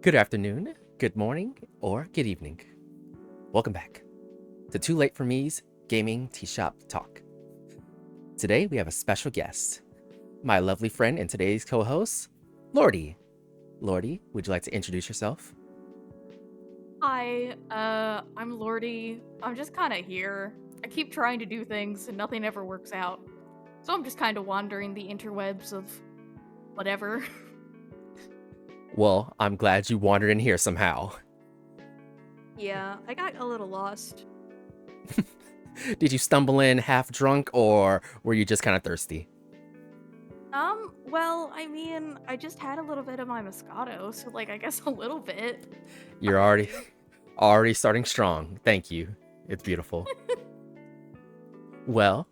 Good afternoon, good morning, or good evening. Welcome back to 2la84me's Gaming Tea Shop Talk. Today we have a special guest, my lovely friend and today's co-host, Lordie. Lordie, would you like to introduce yourself? Hi, I'm Lordie. I'm just kind of here. I keep trying to do things and nothing ever works out. So I'm just kind of wandering the interwebs of whatever. Well, I'm glad you wandered in here somehow. Yeah, I got a little lost. Did you stumble in half drunk or were you just kind of thirsty? Well, I mean, I just had a little bit of my Moscato, so like I guess a little bit. You're already starting strong. Thank you. It's beautiful. Well,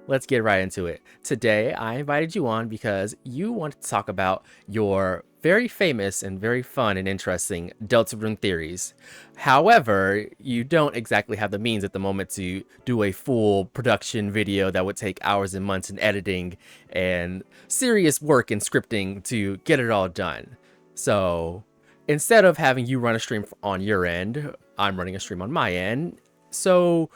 let's get right into it. Today, I invited you on because you wanted to talk about your very famous and very fun and interesting Deltarune theories. However, you don't exactly have the means at the moment to do a full production video that would take hours and months in editing and serious work in scripting to get it all done. So instead of having you run a stream on your end, I'm running a stream on my end. So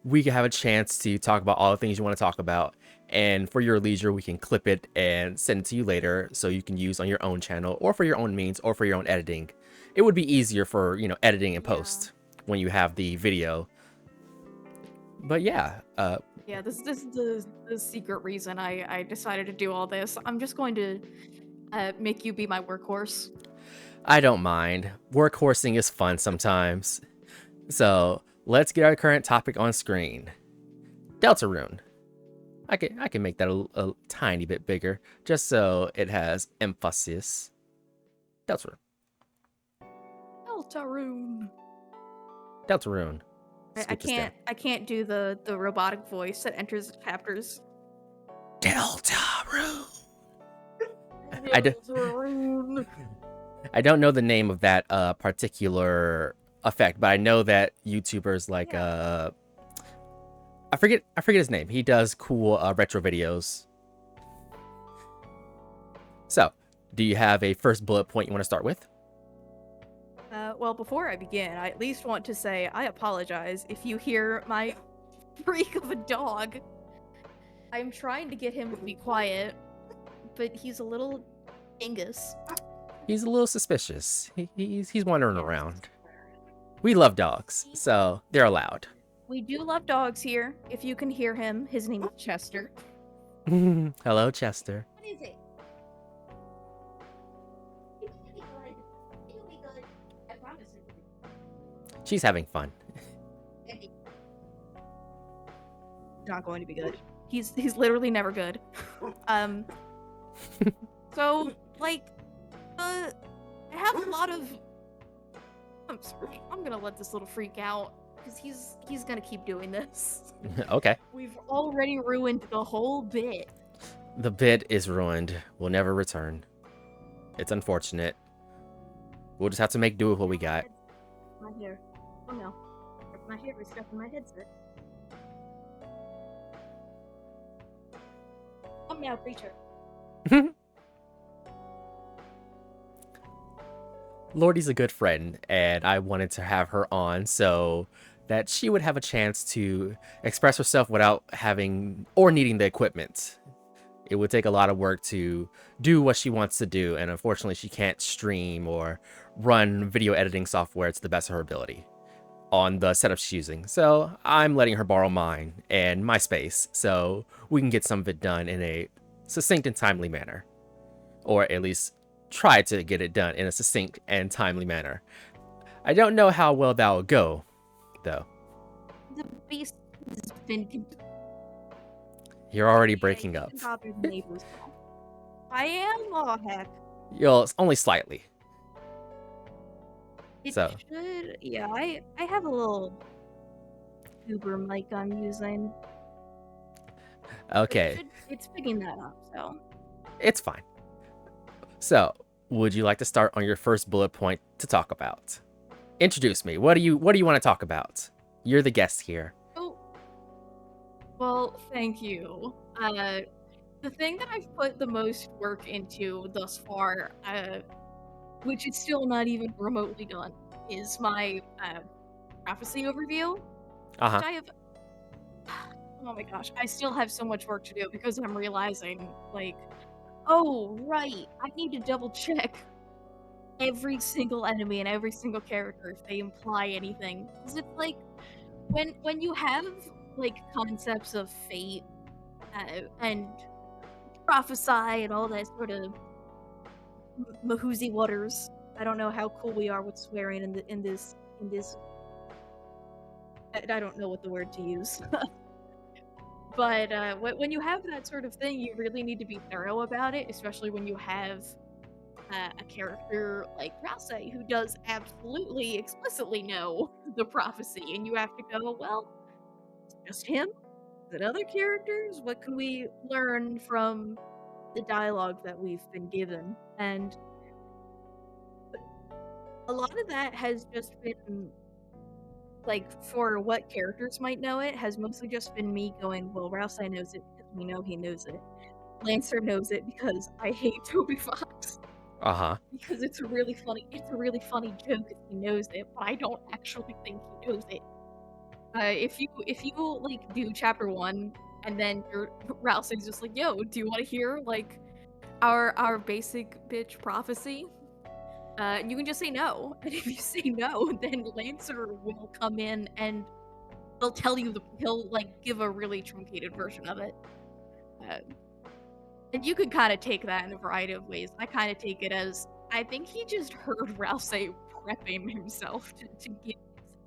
we can have a chance to talk about all the things you want to talk about, and for your leisure we can clip it and send it to you later so you can use on your own channel or for your own means or for your own editing. It would be easier for editing and Yeah. post when you have the video. But yeah, Yeah, this is the secret reason I decided to do all this. I'm just going to make you be my workhorse. I don't mind. Workhorsing is fun sometimes. So let's get our current topic on screen. Deltarune. I can make that a tiny bit bigger just so it has emphasis. Deltarune. Deltarune. Deltarune. I can't do the robotic voice that enters the chapters. Deltarune. Deltarune. I don't know the name of that particular effect, but I know that YouTubers like I forget his name. He does cool retro videos. So, do you have a first bullet point you want to start with? Well, before I begin, I at least want to say I apologize if you hear my freak of a dog. I'm trying to get him to be quiet, but he's a little dingus. He's a little suspicious. He's wandering around. We love dogs, so they're allowed. We do love dogs here. If you can hear him, his name is Chester. Hello, Chester. What is it? It'll be good. It'll be good. I promise it will be. She's having fun. Not going to be good. He's literally never good. So like, I have a lot of. I'm sorry. I'm gonna let this little freak out because he's gonna keep doing this. Okay. We've already ruined the whole bit. The bit is ruined. We'll never return. It's unfortunate. We'll just have to make do with what we got. My hair. Oh no. My hair is stuck in my headset. Come now, creature. Lordie's a good friend, and I wanted to have her on so that she would have a chance to express herself without having or needing the equipment. It would take a lot of work to do what she wants to do, and unfortunately she can't stream or run video editing software to the best of her ability on the setup she's using. So I'm letting her borrow mine and my space so we can get some of it done in a succinct and timely manner, or at least try to get it done in a succinct and timely manner. I don't know how well that will go, though. The beast has been. You're already breaking up. Bother the neighbors. I am. Oh heck. You'll only slightly. It So should. Yeah, I have a little Uber mic I'm using. okay, It's picking that up. So. it's fine. So, would you like to start on your first bullet point to talk about? Introduce me. What do you want to talk about? You're the guest here. Oh. Well, thank you. The thing that I've put the most work into thus far, which is still not even remotely done, is my prophecy overview. Uh-huh. Which I have. Oh my gosh, I still have so much work to do because I'm realizing, like, oh, right, I need to double check every single enemy and every single character if they imply anything. 'Cause it's like, when you have, like, concepts of fate, and prophesy and all that sort of Mahoozy waters. I don't know how cool we are with swearing in this. I don't know what the word to use. But, when you have that sort of thing, you really need to be thorough about it, especially when you have, a character like Rouse who does absolutely explicitly know the prophecy, and you have to go, "Well, it's just him? Is it other characters? What can we learn from the dialogue that we've been given?" And a lot of that has just been, like, for what characters might know it, has mostly just been me going, "Well, Rouse knows it because we know he knows it. Lancer knows it because I hate Toby Fox, Uh-huh. because it's a really funny joke if he knows it, but I don't actually think he knows it." If you, like, do chapter 1 and then your Rouse is just like, "Yo, do you wanna hear, like, our basic bitch prophecy?" You can just say no, and if you say no, then Lancer will come in and he'll, like, give a really truncated version of it. Uh, and you can kinda take that in a variety of ways. I kinda take it as, I think he just heard Rouse prepping himself to give this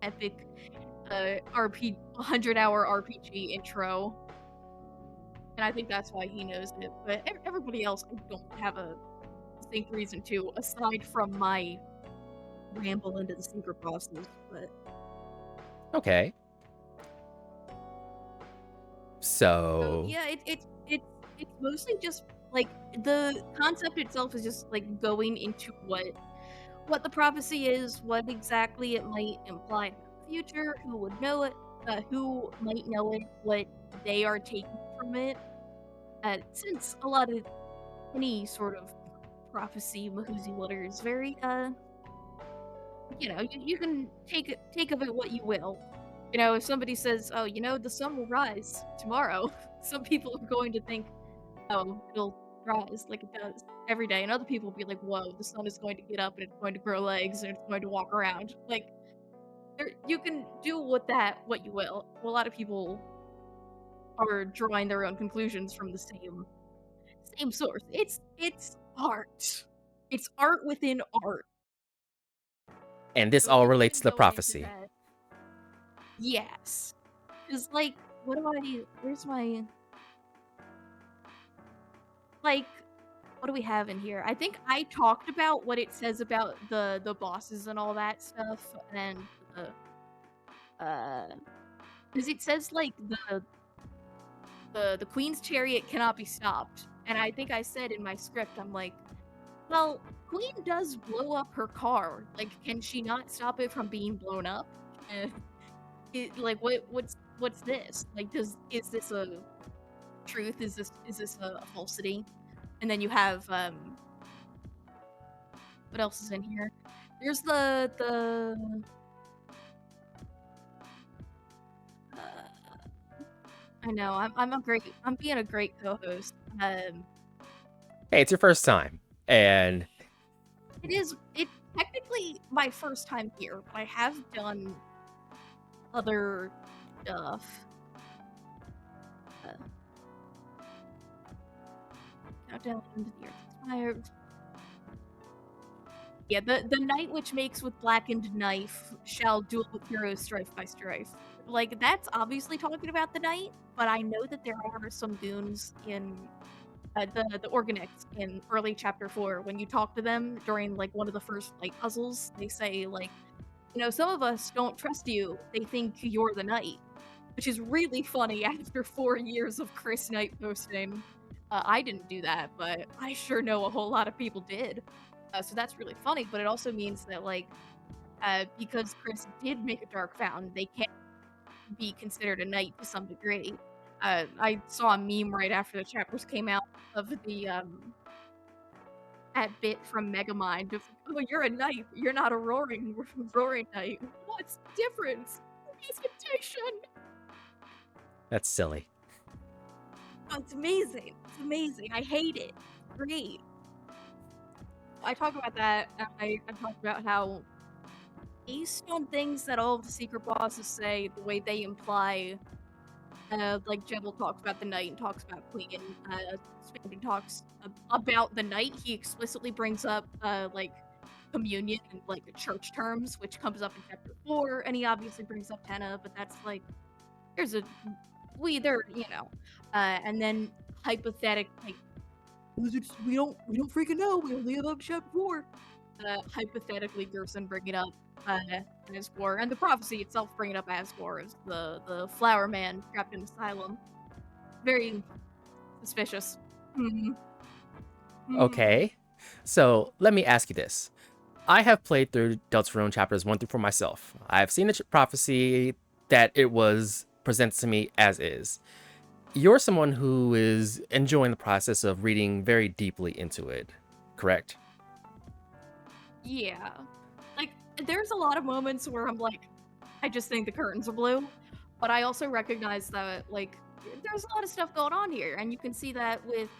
epic, 100-hour RPG intro, and I think that's why he knows it, but everybody else, I don't have a distinct reason to, aside from my ramble into the secret bosses, but Okay. so So, yeah, it's mostly just like the concept itself is just like going into what the prophecy is, what exactly it might imply in the future, who would know it, who might know it, what they are taking from it. Since a lot of any sort of prophecy, Mahuzi Water is very you can take of it what you will. If somebody says, "Oh, the sun will rise tomorrow," some people are going to think, "Oh, it'll rise like it does every day," and other people will be like, "Whoa, the sun is going to get up and it's going to grow legs and it's going to walk around." Like, you can do what you will. A lot of people are drawing their own conclusions from the same source. It's art. It's art within art. and this So all you relates can to the go into prophecy. that. Yes. 'Cause, like, where's my, like, what do we have in here? I think I talked about what it says about the bosses and all that stuff, and uh 'cause it says, like, the queen's chariot cannot be stopped, and I think I said in my script, I'm like, "Well, queen does blow up her car, like, can she not stop it from being blown up?" Eh, like, what's this? Like, is this a truth? Is this a falsity? And then you have, what else is in here? There's uh, I know, I'm being a great co-host. Hey, it's your first time. And It's technically my first time here, but I have done other stuff. Uh, Countdown into the Earth Expired. Yeah, the knight which makes with blackened knife shall duel with heroes strife by strife. Like, that's obviously talking about the knight, but I know that there are some goons in the Organics in early chapter 4. When you talk to them during, like, one of the first, like, puzzles, they say, like, "Some of us don't trust you. They think you're the knight," which is really funny after 4 years of Chris Knight posting. I didn't do that, but I sure know a whole lot of people did. So that's really funny, but it also means that, like, because Chris did make a Dark Fountain, they can be considered a knight to some degree. I saw a meme right after the chapters came out of at Bit from Megamind of, "Oh, you're a knight. You're not a roaring knight. What's the difference? Presentation." That's silly. Oh, it's amazing. It's amazing. I hate it. Great. I talk about that. I talk about how based on things that all of the secret bosses say, the way they imply, like Jebel talks about the knight and talks about Queen, Spanding talks about the knight. He explicitly brings up like communion and like the church terms, which comes up in chapter 4, and he obviously brings up Tenna, but that's like there's a and then hypothetically, we don't freaking know. We only have up chapter 4. Hypothetically, Gerson bringing up Asgore, and the prophecy itself bringing up Asgore as the flower man trapped in asylum. Very suspicious. Hmm. Okay. So let me ask you this. I have played through Deltarune chapters 1 through 4 myself. I've seen the prophecy that it was presented to me as is. You're someone who is enjoying the process of reading very deeply into it, correct? Yeah. Like, there's a lot of moments where I'm like, I just think the curtains are blue, but I also recognize that, like, there's a lot of stuff going on here, and you can see that with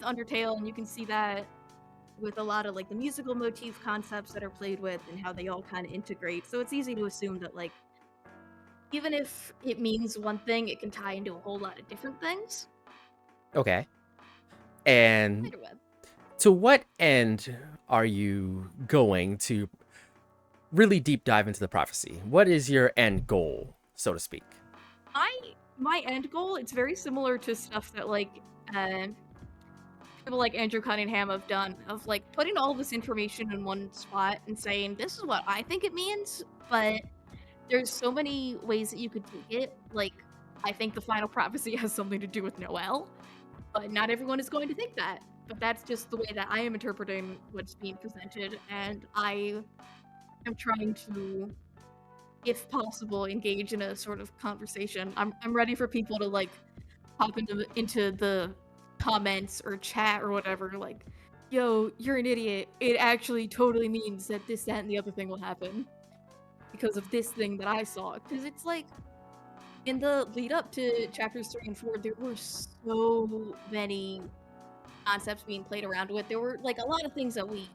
Undertale, and you can see that with a lot of, like, the musical motif concepts that are played with and how they all kind of integrate, so it's easy to assume that, like, even if it means one thing, it can tie into a whole lot of different things. Okay. And Spiderweb. to what end are you going to really deep dive into the prophecy? What is your end goal, so to speak? My end goal, it's very similar to stuff that, like, people like Andrew Cunningham have done, of, like, putting all this information in one spot and saying, "This is what I think it means," but there's so many ways that you could take it. Like, I think the final prophecy has something to do with Noel, but not everyone is going to think that. But that's just the way that I am interpreting what's being presented, and I am trying to, if possible, engage in a sort of conversation. I'm ready for people to, like, pop into the comments or chat or whatever, like, "Yo, you're an idiot. It actually totally means that this, that, and the other thing will happen because of this thing that I saw." Because it's like, in the lead up to chapters 3 and 4, there were so many concepts being played around with. There were, like, a lot of things that we,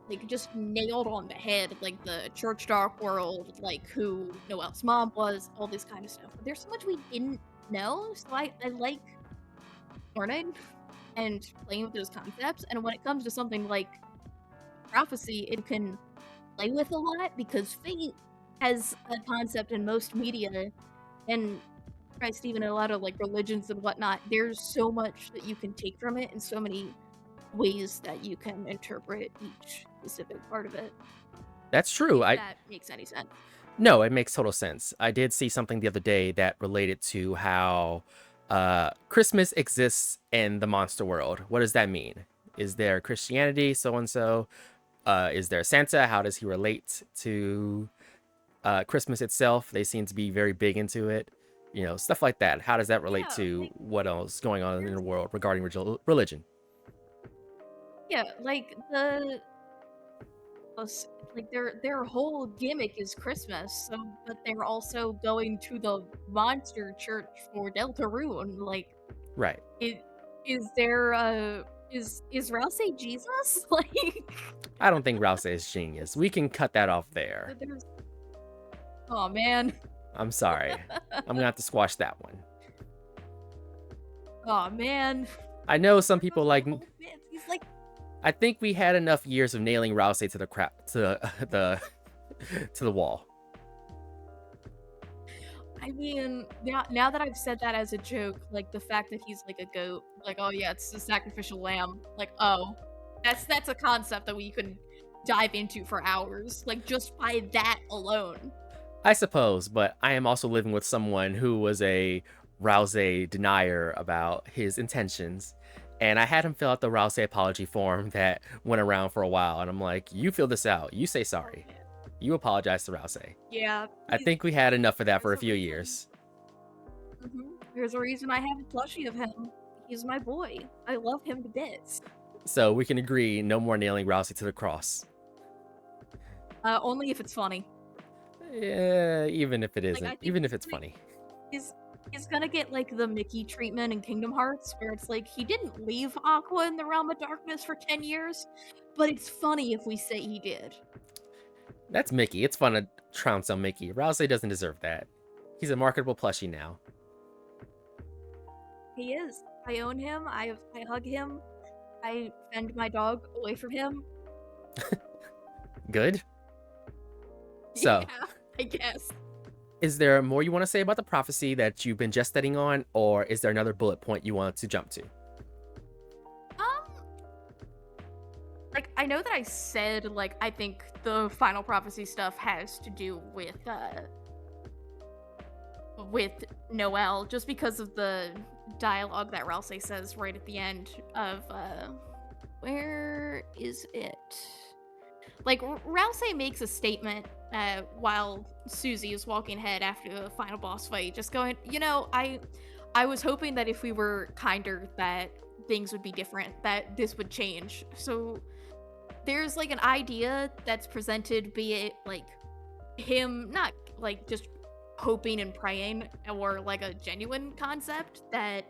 like, just nailed on the head, like the Church Dark World, like who Noel's mom was, all this kind of stuff. But there's so much we didn't know, so I like learning and playing with those concepts. And when it comes to something like prophecy, it can play with a lot because fate has a concept in most media, and Christ, even in a lot of like religions and whatnot, there's so much that you can take from it and so many ways that you can interpret each specific part of it. That's true. If that makes any sense. No, it makes total sense. I did see something the other day that related to how Christmas exists in the monster world. What does that mean? Is there Christianity, so and so? Is there Santa? How does he relate to Christmas itself? They seem to be very big into it. You know, stuff like that. How does that relate Yeah, to like what else is going on in there's the world regarding religion? yeah, like like their whole gimmick is Christmas, so but they're also going to the monster church for Deltarune. Like, Right. it is there is Rouse Jesus? Like, I don't think Rouse is genius. We can cut that off there. there's oh man. I'm sorry. I'm gonna have to squash that one. Oh man. I know some There goes people my like. whole bit. He's like, I think we had enough years of nailing Rouse to the crap to the to the wall. I mean, now that I've said that as a joke, like the fact that he's like a goat, like, oh yeah, it's a sacrificial lamb. Like, oh, that's a concept that we could dive into for hours, like just by that alone. I suppose, but I am also living with someone who was a Rouse denier about his intentions. And I had him fill out the Rouse apology form that went around for a while. And I'm like, you fill this out. You say Oh sorry. man. You apologize to Rouse. Yeah, I think we had enough of that for there's a a few reason. years. There's a reason I have a plushie of him. He's my boy. I love him to bits. So we can agree, no more nailing Rousey to the cross. Only if it's funny. Yeah, even if it Like, I isn't, think even if it's funny. he's he's gonna get like the Mickey treatment in Kingdom Hearts, where it's like he didn't leave Aqua in the Realm of Darkness for 10 years, but it's funny if we say he did. That's Mickey. It's fun to trounce on Mickey. Rousey doesn't deserve that. He's a marketable plushie now. He is. I own him. I hug him. I fend my dog away from him. Good. Yeah, So, I guess. is there more you want to say about the prophecy that you've been just studying on, or is there another bullet point you want to jump to? Um, like I know that I said like I think the final prophecy stuff has to do with Noelle, just because of the dialogue that Rousey says right at the end of where is it? Like Rousey makes a statement while Susie is walking ahead after the final boss fight, just going, I was hoping that if we were kinder, that things would be different, that this would change. So there's like an idea that's presented, be it like him not like just hoping and praying, or like a genuine concept that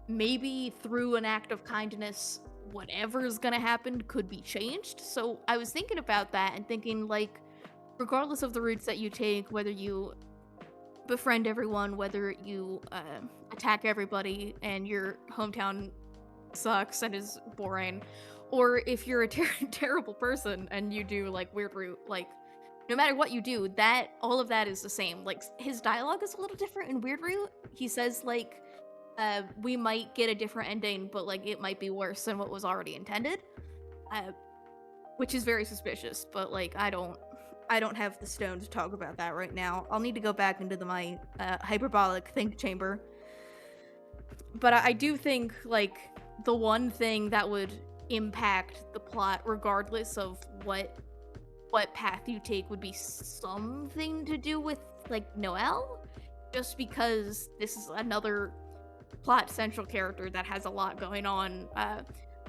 maybe through an act of kindness whatever's gonna happen could be changed. So I was thinking about that and thinking like regardless of the routes that you take, whether you befriend everyone, whether you attack everybody and your hometown sucks and is boring, or if you're a terrible person and you do like weird route, like no matter what you do, that all of that is the same. Like his dialogue is a little different in Weird Route. He says like we might get a different ending, but like it might be worse than what was already intended, uh, which is very suspicious. But like I don't have the stone to talk about that right now. I'll need to go back into my hyperbolic think chamber. But I do think like the one thing that would impact the plot, regardless of what path you take, would be something to do with like Noelle, just because this is another plot central character that has a lot going on,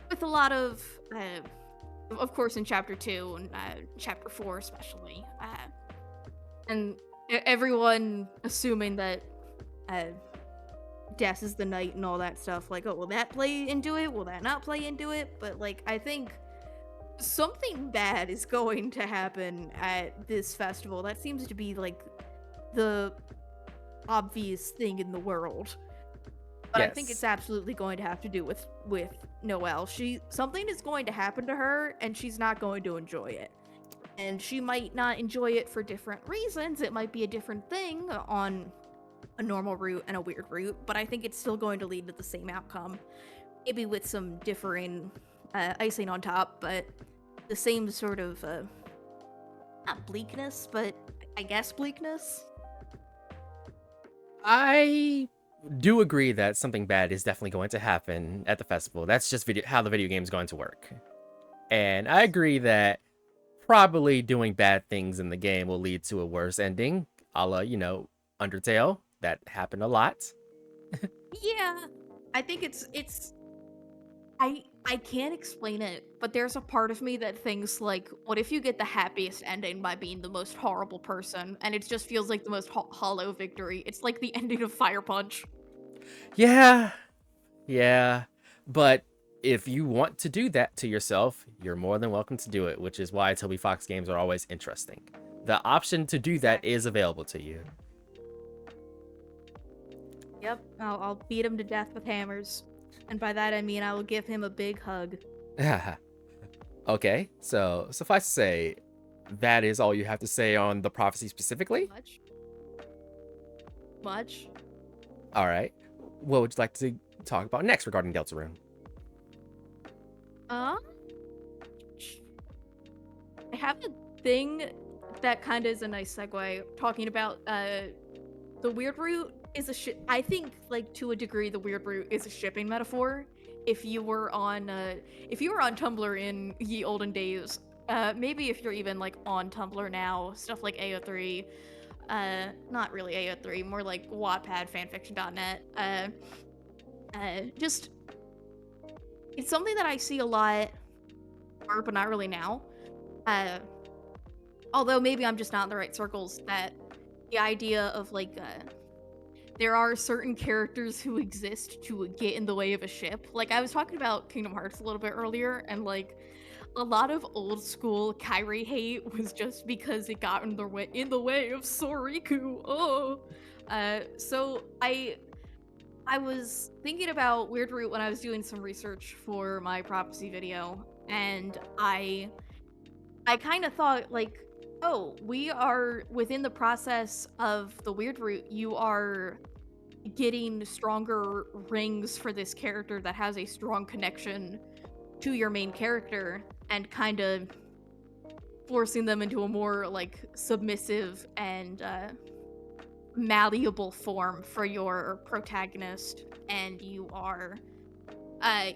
with a lot of course in chapter 2 and chapter 4 especially, and everyone assuming that Death is the night and all that stuff, like, oh, will that play into it, will that not play into it? But like I think something bad is going to happen at this festival. That seems to be like the obvious thing in the world. But yes. I think it's absolutely going to have to do with Noelle. Something is going to happen to her and she's not going to enjoy it. And she might not enjoy it for different reasons. It might be a different thing on a normal route and a weird route, but I think it's still going to lead to the same outcome. Maybe with some differing icing on top, but the same sort of not bleakness, but I guess bleakness. I do agree that something bad is definitely going to happen at the festival. That's just how the video game is going to work. And I agree that probably doing bad things in the game will lead to a worse ending, a la, Undertale. That happened a lot. Yeah, I think it's I can't explain it, but there's a part of me that thinks like, what if you get the happiest ending by being the most horrible person, and it just feels like the most hollow victory? It's like the ending of Fire Punch. Yeah, but if you want to do that to yourself, you're more than welcome to do it, which is why Toby Fox games are always interesting. The option to do that is available to you. Yep, I'll beat him to death with hammers. And by that I mean I will give him a big hug. Okay, so suffice to say, that is all you have to say on the prophecy specifically? Much. Alright. What would you like to talk about next regarding Deltarune? I have a thing that kind of is a nice segue, talking about the weird route is I think like to a degree the weird route is a shipping metaphor. If you were on Tumblr in ye olden days, maybe if you're even like on Tumblr now, stuff like AO3, not really AO3, more like Wattpad, fanfiction.net, just it's something that I see a lot, but not really now. Uh, Although maybe I'm just not in the right circles. That the idea of like there are certain characters who exist to get in the way of a ship. Like I was talking about Kingdom Hearts a little bit earlier, and like a lot of old school Kairi hate was just because it got in the way of Soriku. Oh, so I was thinking about Weird Root when I was doing some research for my prophecy video, and I kind of thought like, oh, we are within the process of the Weird Root. You are getting stronger rings for this character that has a strong connection to your main character, and kind of forcing them into a more like submissive and malleable form for your protagonist. And you are uh,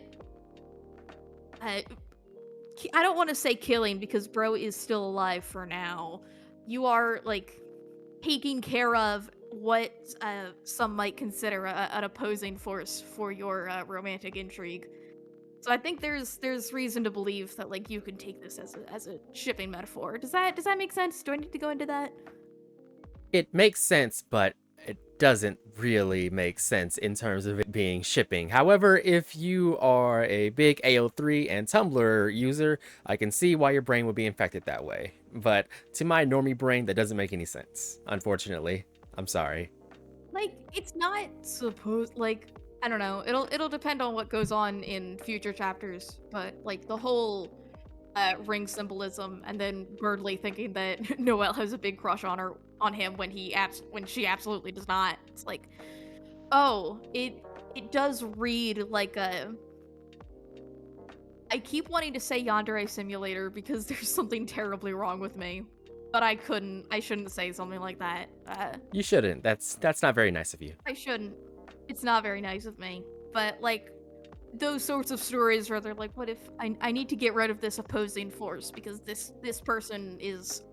uh I don't want to say killing because bro is still alive for now. You are like taking care of what some might consider an opposing force for your romantic intrigue. So I think there's reason to believe that like you can take this as a shipping metaphor. Does that make sense? Do I need to go into that? It makes sense, but it doesn't really make sense in terms of it being shipping. However, if you are a big AO3 and Tumblr user, I can see why your brain would be infected that way. But to my normie brain, that doesn't make any sense, unfortunately. I'm sorry. Like it's not supposed like I don't know. It'll depend on what goes on in future chapters, but like the whole ring symbolism, and then Birdley thinking that Noelle has a big crush on him when when she absolutely does not. It's like, oh, it does read like a. I keep wanting to say yandere simulator because there's something terribly wrong with me, but I couldn't. I shouldn't say something like that. You shouldn't. That's not very nice of you. I shouldn't. It's not very nice of me. But like those sorts of stories where they're like, what if I need to get rid of this opposing force because this person is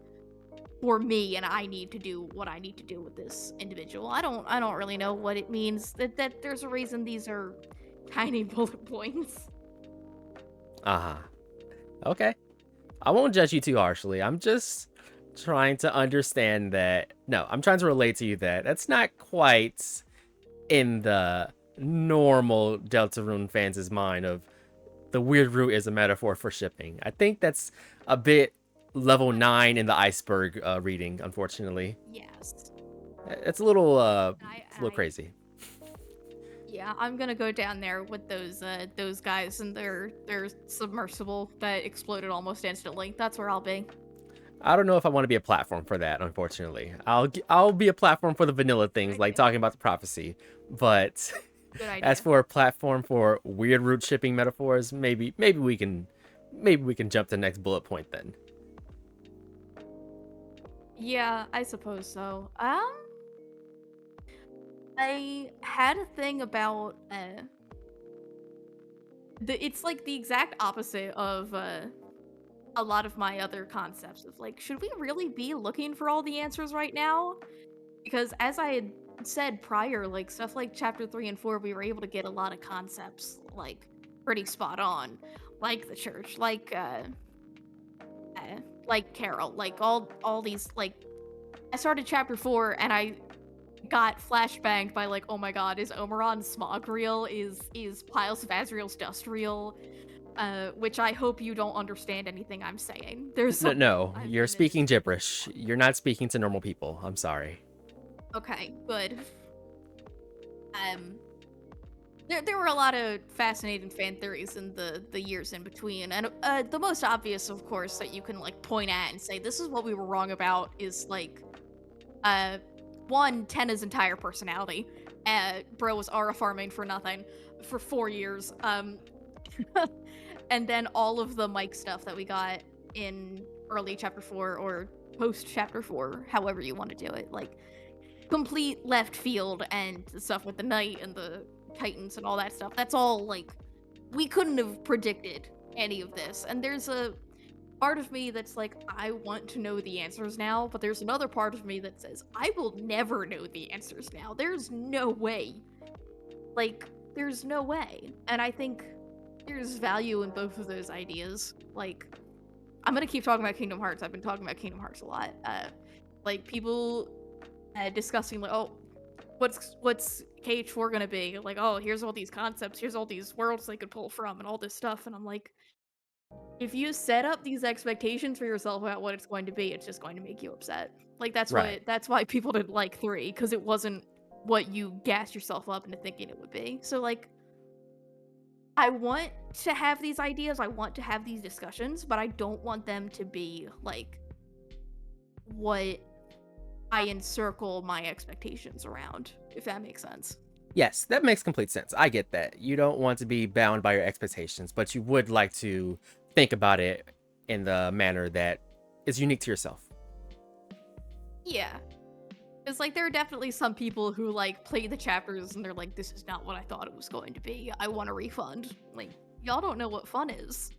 for me and I need to do what I need to do with this individual. I don't really know what it means. That there's a reason these are tiny bullet points. Uh-huh. Okay. I won't judge you too harshly. I'm just trying to understand that. No, I'm trying to relate to you that that's not quite in the normal Deltarune fans' mind of the Weird Root is a metaphor for shipping. I think that's a bit level 9 in the iceberg reading, unfortunately. Yes. It's a little crazy. Yeah, I'm gonna go down there with those guys and their submersible that exploded almost instantly. That's where I'll be. I don't know if I want to be a platform for that, unfortunately. I'll be a platform for the vanilla things, like talking about the prophecy. But as for a platform for Weird Root shipping metaphors, maybe we can jump to the next bullet point then. Yeah, I suppose so. I had a thing about it's like the exact opposite of a lot of my other concepts of like, should we really be looking for all the answers right now? Because as I had said prior, like stuff like chapter 3 and 4, we were able to get a lot of concepts like pretty spot on, like the church, like Carol, like all these like. I started chapter 4 and I got flashbanged by like, oh my god, is Omeron's smog real? Is Piles of Azrael's dust real? Which I hope you don't understand anything I'm saying. There's no, you're speaking gibberish. You're not speaking to normal people. I'm sorry. Okay, good. There were a lot of fascinating fan theories in the years in between, and the most obvious, of course, that you can like point at and say this is what we were wrong about is like, one, Tenna's entire personality. Bro was Aura farming for nothing for 4 years. And then all of the Mike stuff that we got in early chapter 4 or post chapter 4, however you want to do it, like complete left field, and the stuff with the Knight and the Titans and all that stuff. That's all like we couldn't have predicted any of this. And there's a part of me that's like, I want to know the answers now, but there's another part of me that says I will never know the answers now. There's no way. Like, there's no way. And I think there's value in both of those ideas. Like, I'm gonna keep talking about Kingdom Hearts. I've been talking about Kingdom Hearts a lot. Like people discussing like, oh, what's KH4 gonna be? Like, oh, here's all these concepts, here's all these worlds they could pull from, and all this stuff. And I'm like, if you set up these expectations for yourself about what it's going to be, it's just going to make you upset. Like Right. that's why people didn't like 3, because it wasn't what you gassed yourself up into thinking it would be. So like, I want to have these ideas, I want to have these discussions, but I don't want them to be like what I encircle my expectations around, if that makes sense. Yes, that makes complete sense. I get that. You don't want to be bound by your expectations, but you would like to think about it in the manner that is unique to yourself. Yeah. It's like there are definitely some people who like play the chapters and they're like, this is not what I thought it was going to be. I want a refund. Like, y'all don't know what fun is.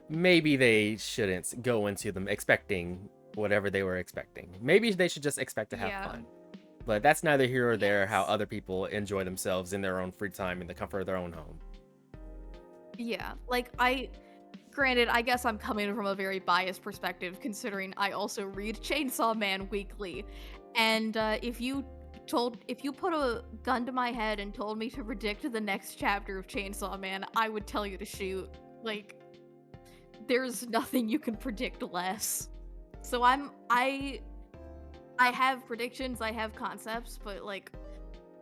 Maybe they shouldn't go into them expecting whatever they were expecting. Maybe they should just expect to have Yeah. fun. But that's neither here or there how Yes. other people enjoy themselves in their own free time in the comfort of their own home. Yeah. Like, granted, I guess I'm coming from a very biased perspective, considering I also read Chainsaw Man weekly. And if you put a gun to my head and told me to predict the next chapter of Chainsaw Man, I would tell you to shoot. Like, there's nothing you can predict less. So I have predictions, I have concepts, but like,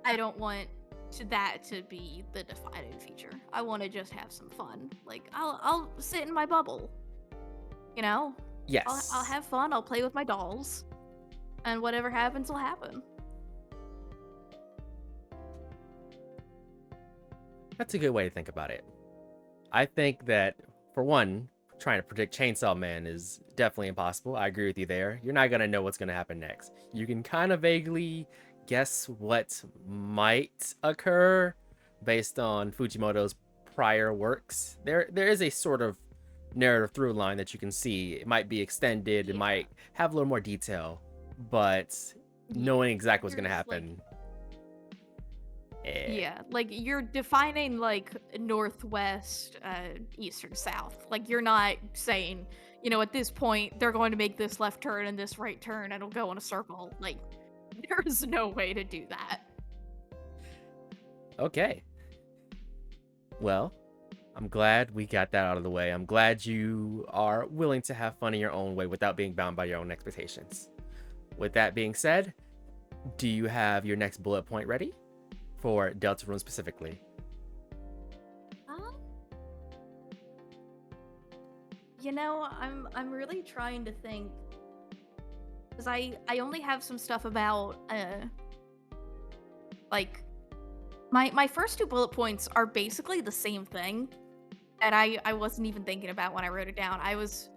I don't want that to be the defining feature. I want to just have some fun. Like, I'll sit in my bubble. You know? Yes. I'll have fun, I'll play with my dolls. And whatever happens will happen. That's a good way to think about it. I think that, for one, trying to predict Chainsaw Man is definitely impossible. I agree with you there. You're not going to know what's going to happen next. You can kind of vaguely guess what might occur based on Fujimoto's prior works. There is a sort of narrative through line that you can see. It might be extended, it Yeah. might have a little more detail, but knowing exactly what's going to There's, like, happen. yeah, like you're defining like northwest, east or south. Like you're not saying, you know, at this point they're going to make this left turn and this right turn and it'll go in a circle. Like there's no way to do that. Okay. Well, I'm glad we got that out of the way. I'm glad you are willing to have fun in your own way without being bound by your own expectations. With that being said, do you have your next bullet point ready for Deltarune specifically? You know, I'm really trying to think, because I only have some stuff about like my first 2 bullet points are basically the same thing that I wasn't even thinking about when I wrote it down. I was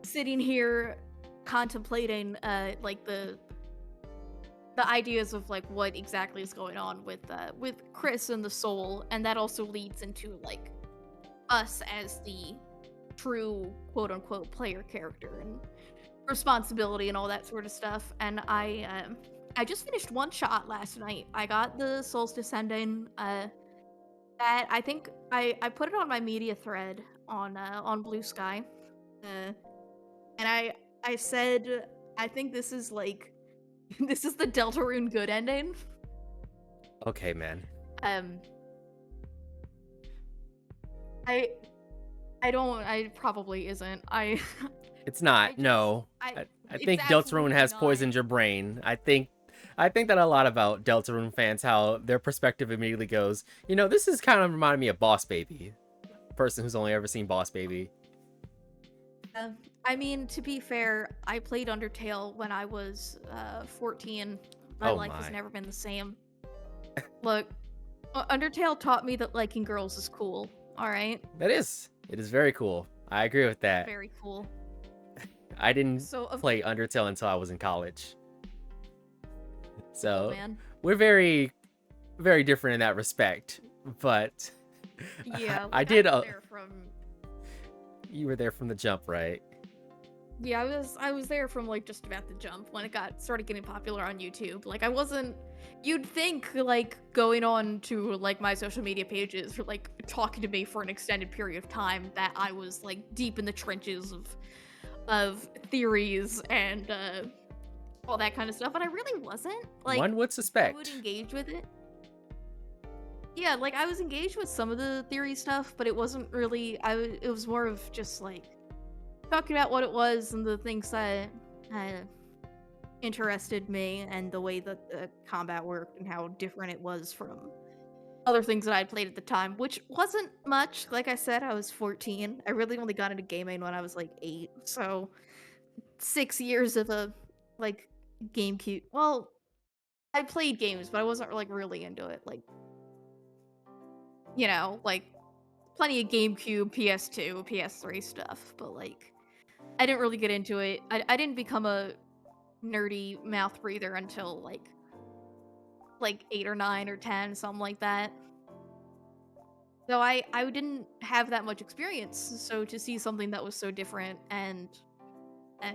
sitting here contemplating like the ideas of like what exactly is going on with Chris and the soul, and that also leads into like us as the true quote unquote player character and responsibility and all that sort of stuff. And I just finished one shot last night. I got the Souls Descending. That I think I put it on my media thread on Blue Sky, and I said I think this is like this is the Deltarune good ending. Okay, man. I don't. I probably isn't. It's not. just- no. I I it's think Deltarune absolutely has not. poisoned your brain. I think that a lot about Deltarune fans, how their perspective immediately goes, you know, this is kind of reminding me of Boss Baby. Person who's only ever seen Boss Baby. I mean, to be fair, I played Undertale when I was 14. My Oh life has my. never been the same. Look, Undertale taught me that liking girls is cool. All right, It is very cool. I agree with that. very cool. I didn't So play Undertale until I was in college. So man, we're very, very different in that respect. But yeah, I like, did. was there from You were there from the jump, right? Yeah, I was there from like just about the jump when it got started getting popular on YouTube. Like I wasn't you'd think like going on to like my social media pages or like talking to me for an extended period of time that I was like deep in the trenches of theories and all that kind of stuff, but I really wasn't. Like One would I would suspect. engage with it. Yeah, like I was engaged with some of the theory stuff, but it wasn't really it was more of just like talking about what it was and the things that interested me and the way that the combat worked and how different it was from other things that I played at the time, which wasn't much. Like I said, I was 14. I really only got into gaming when I was like 8. So 6 years of a like GameCube. Well, I played games, but I wasn't like really into it. Like, like plenty of GameCube, PS2, PS3 stuff, but like I didn't really get into it. I didn't become a nerdy mouth breather until like 8 or 9 or 10, something like that. So I didn't have that much experience. So to see something that was so different and uh,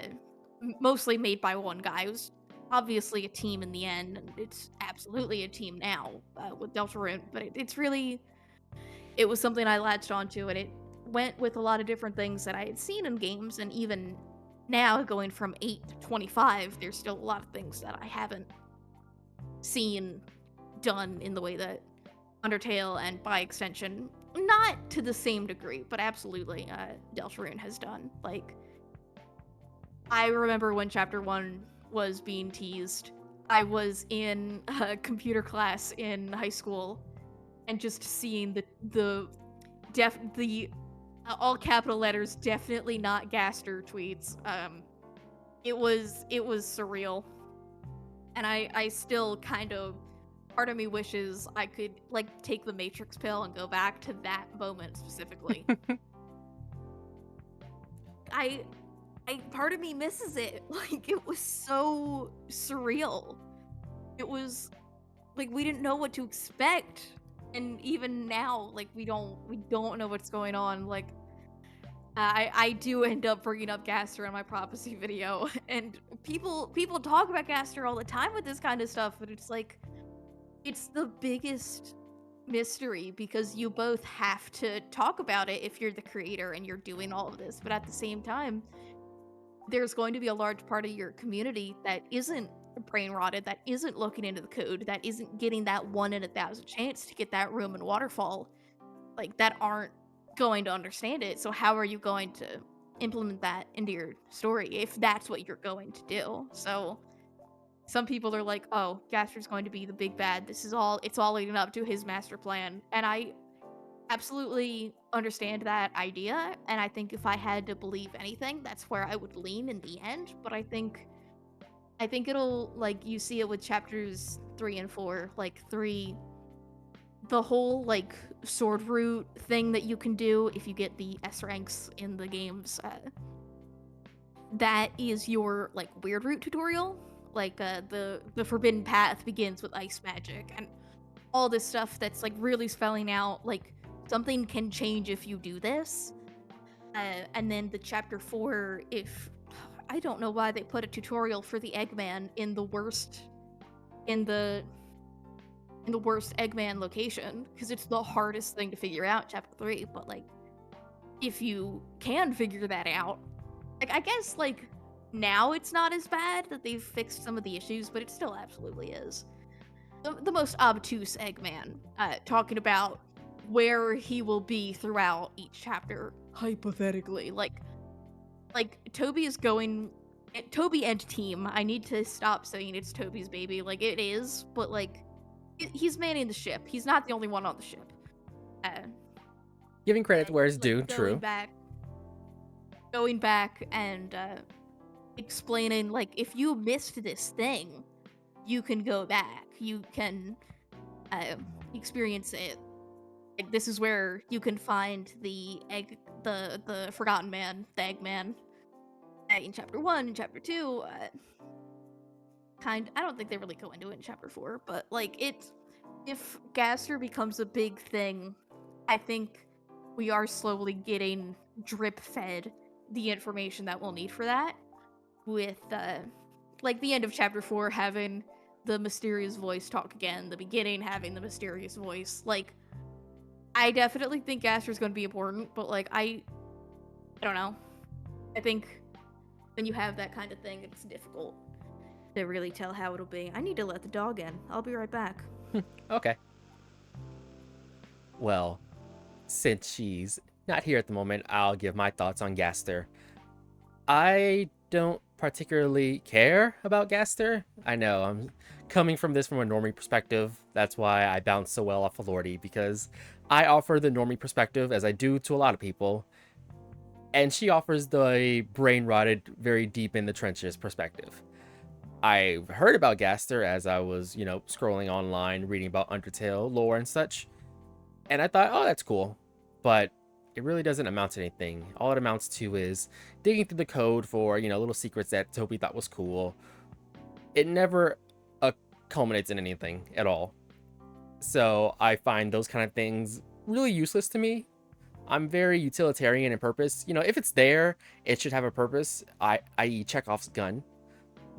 mostly made by one guy, it was obviously a team in the end, and it's absolutely a team now with Deltarune. But it's really it was something I latched onto, and it went with a lot of different things that I had seen in games, and even now going from 8 to 25, there's still a lot of things that I haven't seen done in the way that Undertale and by extension, not to the same degree, but absolutely Deltarune has done. Like, I remember when Chapter 1 was being teased, I was in a computer class in high school and just seeing the all capital letters, definitely not Gaster tweets. It was surreal, and I still kind of part of me wishes I could like take the Matrix pill and go back to that moment specifically. I I part of me misses it. Like it was so surreal. It was like we didn't know what to expect. And even now, like we don't know what's going on. Like I do end up bringing up Gaster in my prophecy video, and people talk about Gaster all the time with this kind of stuff, but it's like it's the biggest mystery because you both have to talk about it if you're the creator and you're doing all of this, but at the same time, there's going to be a large part of your community that isn't brain rotted, that isn't looking into the code, that isn't getting that 1 in 1,000 chance to get that room in Waterfall, like that aren't going to understand it. So how are you going to implement that into your story if that's what you're going to do? So some people are like, oh, Gaster's going to be the big bad. It's all leading up to his master plan. And I absolutely understand that idea. And I think if I had to believe anything, that's where I would lean in the end. But I think it'll, like, you see it with chapters 3 and 4, like 3, the whole, like, sword route thing that you can do if you get the S ranks in the games, that is your, like, weird route tutorial. Like, the forbidden path begins with ice magic, and all this stuff that's, like, really spelling out, like, something can change if you do this. And then the chapter 4, if I don't know why they put a tutorial for the Eggman in the worst Eggman location, because it's the hardest thing to figure out, chapter 3, but like if you can figure that out, like I guess like now it's not as bad that they've fixed some of the issues, but it still absolutely is. The most obtuse Eggman, talking about where he will be throughout each chapter, hypothetically. Like Toby is going Toby and team. I need to stop saying it's Toby's baby. Like it is, but like he's manning the ship. He's not the only one on the ship. Uh, Giving credit where it's like due, true. going back and explaining like if you missed this thing, you can go back. You can experience it. Like this is where you can find the Forgotten Man, the Eggman, in chapter 1 and chapter 2. I don't think they really go into it in chapter 4, but like if Gaster becomes a big thing, I think we are slowly getting drip fed the information that we'll need for that. With like the end of chapter 4 having the mysterious voice talk again, the beginning having the mysterious voice. Like, I definitely think Gaster's going to be important, but like I don't know. I think when you have that kind of thing, it's difficult to really tell how it'll be. I need to let the dog in. I'll be right back. Okay. Well, since she's not here at the moment, I'll give my thoughts on Gaster. I don't particularly care about Gaster. I know I'm coming from this from a normie perspective. That's why I bounce so well off of Lordie, because I offer the normie perspective, as I do to a lot of people, and she offers the brain rotted, very deep in the trenches perspective. I've heard about Gaster as I was, scrolling online, reading about Undertale lore and such, and I thought, oh, that's cool. But it really doesn't amount to anything. All it amounts to is digging through the code for, little secrets that Toby thought was cool. It never culminates in anything at all. So I find those kind of things really useless to me. I'm very utilitarian in purpose. If it's there, it should have a purpose, i.e. Chekhov's gun.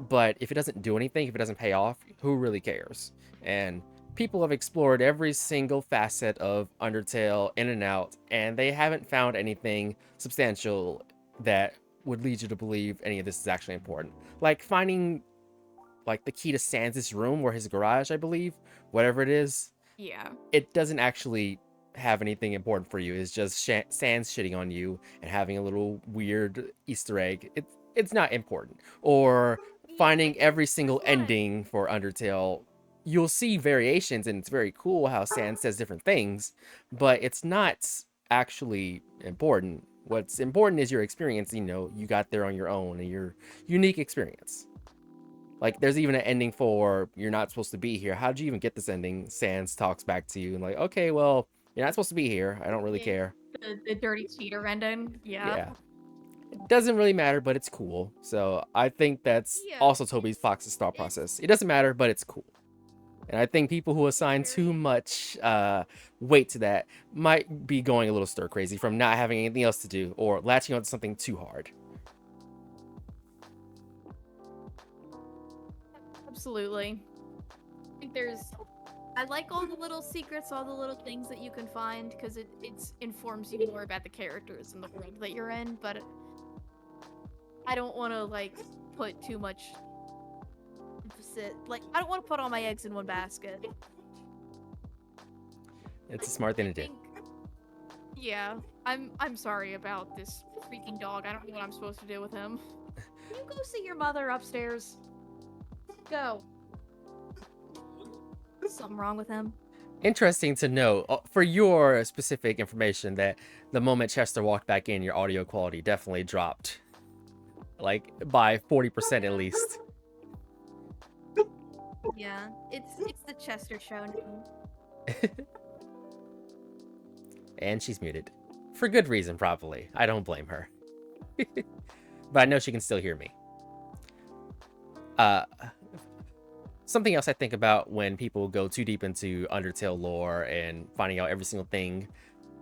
But if it doesn't do anything, if it doesn't pay off, who really cares? And people have explored every single facet of Undertale in and out, and they haven't found anything substantial that would lead you to believe any of this is actually important. Like finding like the key to Sans' room or his garage, I believe, whatever it is. Yeah. It doesn't actually have anything important for you. It's just Sans shitting on you and having a little weird Easter egg. It's not important. Or finding every single ending for Undertale. You'll see variations, and it's very cool how Sans says different things, but it's not actually important. What's important is your experience. You got there on your own and your unique experience. Like, there's even an ending for you're not supposed to be here. How'd you even get this ending? Sans talks back to you and like, okay, well, you're not supposed to be here. I don't really care. The dirty cheater ending. Yeah. It doesn't really matter, but it's cool. So I think that's also Toby Fox's thought process. It doesn't matter, but it's cool. And I think people who assign too much weight to that might be going a little stir crazy from not having anything else to do or latching onto something too hard. Absolutely. I think I like all the little secrets, all the little things that you can find, because it informs you more about the characters and the world that you're in, but I don't want to, like, put too much emphasis. Like, I don't want to put all my eggs in one basket. It's a smart thing to do. Yeah, I'm sorry about this freaking dog. I don't know what I'm supposed to do with him. Can you go see your mother upstairs? Go. Something wrong with him. Interesting to know, for your specific information, that the moment Chester walked back in, your audio quality definitely dropped. Like, by 40% at least. Yeah, it's the Chester show now. And she's muted. For good reason, probably. I don't blame her. But I know she can still hear me. Something else I think about when people go too deep into Undertale lore and finding out every single thing,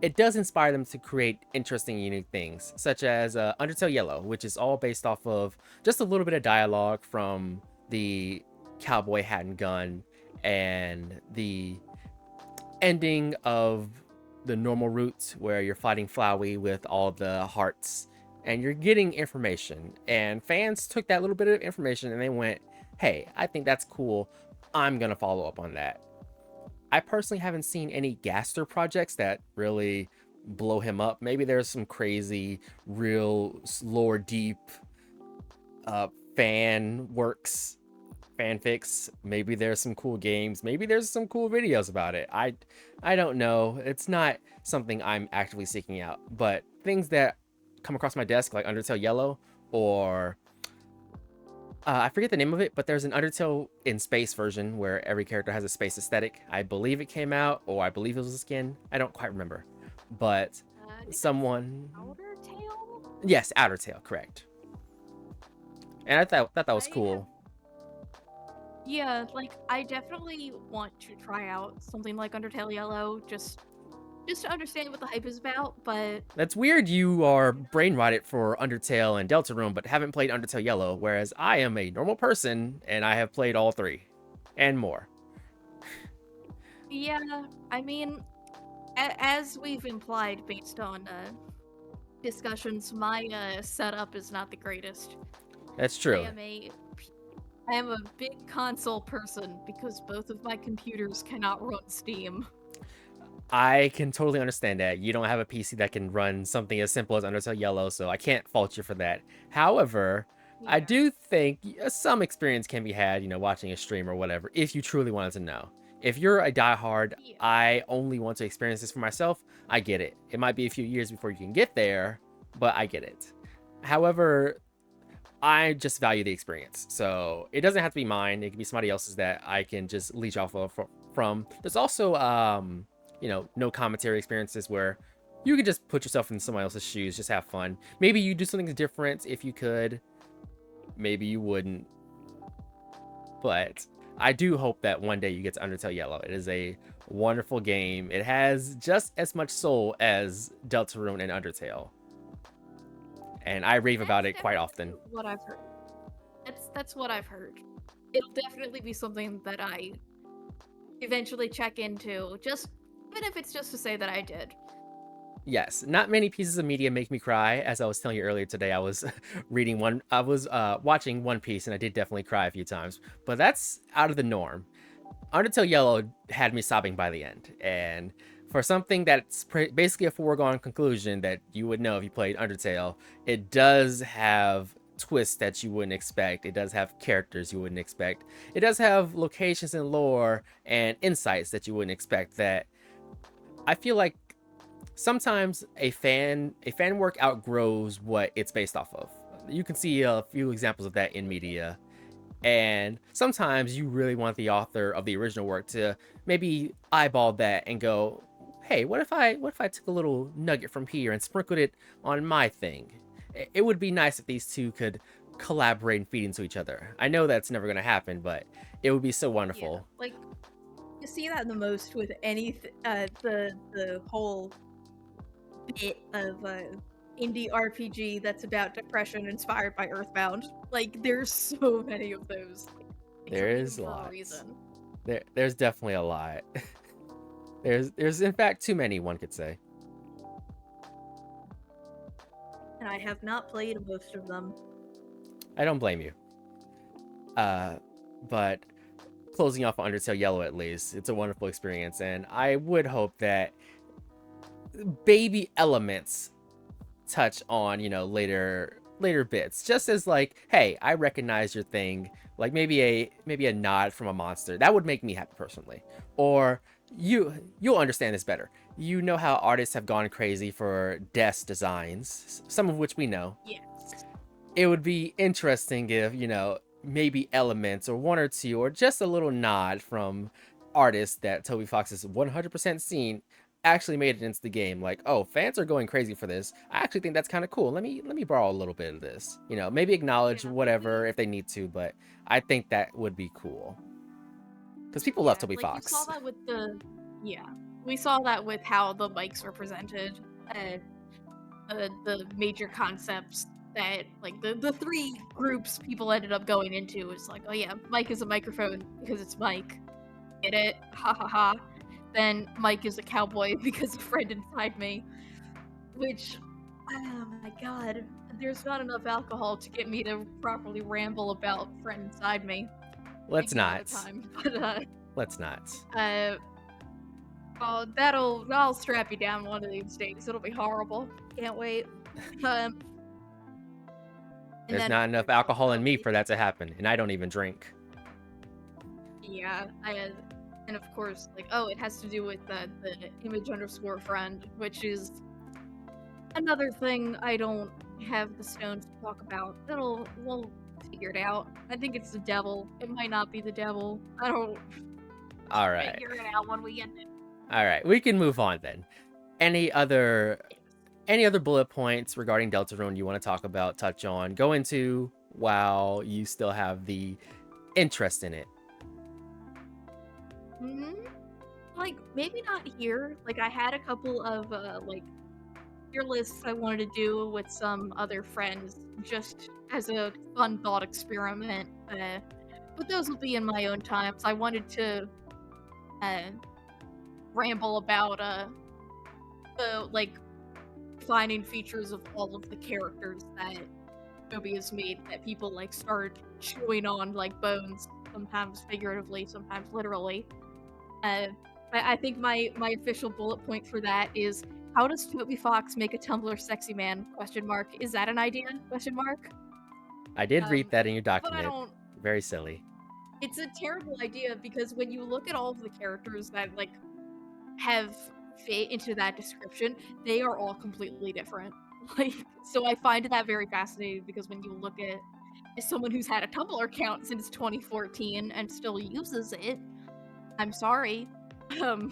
it does inspire them to create interesting, unique things, such as Undertale Yellow, which is all based off of just a little bit of dialogue from the cowboy hat and gun and the ending of the normal route where you're fighting Flowey with all the hearts and you're getting information. And fans took that little bit of information and they went, hey, I think that's cool. I'm going to follow up on that. I personally haven't seen any Gaster projects that really blow him up. Maybe there's some crazy, real lore deep fanfics. Maybe there's some cool games. Maybe there's some cool videos about it. I don't know. It's not something I'm actively seeking out. But things that come across my desk, like Undertale Yellow, or I forget the name of it, but there's an Undertale in space version where every character has a space aesthetic. I believe it came out, or I believe it was a skin. I don't quite remember. But someone... Outer Tail? Yes, Outer Tail, correct. And I thought that was cool. Yeah, like, I definitely want to try out something like Undertale Yellow, just just to understand what the hype is about, but That's weird you are brain rotted for Undertale and Deltarune, but haven't played Undertale Yellow, whereas I am a normal person and I have played all three. And more. yeah, I mean, as we've implied based on discussions, my setup is not the greatest. That's I true. am a I am a big console person because both of my computers cannot run Steam. I can totally understand that. You don't have a PC that can run something as simple as Undertale Yellow, so I can't fault you for that. However, I Yeah. do think some experience can be had, watching a stream or whatever, if you truly wanted to know. If you're a diehard, Yeah. I only want to experience this for myself, I get it. It might be a few years before you can get there, but I get it. However, I just value the experience. So it doesn't have to be mine. It can be somebody else's that I can just leech off of from. There's also, no commentary experiences where you can just put yourself in someone else's shoes, just have fun. Maybe you do something different if you could. Maybe you wouldn't. But I do hope that one day you get to Undertale Yellow. It is a wonderful game. It has just as much soul as Deltarune and Undertale. And I rave about That's it quite often. definitely what I've heard. That's what I've heard. It'll definitely be something that I eventually check into, just even if it's just to say that I did. Yes, not many pieces of media make me cry. As I was telling you earlier today, I was watching One Piece, and I did definitely cry a few times. But that's out of the norm. Undertale Yellow had me sobbing by the end, and for something that's basically a foregone conclusion that you would know if you played Undertale, it does have twists that you wouldn't expect. It does have characters you wouldn't expect. It does have locations and lore and insights that you wouldn't expect. That I feel like sometimes a fan work outgrows what it's based off of. You can see a few examples of that in media. And sometimes you really want the author of the original work to maybe eyeball that and go, hey, what if I took a little nugget from here and sprinkled it on my thing? It would be nice if these two could collaborate and feed into each other. I know that's never going to happen, but it would be so Yeah, wonderful. like you see that the most with the whole bit of indie RPG that's about depression inspired by Earthbound. Like there's so many of those. They There made is them for a lots. reason. There's definitely a lot. There's in fact too many, one could say. And I have not played most of them. I don't blame you. But closing off on Undertale Yellow, at least, it's a wonderful experience, and I would hope that baby elements touch on, later bits, just as like, hey, I recognize your thing, like maybe a nod from a monster that would make me happy personally. Or you'll understand this better. You know how artists have gone crazy for desk designs, some of which we know. Yes. It would be interesting if, maybe elements or one or two or just a little nod from artists that Toby Fox has 100% seen actually made it into the game. Like, oh, fans are going crazy for this. I actually think that's kind of cool. Let me borrow a little bit of this. Maybe acknowledge Yeah, whatever if they need to, but I think that would be cool. Because people love yeah, Toby like you saw Fox. that with yeah, we saw that with how the mics were presented and the major concepts that like the three groups people ended up going into is like, oh yeah, Mike is a microphone because it's Mike. Get it? Ha ha ha. Then Mike is a cowboy because a friend inside me. Which, oh my god, there's not enough alcohol to get me to properly ramble about friend inside me. Let's Maybe another not. time. But Let's not. oh, I'll strap you down one of these days. It'll be horrible. Can't wait. Um, and There's then not of enough course, like, alcohol in me it, for that to happen, and I don't even drink. yeah, and of course, like, oh, it has to do with the image underscore friend, which is another thing I don't have the stones to talk about. We'll figure it out. I think it's the devil. It might not be the devil. I don't All right. figure it out when we get it. All right. We can move on then. Any other bullet points regarding Deltarune you want to talk about, touch on, go into while you still have the interest in it? Hmm. like, maybe not here. Like, I had a couple of, like, tier lists I wanted to do with some other friends just as a fun thought experiment, but those will be in my own time. So I wanted to, uh, ramble about, the, like, defining features of all of the characters that Toby has made that people, like, start chewing on like bones, sometimes figuratively, sometimes literally. Uh, I think my official bullet point for that is, how does Toby Fox make a Tumblr sexy man? Question mark. Is that an idea? Question mark. I did read that in your But I document. don't. Very silly. It's a terrible idea because when you look at all of the characters that like have fit into that description, they are all completely different. Like, so I find that very fascinating because when you look at as someone who's had a Tumblr account since 2014 and still uses it, I'm sorry. Um,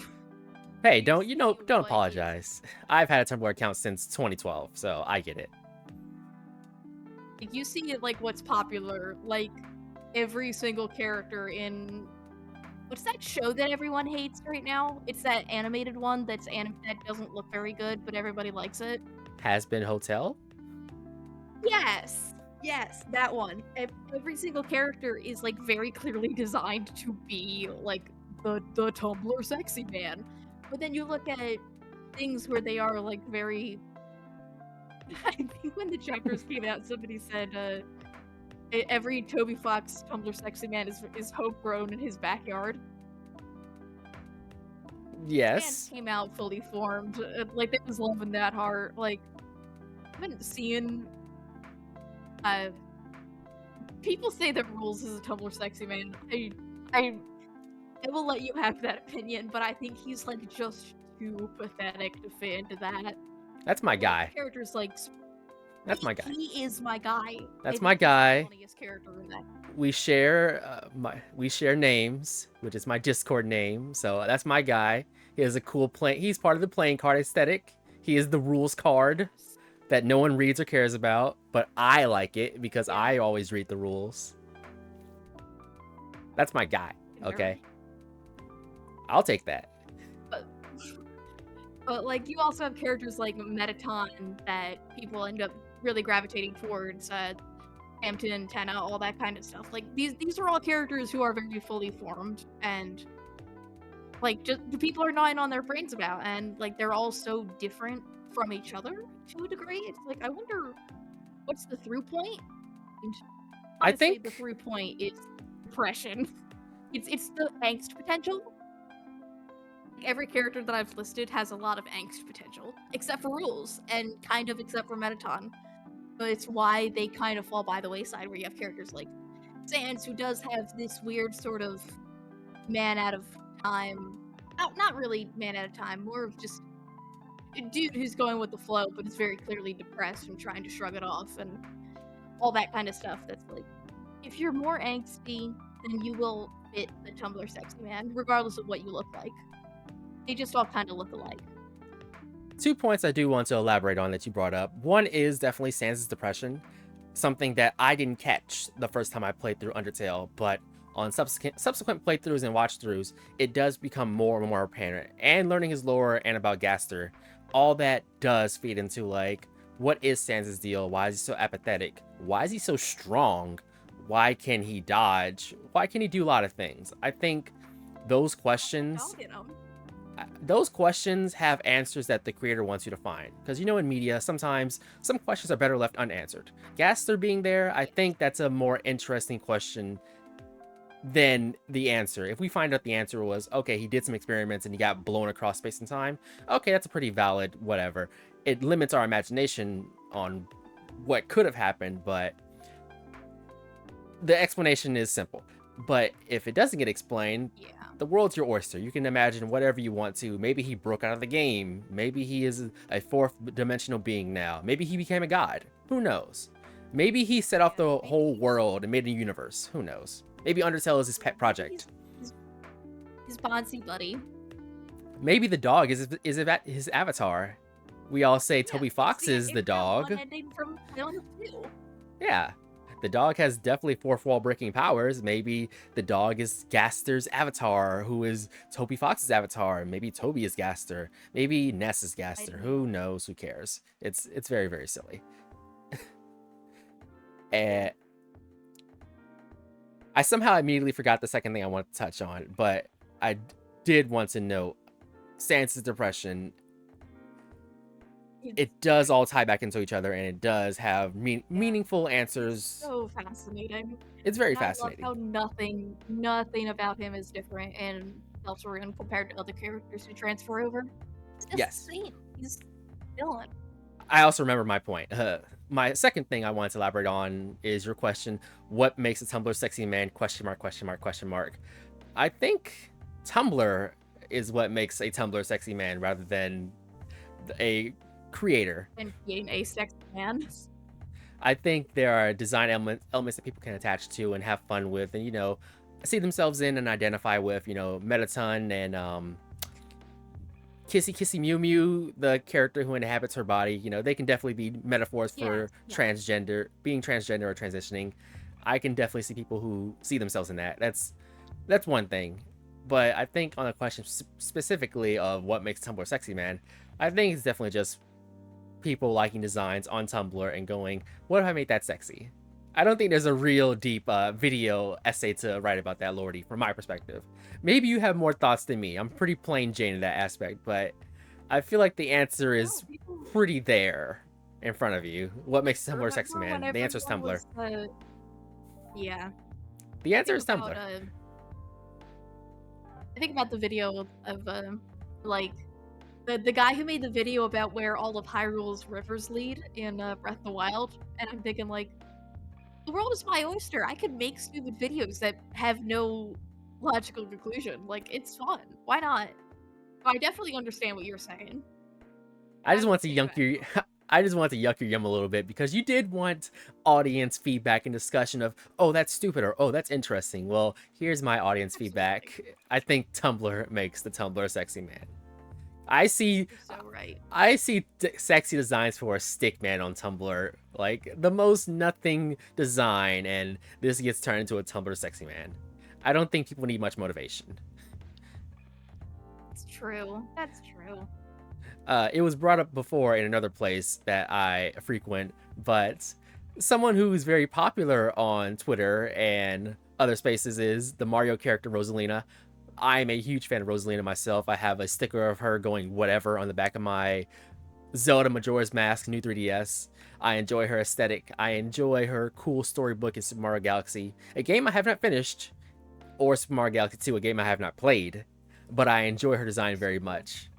Hey, you don't see don't what is apologize. I've had a Tumblr account since 2012, so I get it. you see like what's popular, like every single character in what's that show that everyone hates right now? It's that animated one that doesn't look very good, but everybody likes it. Has Been Hotel? Yes. Yes, that one. Every single character is like very clearly designed to be like the Tumblr sexy man. But then you look at things where they are like very I think when the chapters came out somebody said every Toby Fox Tumblr sexy man is homegrown in his backyard. Yes. And came out fully formed. Like there was love in that heart. Like I haven't seen uh people say that Rules is a Tumblr sexy man. I will let you have that opinion, but I think he's like just too pathetic to fit into that. That's my Like, guy. characters like That's my guy. he is my guy. That's I my think he's the guy. funniest character in that. We share we share names, which is my Discord name. So that's my guy. He has a cool play. He's part of the playing card aesthetic. He is the rules card that no one reads or cares about, but I like it because I always read the rules. That's my guy. Okay. I'll take that. But like you also have characters like Metaton that people end up really gravitating towards, Hampton, Tenna, all that kind of stuff. Like these are all characters who are very fully formed and like just the people are gnawing on their brains about, and like they're all so different from each other to a degree. It's like I wonder what's the through point? And I honestly, think the through point is depression. It's the angst potential. Every character that I've listed has a lot of angst potential, except for Rules, and kind of except for Metaton. But it's why they kind of fall by the wayside, where you have characters like Sans, who does have this weird sort of man out of time. Not really man out of time, more of just a dude who's going with the flow, but is very clearly depressed and trying to shrug it off, and all that kind of stuff. That's like, if you're more angsty, then you will fit the Tumblr sexy man, regardless of what you look like. They just all kind of look alike. 2 points I do want to elaborate on that you brought up. One is definitely Sans' depression, something that I didn't catch the first time I played through Undertale, but on subsequent playthroughs and watch-throughs, it does become more and more apparent. And learning his lore and about Gaster, all that does feed into like, what is Sans' deal? Why is he so apathetic? Why is he so strong? Why can he dodge? Why can he do a lot of things? I think those questions have answers that the creator wants you to find. Because you know, in media, sometimes some questions are better left unanswered. Gaster being there, I think that's a more interesting question than the answer. If we find out the answer was, okay, he did some experiments and he got blown across space and time, okay, that's a pretty valid whatever. It limits our imagination on what could have happened, but the explanation is simple. But if it doesn't get explained, the world's your oyster. You can imagine whatever you want to. Maybe he broke out of the game. Maybe he is a fourth dimensional being now. Maybe he became a god. Who knows? Maybe he set off the whole world and made a universe. Who knows? Maybe Undertale is his pet project. His Bonzi buddy. Maybe the dog is his avatar. We all say Toby Fox is the dog. From Yeah. the dog has definitely fourth wall breaking powers. Maybe the dog is Gaster's avatar, who is Toby Fox's avatar. Maybe Toby is Gaster. Maybe Ness is Gaster. Who knows? Who cares? It's very, very silly. And I somehow immediately forgot the second thing I wanted to touch on, but I did want to note Sansa's depression. It does all tie back into each other, and it does have meaningful answers. So fascinating. It's very fascinating. I love how nothing about him is different in Deltarune compared to other characters who transfer over. It's just yes. the same. He's villain. I also remember my point. My second thing I wanted to elaborate on is your question: what makes a Tumblr sexy man? Question mark, question mark, question mark. I think Tumblr is what makes a Tumblr sexy man rather than a creator. And being a sexy man. I think there are design elements that people can attach to and have fun with, and, you know, see themselves in and identify with. You know, Metaton and Kissy Mew Mew, the character who inhabits her body. You know, they can definitely be metaphors for transgender, being transgender or transitioning. I can definitely see people who see themselves in that. That's one thing. But I think on the question specifically of what makes Tumblr sexy man, I think it's definitely just people liking designs on Tumblr and going, what if I made that sexy? I don't think there's a real deep video essay to write about that, Lordie, from my perspective. Maybe you have more thoughts than me. I'm pretty plain Jane in that aspect, but I feel like the answer is pretty there in front of you. What makes Tumblr sexy man? The answer is Tumblr. Yeah. The answer is Tumblr. I think about the video of like the guy who made the video about where all of Hyrule's rivers lead in Breath of the Wild, and I'm thinking, like, the world is my oyster. I could make stupid videos that have no logical conclusion. Like, it's fun. Why not? I definitely understand what you're saying. I just want to yuck your yum a little bit, because you did want audience feedback and discussion of, oh, that's stupid, or oh, that's interesting. Well, here's my audience feedback. I think Tumblr makes the Tumblr sexy man. I see sexy designs for a stick man on Tumblr, like the most nothing design, and this gets turned into a Tumblr sexy man. I don't think people need much motivation. It's true. That's true. It was brought up before in another place that I frequent, but someone who's very popular on Twitter and other spaces is the Mario character Rosalina. I'm a huge fan of Rosalina myself. I have a sticker of her going whatever on the back of my Zelda Majora's Mask new 3DS. I enjoy her aesthetic. I enjoy her cool storybook in Super Mario Galaxy, a game I have not finished, or Super Mario Galaxy 2, a game I have not played, but I enjoy her design very much.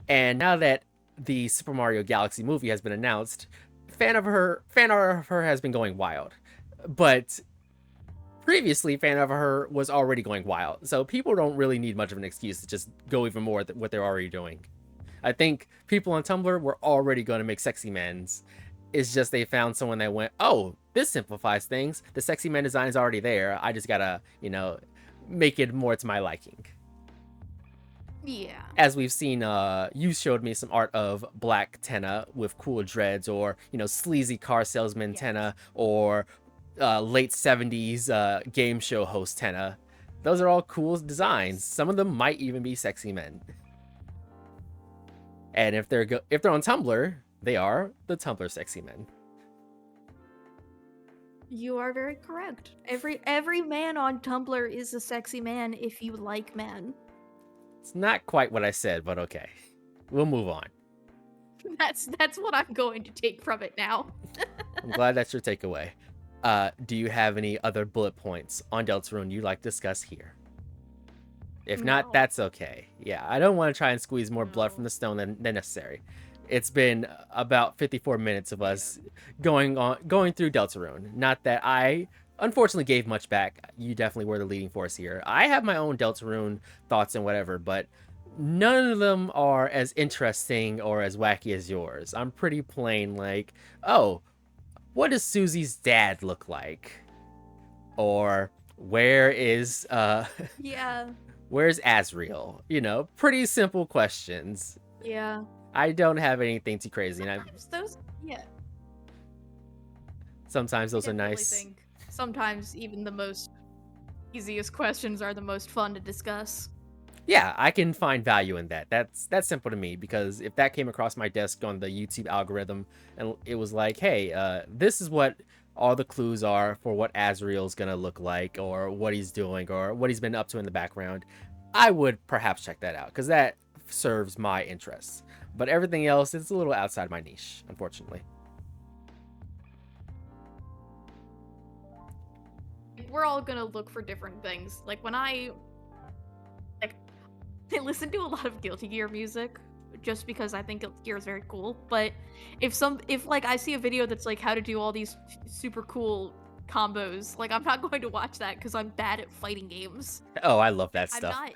And now that the Super Mario Galaxy movie has been announced, fan art of her has been going wild. But previously, fan of her was already going wild, so people don't really need much of an excuse to just go even more with what they're already doing. I think people on Tumblr were already going to make sexy men's. It's just they found someone that went, oh, this simplifies things. The sexy man design is already there. I just gotta, you know, make it more to my liking. Yeah. As we've seen, you showed me some art of Black Tenna with cool dreads, or, you know, sleazy car salesman Tenna, or late 70s game show host Tenna. Those are all cool designs. Some of them might even be sexy men. And if they're on Tumblr, they are the Tumblr sexy men. You are very correct. Every man on Tumblr is a sexy man if you like men. It's not quite what I said, but okay. We'll move on. That's what I'm going to take from it now. I'm glad that's your takeaway. Do you have any other bullet points on Deltarune you'd like to discuss here? If not, that's okay. Yeah, I don't want to try and squeeze more blood from the stone than necessary. It's been about 54 minutes of us going through Deltarune. Not that I unfortunately gave much back. You definitely were the leading force here. I have my own Deltarune thoughts and whatever, but none of them are as interesting or as wacky as yours. I'm pretty plain, like, oh, what does Susie's dad look like? Or where is yeah. Where's Asriel? You know, pretty simple questions. Yeah. I don't have anything too crazy. Sometimes those, yeah. Sometimes those are nice. Think sometimes even the most easiest questions are the most fun to discuss. Yeah, I can find value in that. That's simple to me, because if that came across my desk on the YouTube algorithm and it was like, hey, this is what all the clues are for what Azrael's gonna look like, or what he's doing, or what he's been up to in the background, I would perhaps check that out, because that serves my interests. But everything else is a little outside my niche, unfortunately. We're all gonna look for different things. Like when like I listen to a lot of Guilty Gear music just because I think Guilty Gear is very cool. But if like I see a video that's like how to do all these super cool combos, like I'm not going to watch that because I'm bad at fighting games. Oh, I love that I'm stuff. not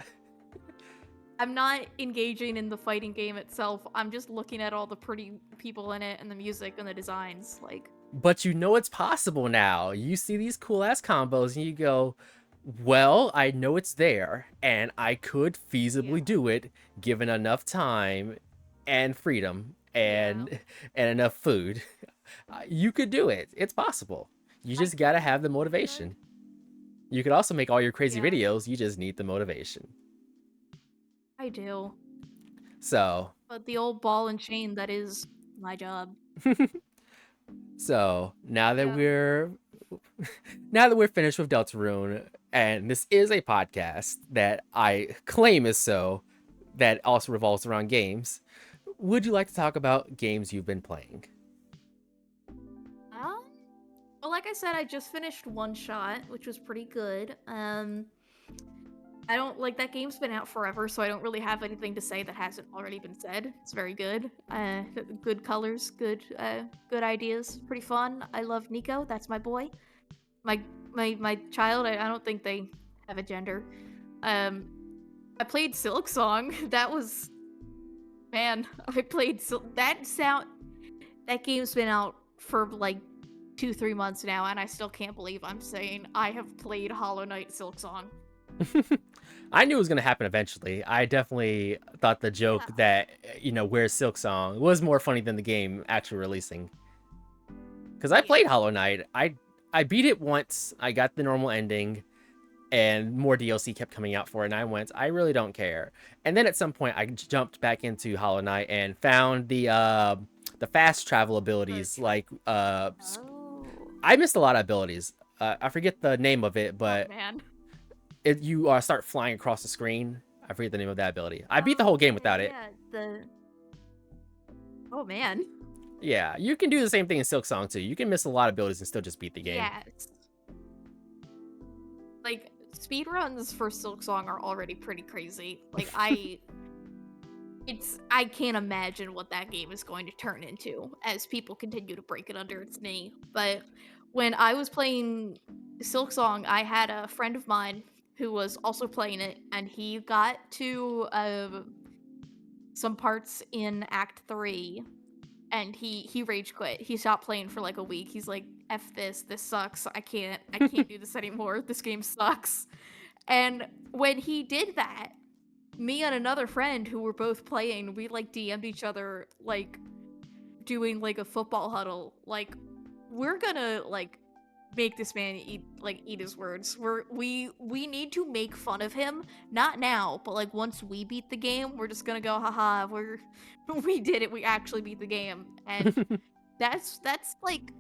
I'm not engaging in the fighting game itself. I'm just looking at all the pretty people in it and the music and the designs. Like, But you know it's possible now. You see these cool ass combos and you go, well, I know it's there and I could feasibly yeah, do it given enough time and freedom yeah. and enough food. You could do it. It's possible. You I just got to have the could. motivation. You could also make all your crazy Yeah, videos. You just need the motivation. I do. So, But the old ball and chain, that is my job. so now that Yeah. we're now that we're finished with Deltarune, and this is a podcast that I claim is so, that also revolves around games, would you like to talk about games you've been playing? Um, well, like I said, I just finished One Shot, which was pretty good. I don't like that game's been out forever, so I don't really have anything to say that hasn't already been said. It's very good. Good colors, good ideas, pretty fun. I love Nico. That's my boy. My my child. I don't think they have a gender. Um, I played Silk Song. That was man. I played that sound. That game's been out for like 2-3 months now, and I still can't believe I'm saying I have played Hollow Knight Silk Song. I knew it was going to happen eventually. I definitely thought the joke Yeah. that, where's Silk Song was more funny than the game actually releasing. Because I Yeah. played Hollow Knight. I beat it once. I got the normal ending, and more DLC kept coming out for it, and I went, I really don't care. And then at some point, I jumped back into Hollow Knight and found the fast travel abilities. Like, Oh. I missed a lot of abilities. I forget the name of it, Oh but man. you start flying across the screen. I forget the name of that ability. I beat the Oh whole game yeah, without it. yeah. The. Oh man. Yeah, you can do the same thing in Silk Song too. You can miss a lot of abilities and still just beat the game. Yes. Like speedruns for Silk Song are already pretty crazy. Like I can't imagine what that game is going to turn into as people continue to break it under its knee. But when I was playing Silk Song, I had a friend of mine who was also playing it, and he got to some parts in Act 3, and he rage quit. He stopped playing for like a week. He's like, F this sucks. I can't do this anymore. This game sucks. And when he did that, me and another friend who were both playing, we like DM'd each other like doing like a football huddle. Like, we're gonna like make this man eat his words. We need to make fun of him. Not now, but like once we beat the game, we're just gonna go, haha, we did it, we actually beat the game. And that's like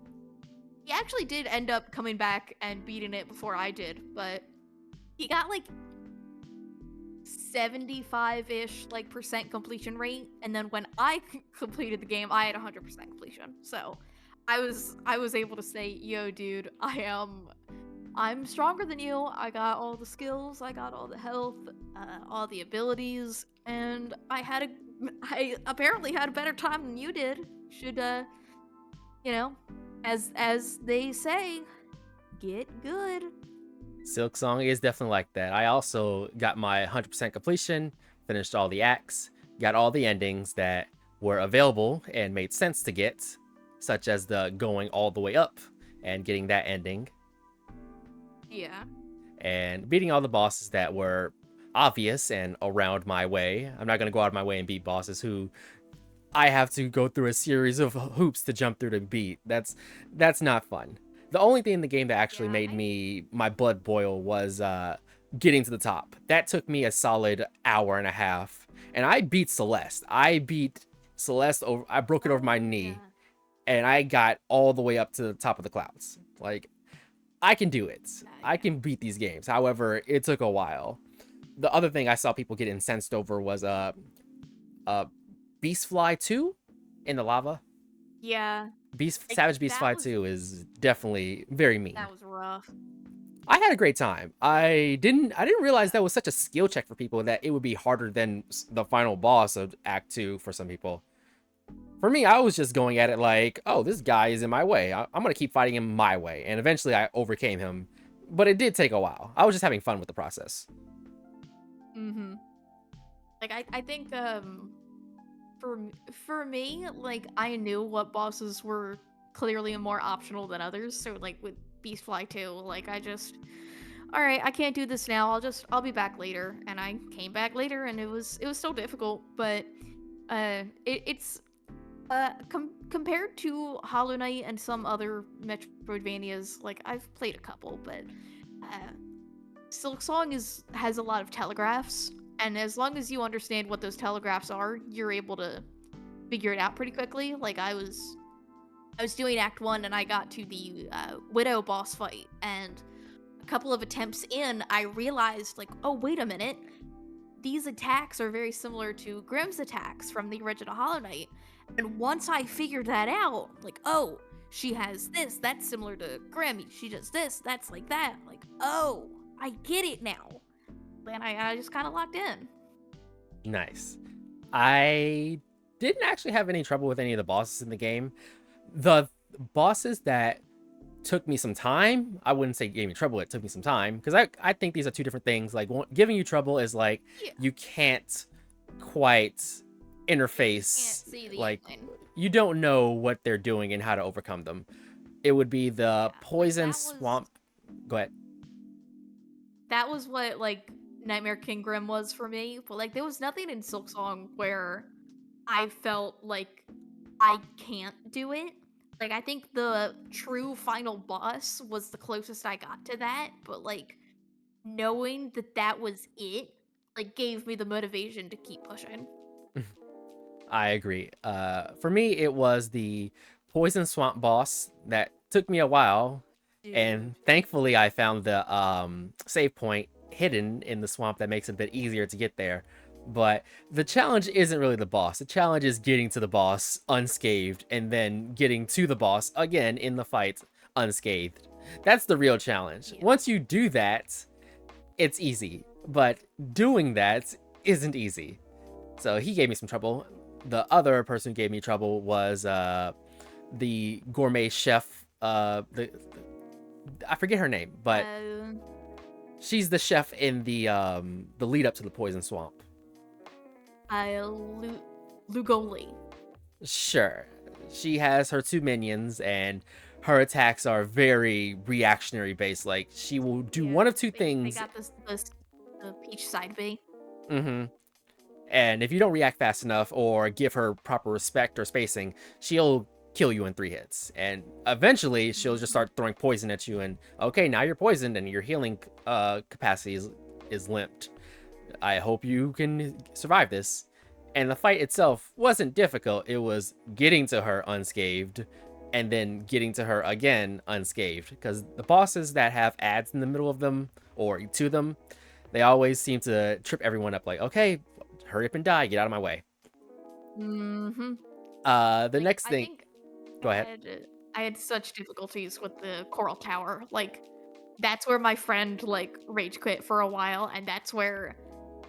he actually did end up coming back and beating it before I did, but he got like 75-ish like percent completion rate, and then when I completed the game, I had 100% completion. So I was able to say, yo dude, I'm stronger than you. I got all the skills, I got all the health, all the abilities, and I apparently had a better time than you did. Should you know, as they say, get good. Silk Song is definitely like that. I also got my 100% completion, finished all the acts, got all the endings that were available and made sense to get, such as the going all the way up and getting that ending, Yeah. and beating all the bosses that were obvious and around my way. I'm not going to go out of my way and beat bosses who I have to go through a series of hoops to jump through to beat. That's not fun. The only thing in the game that actually Yeah, made me my blood boil was getting to the top. That took me a solid hour and a half, and I beat Celeste. I beat Celeste over. I broke it over my oh knee, yeah, and I got all the way up to the top of the clouds. Like, I can do it. I yeah. can beat these games. However, it took a while. The other thing I saw people get incensed over was uh Beastfly 2 in the lava. Yeah, Beast like Savage Beastfly 2 is definitely very mean. that was rough. I had a great time. I didn't realize that was such a skill check for people that it would be harder than the final boss of Act 2 for some people. For me, I was just going at it like, oh, this guy is in my way. I'm going to keep fighting him my way. And eventually I overcame him. But it did take a while. I was just having fun with the process. Mm-hmm. Like I think for me, like I knew what bosses were clearly more optional than others. So like with Beastfly 2, like I just, all right, I can't do this now. I'll be back later. And I came back later, and it was still difficult, but it's compared to Hollow Knight and some other Metroidvanias, like I've played a couple, but uh, Silk Song has a lot of telegraphs, and as long as you understand what those telegraphs are, you're able to figure it out pretty quickly. Like I was doing Act 1, and I got to the Widow boss fight, and a couple of attempts in, I realized, like, oh, wait a minute. These attacks are very similar to Grimm's attacks from the original Hollow Knight. And once I figured that out, like, oh, she has this, that's similar to Grimm. She does this, that's like that. Like, oh, I get it now. And I just kind of locked in. Nice. I didn't actually have any trouble with any of the bosses in the game. The bosses that took me some time, I wouldn't say gave me trouble, it took me some time, because I think these are two different things. Like, giving you trouble is like Yeah, you can't quite can't interface, see the like ending. you don't know what they're doing and how to overcome them. It would be the Yeah, like poison swamp. Go ahead. that was what like Nightmare King Grimm was for me. But like there was nothing in Silk Song where I felt like I can't do it. Like I think the true final boss was the closest I got to that, but like knowing that that was it like gave me the motivation to keep pushing. I agree. For me, it was the poison swamp boss that took me a while, Dude. and thankfully, I found the save point hidden in the swamp that makes it a bit easier to get there. But the challenge isn't really the boss. The challenge is getting to the boss unscathed, and then getting to the boss again in the fight unscathed. That's the real challenge. Yeah. Once you do that, it's easy. But doing that isn't easy. So he gave me some trouble. The other person who gave me trouble was the gourmet chef. I forget her name, but Uh, she's the chef in the lead up to the poison swamp. Lugoli. Sure, she has her two minions, and her attacks are very reactionary based. Like, she will do Yeah. one of two They things. got this the peach side B. Mm-hmm. And if you don't react fast enough or give her proper respect or spacing, she'll kill you in 3 hits. And eventually, she'll just start throwing poison at you. And okay, now you're poisoned, and your healing capacity is limped. I hope you can survive this. And the fight itself wasn't difficult. It was getting to her unscathed, and then getting to her again unscathed. Because the bosses that have ads in the middle of them or to them, they always seem to trip everyone up. Like, okay, hurry up and die, get out of my way. Mm-hmm. The Like next I thing, think go ahead. I had such difficulties with the Coral Tower. Like that's where my friend like rage quit for a while, and that's where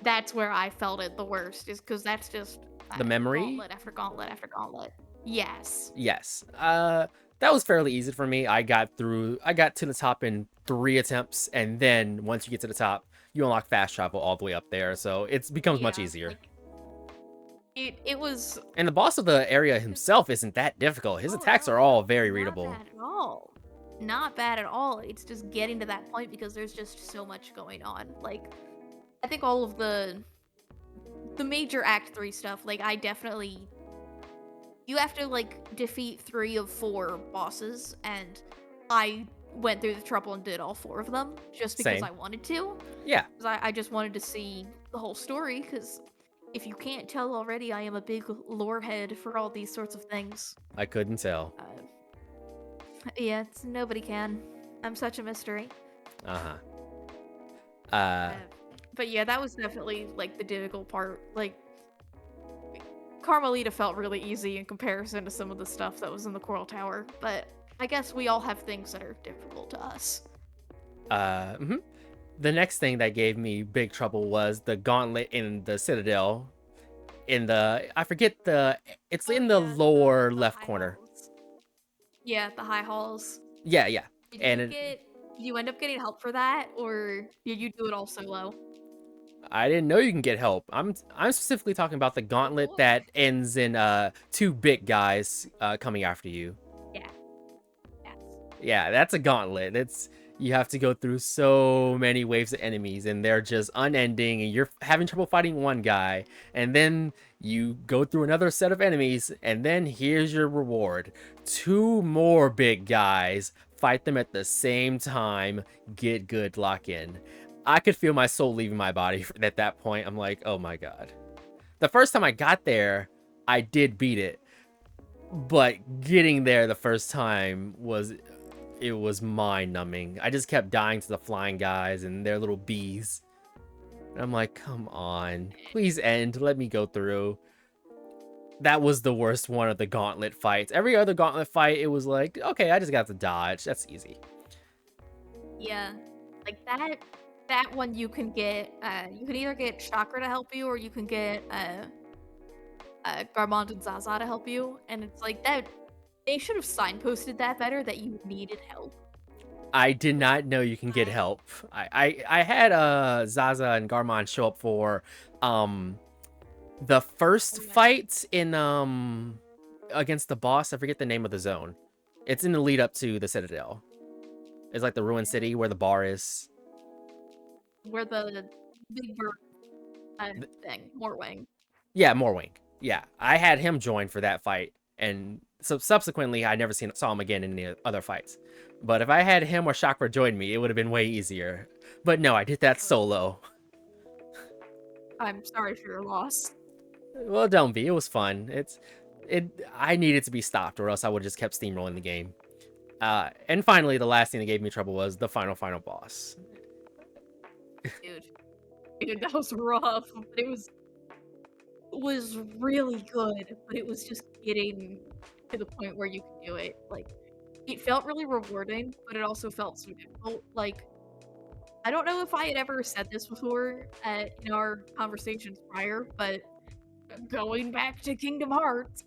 I felt it the worst. Is because that's just The memory, gauntlet after gauntlet after gauntlet. Yes. yes. That was fairly easy for me. I got to the top in 3 attempts, and then once you get to the top, you unlock fast travel all the way up there, so it becomes much Yeah. easier. Like it was. And the boss of the area himself isn't that difficult. His Oh attacks no, are no, all very not readable. bad at all. Not bad at all. It's just getting to that point because there's just so much going on. Like I think all of the major Act 3 stuff, like I definitely you have to like defeat 3 of 4 bosses, and I went through the trouble and did all 4 of them just because Same. I wanted to. Yeah, 'Cause I just wanted to see the whole story, because if you can't tell already, I am a big lore head for all these sorts of things. I couldn't tell. Yeah, nobody can. I'm such a mystery. Uh-huh. Uh, but yeah, that was definitely, like, the difficult part. Like, Carmelita felt really easy in comparison to some of the stuff that was in the Coral Tower, but I guess we all have things that are difficult to us. Mhm. The next thing that gave me big trouble was the gauntlet in the Citadel. I forget it's Oh, in the yeah, lower the left high corner. halls. Yeah, the high halls. Yeah, yeah. Did And you get did you end up getting help for that, or did you do it all solo? I didn't know you can get help. I'm specifically talking about the Oh gauntlet boy. that ends in 2 big guys coming after you. Yeah. Yes. Yeah, that's a gauntlet. You have to go through so many waves of enemies, and they're just unending, and you're having trouble fighting one guy, and then you go through another set of enemies, and then here's your reward. 2 more big guys. Fight them at the same time. Get good, lock in. I could feel my soul leaving my body at that point. I'm like, oh my god. The first time I got there, I did beat it. But getting there the first time was mind-numbing. I just kept dying to the flying guys and their little bees. And I'm like, come on. Please end. Let me go through. That was the worst one of the gauntlet fights. Every other gauntlet fight, it was like, okay, I just got to dodge. That's easy. Yeah. Like that one you can get you can either get Chakra to help you, or you can get Garmond and Zaza to help you, and it's like that they should have signposted that better, that you needed help. I did not know you can get help. I had Zaza and Garmon show up for the first fight in against the boss. I forget the name of the zone. It's in the lead up to the Citadel. It's like the ruined city where the bar is. Where the big bird thing, Morwing. Yeah, Morwing. Yeah, I had him join for that fight, and so subsequently I never saw him again in any other fights. But if I had him or Chakra join me, it would have been way easier. But no, I did that solo. I'm sorry for your loss. Well, don't be. It was fun. I needed to be stopped, or else I would have just kept steamrolling the game. And finally, the last thing that gave me trouble was the final boss. Dude, that was rough. But it was really good, but it was just getting to the point where you could do it. Like, it felt really rewarding, but it also felt so difficult. Like, I don't know if I had ever said this before in our conversations prior, but going back to Kingdom Hearts,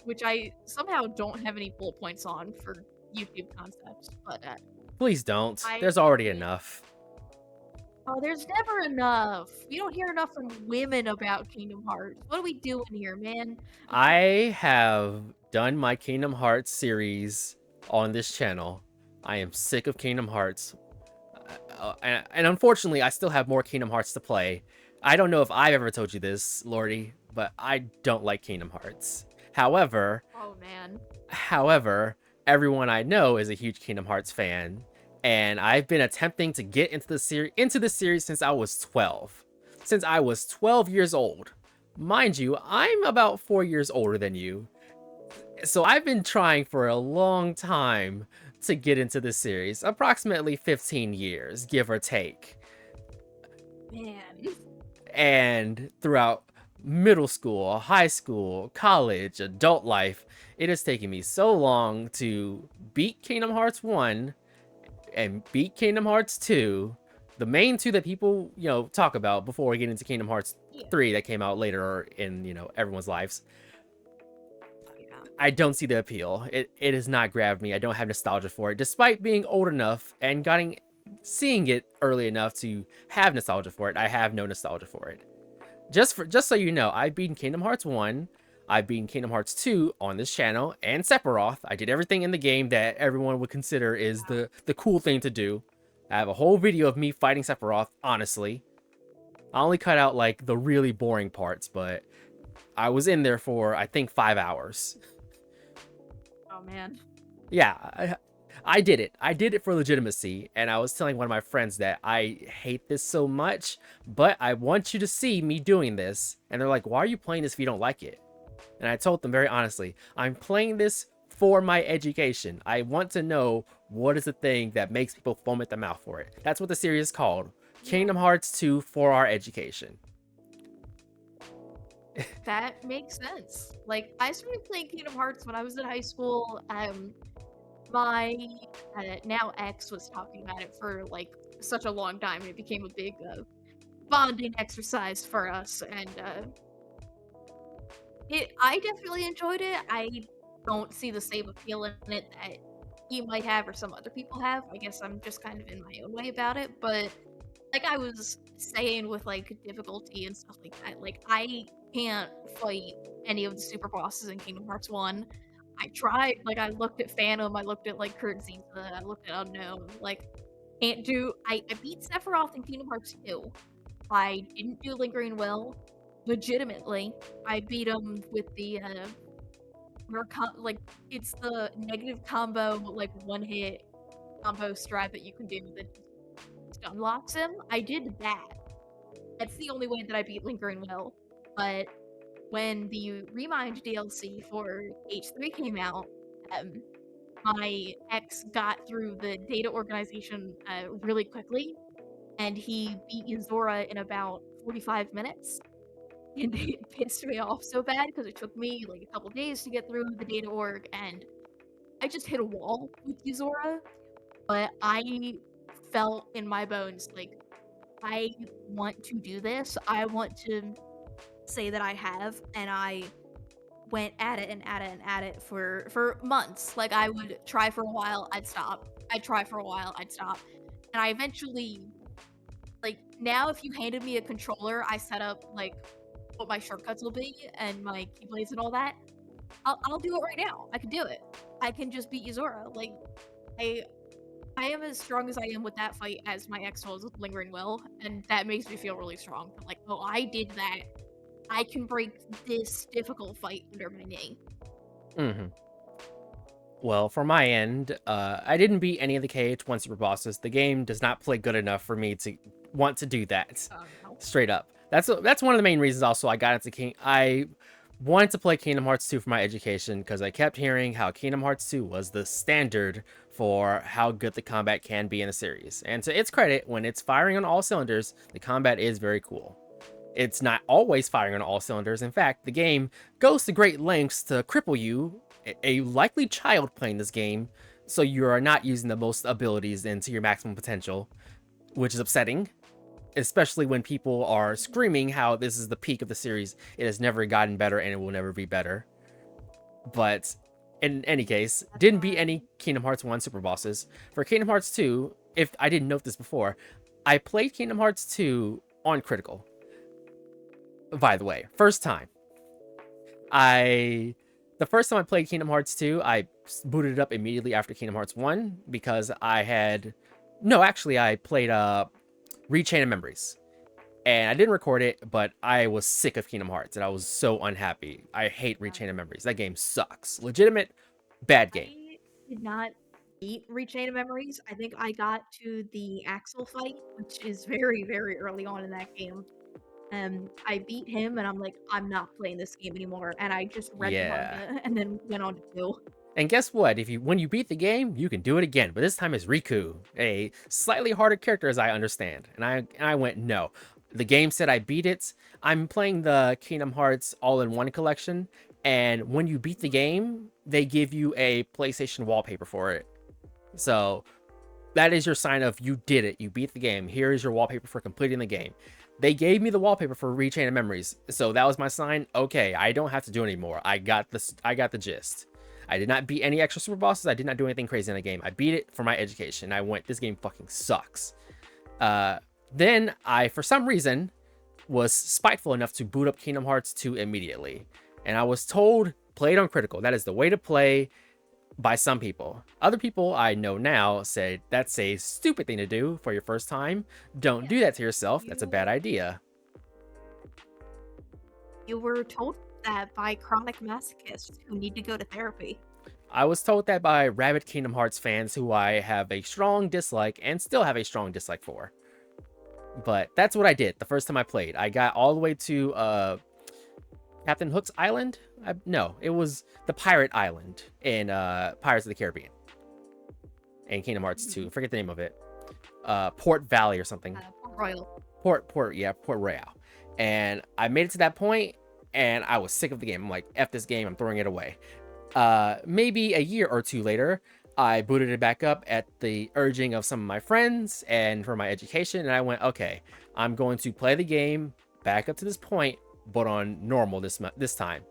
which I somehow don't have any bullet points on for YouTube concepts, but Please don't. There's already enough. oh, there's never enough. We don't hear enough from women about Kingdom Hearts. What are we doing here, man? I have done my Kingdom Hearts series on this channel. I am sick of Kingdom Hearts. And unfortunately, I still have more Kingdom Hearts to play. I don't know if I've ever told you this, Lordie, but I don't like Kingdom Hearts. However, Oh man. everyone I know is a huge Kingdom Hearts fan, and I've been attempting to get into the series since I was 12. Since I was 12 years old. Mind you, I'm about 4 years older than you. So I've been trying for a long time to get into this series, approximately 15 years, give or take. Man. And throughout middle school, high school, college, adult life, it has taken me so long to beat Kingdom Hearts 1 and beat Kingdom Hearts 2, the main 2 that people, talk about before we get into Kingdom Hearts 3 that came out later in, everyone's lives. I don't see the appeal. It has not grabbed me. I don't have nostalgia for it, despite being old enough and seeing it early enough to have nostalgia for it. I have no nostalgia for it. Just so you know, I've beaten Kingdom Hearts 1, I've beaten Kingdom Hearts 2 on this channel, and Sephiroth. I did everything in the game that everyone would consider is the cool thing to do. I have a whole video of me fighting Sephiroth, honestly. I only cut out, like, the really boring parts, but I was in there for, I think, 5 hours. Oh man. Yeah, I did it. I did it for legitimacy. And I was telling one of my friends that I hate this so much, but I want you to see me doing this. And they're like, why are you playing this if you don't like it? And I told them very honestly, I'm playing this for my education. I want to know what is the thing that makes people foam at the mouth for it. That's what the series is called. Kingdom Hearts 2 for our education. That makes sense. Like, I started playing Kingdom Hearts when I was in high school. My now ex was talking about it for like such a long time. It became a big bonding exercise for us, and I definitely enjoyed it. I don't see the same appeal in it that you might have or some other people have. I guess I'm just kind of in my own way about it, but like I was saying with like difficulty and stuff like that, like I can't fight any of the super bosses in Kingdom Hearts 1. I tried, like I looked at Phantom, I looked at like Kurt Zinza, I looked at Unknown, like can't do I beat Sephiroth in Kingdom Hearts 2. I didn't do Lingering Will. Legitimately, I beat him with the like it's the negative combo, like one hit combo strat that you can do that just unlocks him. I did that. That's the only way that I beat Lingering Will. But when the Remind DLC for H3 came out, my ex got through the data organization really quickly, and he beat Yuzora in about 45 minutes. And it pissed me off so bad because it took me like a couple days to get through the data org, and I just hit a wall with Yuzora. But I felt in my bones like I want to do this. I want to say that I have, and I went at it and at it and at it for months. Like I would try for a while, I'd stop. I'd try for a while, I'd stop. And I eventually, like now if you handed me a controller, I set up like what my shortcuts will be and my keyblades and all that. I'll do it right now. I can do it. I can just beat Yuzora. Like I I am as strong as I am with that fight as my ex was with Lingering Will, and that makes me feel really strong. Like, oh, I did that. I can break this difficult fight under my knee. Mm-hmm. Well, for my end, I didn't beat any of the KH1 super bosses. The game does not play good enough for me to want to do that. No. Straight up. That's one of the main reasons also I got into I wanted to play Kingdom Hearts 2 for my education, because I kept hearing how Kingdom Hearts 2 was the standard for how good the combat can be in a series. And to its credit, when it's firing on all cylinders, the combat is very cool. It's not always firing on all cylinders. In fact, the game goes to great lengths to cripple you, a likely child playing this game, so you are not using the most abilities into your maximum potential, which is upsetting, especially when people are screaming how this is the peak of the series. It has never gotten better and it will never be better. But in any case, didn't beat any Kingdom Hearts 1 super bosses. For Kingdom Hearts 2, if I didn't note this before, I played Kingdom Hearts 2 on critical. By the way, first time. The first time I played Kingdom Hearts 2, I booted it up immediately after Kingdom Hearts 1 because I played Rechain of Memories. And I didn't record it, but I was sick of Kingdom Hearts and I was so unhappy. I hate Rechain of Memories. That game sucks. Legitimate bad game. I did not beat Rechain of Memories. I think I got to the Axel fight, which is very, very early on in that game. I beat him, and I'm like, I'm not playing this game anymore. And I just read the manga and then went on to 2. And guess what? When you beat the game, you can do it again. But this time it's Riku, a slightly harder character as I understand. And I went, no. The game said I beat it. I'm playing the Kingdom Hearts All-in-One collection. And when you beat the game, they give you a PlayStation wallpaper for it. So that is your sign of you did it. You beat the game. Here is your wallpaper for completing the game. They gave me the wallpaper for Rechain of Memories. So that was my sign. Okay, I don't have to do it anymore. I got the gist. I did not beat any extra super bosses. I did not do anything crazy in the game. I beat it for my education. I went, this game fucking sucks. Then I, for some reason, was spiteful enough to boot up Kingdom Hearts 2 immediately. And I was told, play it on critical. That is the way to play by some people. Other people I know now say that's a stupid thing to do for your first time. Don't do that to yourself. That's a bad idea. You were told that by chronic masochists who need to go to therapy. I was told that by rabid Kingdom Hearts fans who I have a strong dislike and still have a strong dislike for. But that's what I did the first time I played. I got all the way to Captain Hook's Island. No, it was the Pirate Island in Pirates of the Caribbean and Kingdom Hearts 2. Forget the name of it. Port Valley or something. Port Royal. Port Royale. And I made it to that point, and I was sick of the game. I'm like, F this game, I'm throwing it away. Maybe a year or two later, I booted it back up at the urging of some of my friends and for my education, and I went, okay, I'm going to play the game back up to this point, but on normal this time.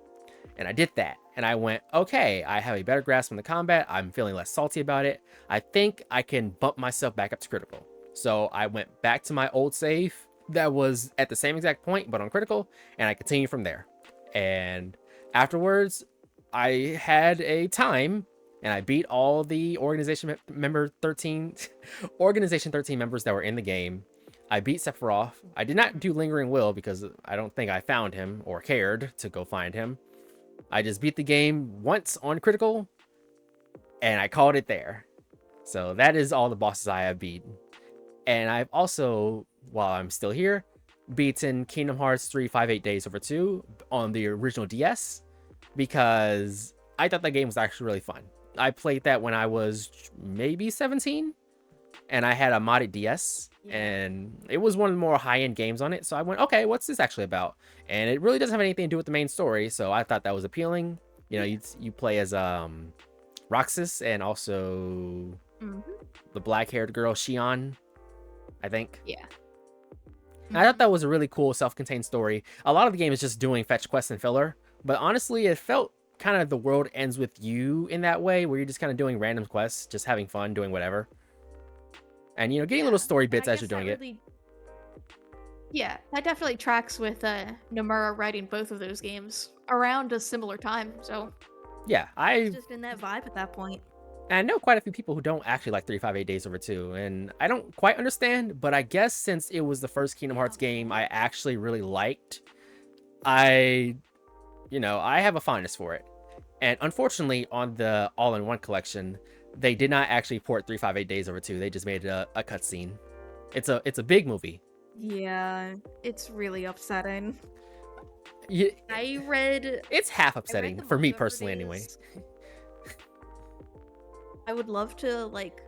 And I did that, and I went, okay, I have a better grasp on the combat, I'm feeling less salty about it, I think I can bump myself back up to critical. So I went back to my old save that was at the same exact point, but on critical, and I continued from there. And afterwards, I had a time, and I beat all the Organization 13 members that were in the game. I beat Sephiroth. I did not do Lingering Will because I don't think I found him or cared to go find him. I just beat the game once on critical, and I called it there. So that is all the bosses I have beaten. And I've also, while I'm still here, beaten Kingdom Hearts 358 Days Over 2 on the original DS because I thought that game was actually really fun. I played that when I was maybe 17, and I had a modded DS, and it was one of the more high-end games on it. So I went, okay, what's this actually about? And it really doesn't have anything to do with the main story, so I thought that was appealing. You know, you play as Roxas and also the black-haired girl Shion, I think. Yeah. I thought that was a really cool self-contained story. A lot of the game is just doing fetch quests and filler, but honestly, it felt kind of the world ends with you in that way, where you're just kind of doing random quests, just having fun, doing whatever. And, you know, getting little story bits as you're doing it. Yeah, that definitely tracks with Nomura writing both of those games around a similar time, so... Yeah, I just in that vibe at that point. And I know quite a few people who don't actually like 358 Days Over 2, and I don't quite understand, but I guess since it was the first Kingdom Hearts game I actually really liked, I have a fondness for it. And unfortunately, on the All-in-One collection, they did not actually port 358 Days Over 2. They just made it a cutscene. It's a big movie. Yeah, it's really upsetting. Yeah, it's half upsetting for me personally, anyway. I would love to like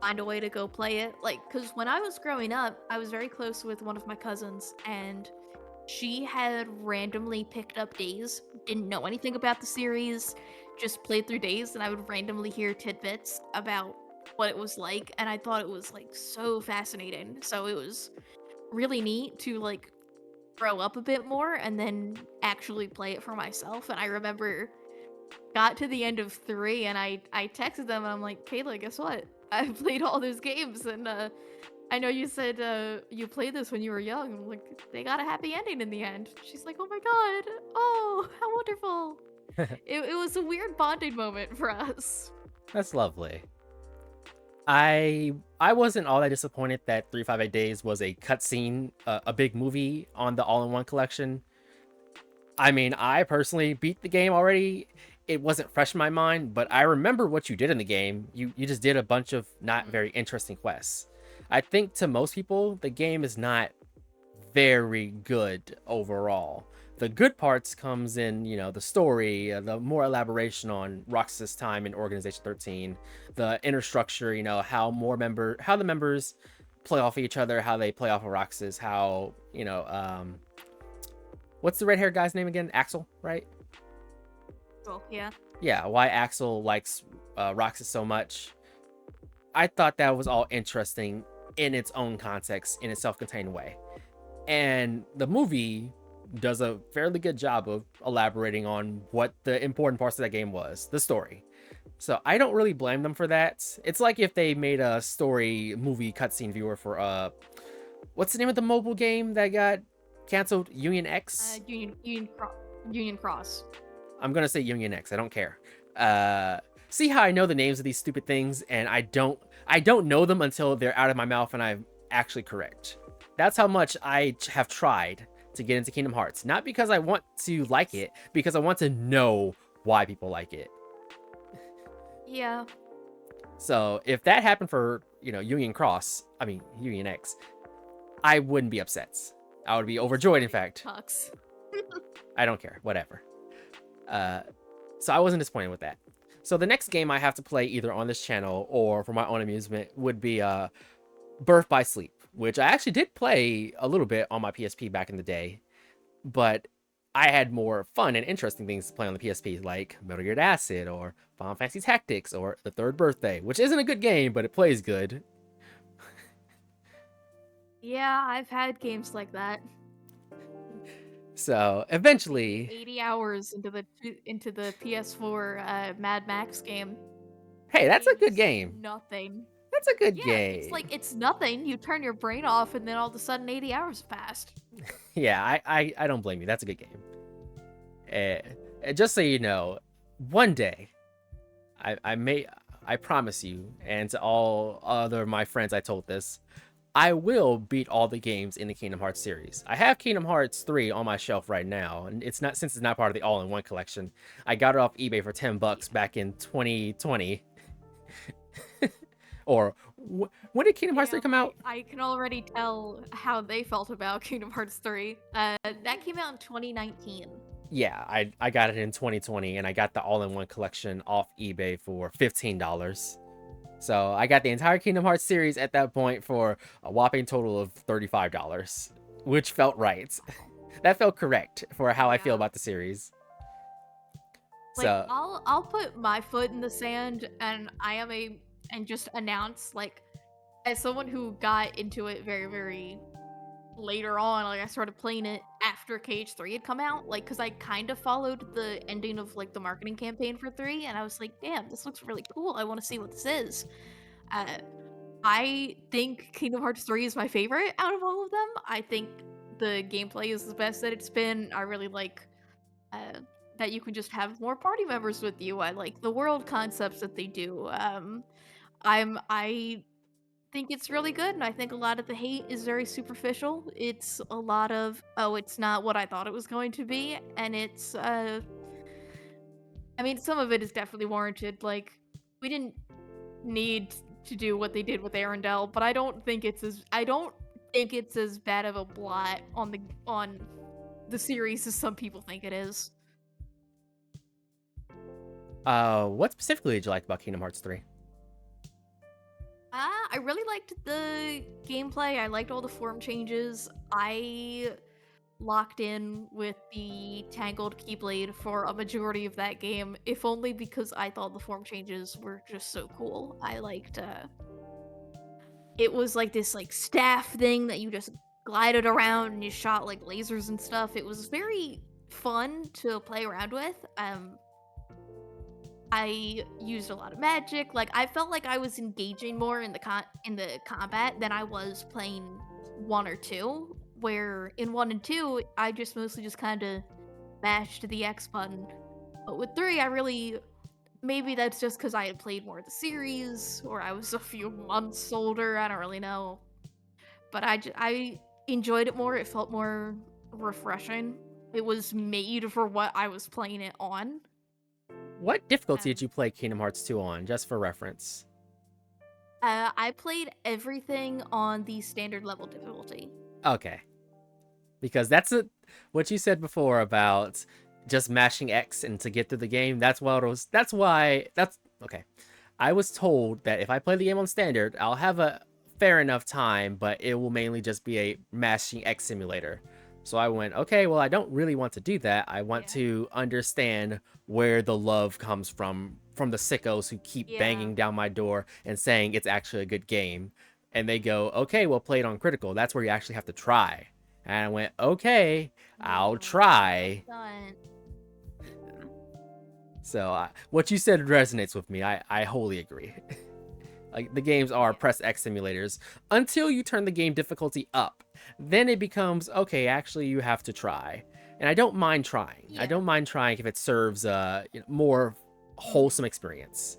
find a way to go play it, like, because when I was growing up, I was very close with one of my cousins, and she had randomly picked up Days, didn't know anything about the series, just played through Days, and I would randomly hear tidbits about what it was like, and I thought it was like so fascinating. So it was really neat to like grow up a bit more and then actually play it for myself. And I remember got to the end of 3 and I texted them and I'm like, Kayla, guess what? I played all those games, and I know you said you played this when you were young. I'm like, they got a happy ending in the end. She's like, oh my god, oh, how wonderful. It was a weird bonding moment for us. That's lovely. I wasn't all that disappointed that 358 Days was a cutscene, a big movie on the All-in-One collection. I mean, I personally beat the game already. It wasn't fresh in my mind, but I remember what you did in the game. You just did a bunch of not very interesting quests. I think to most people, the game is not very good overall. The good parts comes in, you know, the story, the more elaboration on Roxas' time in Organization 13, the inner structure, you know, how the members play off each other, how they play off of Roxas, how, you know, what's the red-haired guy's name again? Axel, right? Yeah. Yeah, why Axel likes Roxas so much. I thought that was all interesting in its own context, in a self-contained way. And the movie does a fairly good job of elaborating on what the important parts of that game was, the story. So I don't really blame them for that. It's like if they made a story movie cutscene viewer for what's the name of the mobile game that got canceled? Union X? Union Cross. I'm gonna say Union X. I don't care. See how I know the names of these stupid things, and I don't know them until they're out of my mouth and I'm actually correct. That's how much I have tried to get into Kingdom Hearts. Not because I want to like it, because I want to know why people like it. Yeah. So if that happened for, Union X, I wouldn't be upset. I would be overjoyed, in fact. Sucks. I don't care, whatever. So I wasn't disappointed with that. So the next game I have to play either on this channel or for my own amusement would be Birth by Sleep, which I actually did play a little bit on my PSP back in the day, but I had more fun and interesting things to play on the PSP, like Metal Gear Acid or Final Fantasy Tactics or The Third Birthday, which isn't a good game, but it plays good. Yeah, I've had games like that. So eventually, 80 hours into the PS4 Mad Max game. hey, that's a Game good is game. nothing. That's a good Yeah, it's game. like it's nothing. You turn your brain off, and then all of a sudden, 80 hours have passed. Yeah, I don't blame you. That's a good game. Just so you know, one day, I promise you, and to all other my friends I told this, I will beat all the games in the Kingdom Hearts series. I have Kingdom Hearts 3 on my shelf right now, and since it's not part of the all-in-one collection. I got it off eBay for $10 back in 2020. Or when did Kingdom Hearts 3 come out? I can already tell how they felt about Kingdom Hearts 3. That came out in 2019. Yeah, I got it in 2020, and I got the all-in-one collection off eBay for $15. So I got the entire Kingdom Hearts series at that point for a whopping total of $35, which felt right. That felt correct for how I feel Yeah. about the series. Like So I'll put my foot in the sand, and just announce, like, as someone who got into it very, very later on, like I started playing it after KH3 had come out, like, because I kind of followed the ending of like the marketing campaign for 3, and I was like, damn, this looks really cool. I want to see what this is. Uh, I think Kingdom Hearts 3 is my favorite out of all of them. I think the gameplay is the best that it's been. I really like uh, that you can just have more party members with you. I like the world concepts that they do. I think it's really good, and I think a lot of the hate is very superficial. It's a lot of, oh, it's not what I thought it was going to be, and it's I mean, some of it is definitely warranted. Like, we didn't need to do what they did with Arendelle, but I don't think it's as bad of a blot on the series as some people think it is. what specifically did you like about Kingdom Hearts 3? I really liked the gameplay. I liked all the form changes. I locked in with the Tangled Keyblade for a majority of that game, if only because I thought the form changes were just so cool. I liked it was like this like staff thing that you just glided around and you shot like lasers and stuff. It was very fun to play around with. I used a lot of magic. Like, I felt like I was engaging more in the combat than I was playing 1 or 2. Where in 1 and 2, I just mostly just kind of mashed the X button. But with 3, I really, maybe that's just because I had played more of the series, or I was a few months older. I don't really know. But I enjoyed it more. It felt more refreshing. It was made for what I was playing it on. What difficulty did Um, you play Kingdom Hearts 2 on, just for reference? I played everything on the standard level difficulty. Okay. Because what you said before about just mashing X and to get through the game. That's okay. I was told that if I play the game on standard, I'll have a fair enough time, but it will mainly just be a mashing X simulator. So I went, okay, well, I don't really want to do that. I want to understand where the love comes from the sickos who keep banging down my door and saying it's actually a good game. And they go, okay, well, play it on critical. That's where you actually have to try. And I went, okay, I'll try. So what you said resonates with me. I wholly agree. Like, the games are press X simulators until you turn the game difficulty up. Then it becomes, okay, actually you have to try. And I don't mind trying. I don't mind trying if it serves a more wholesome experience.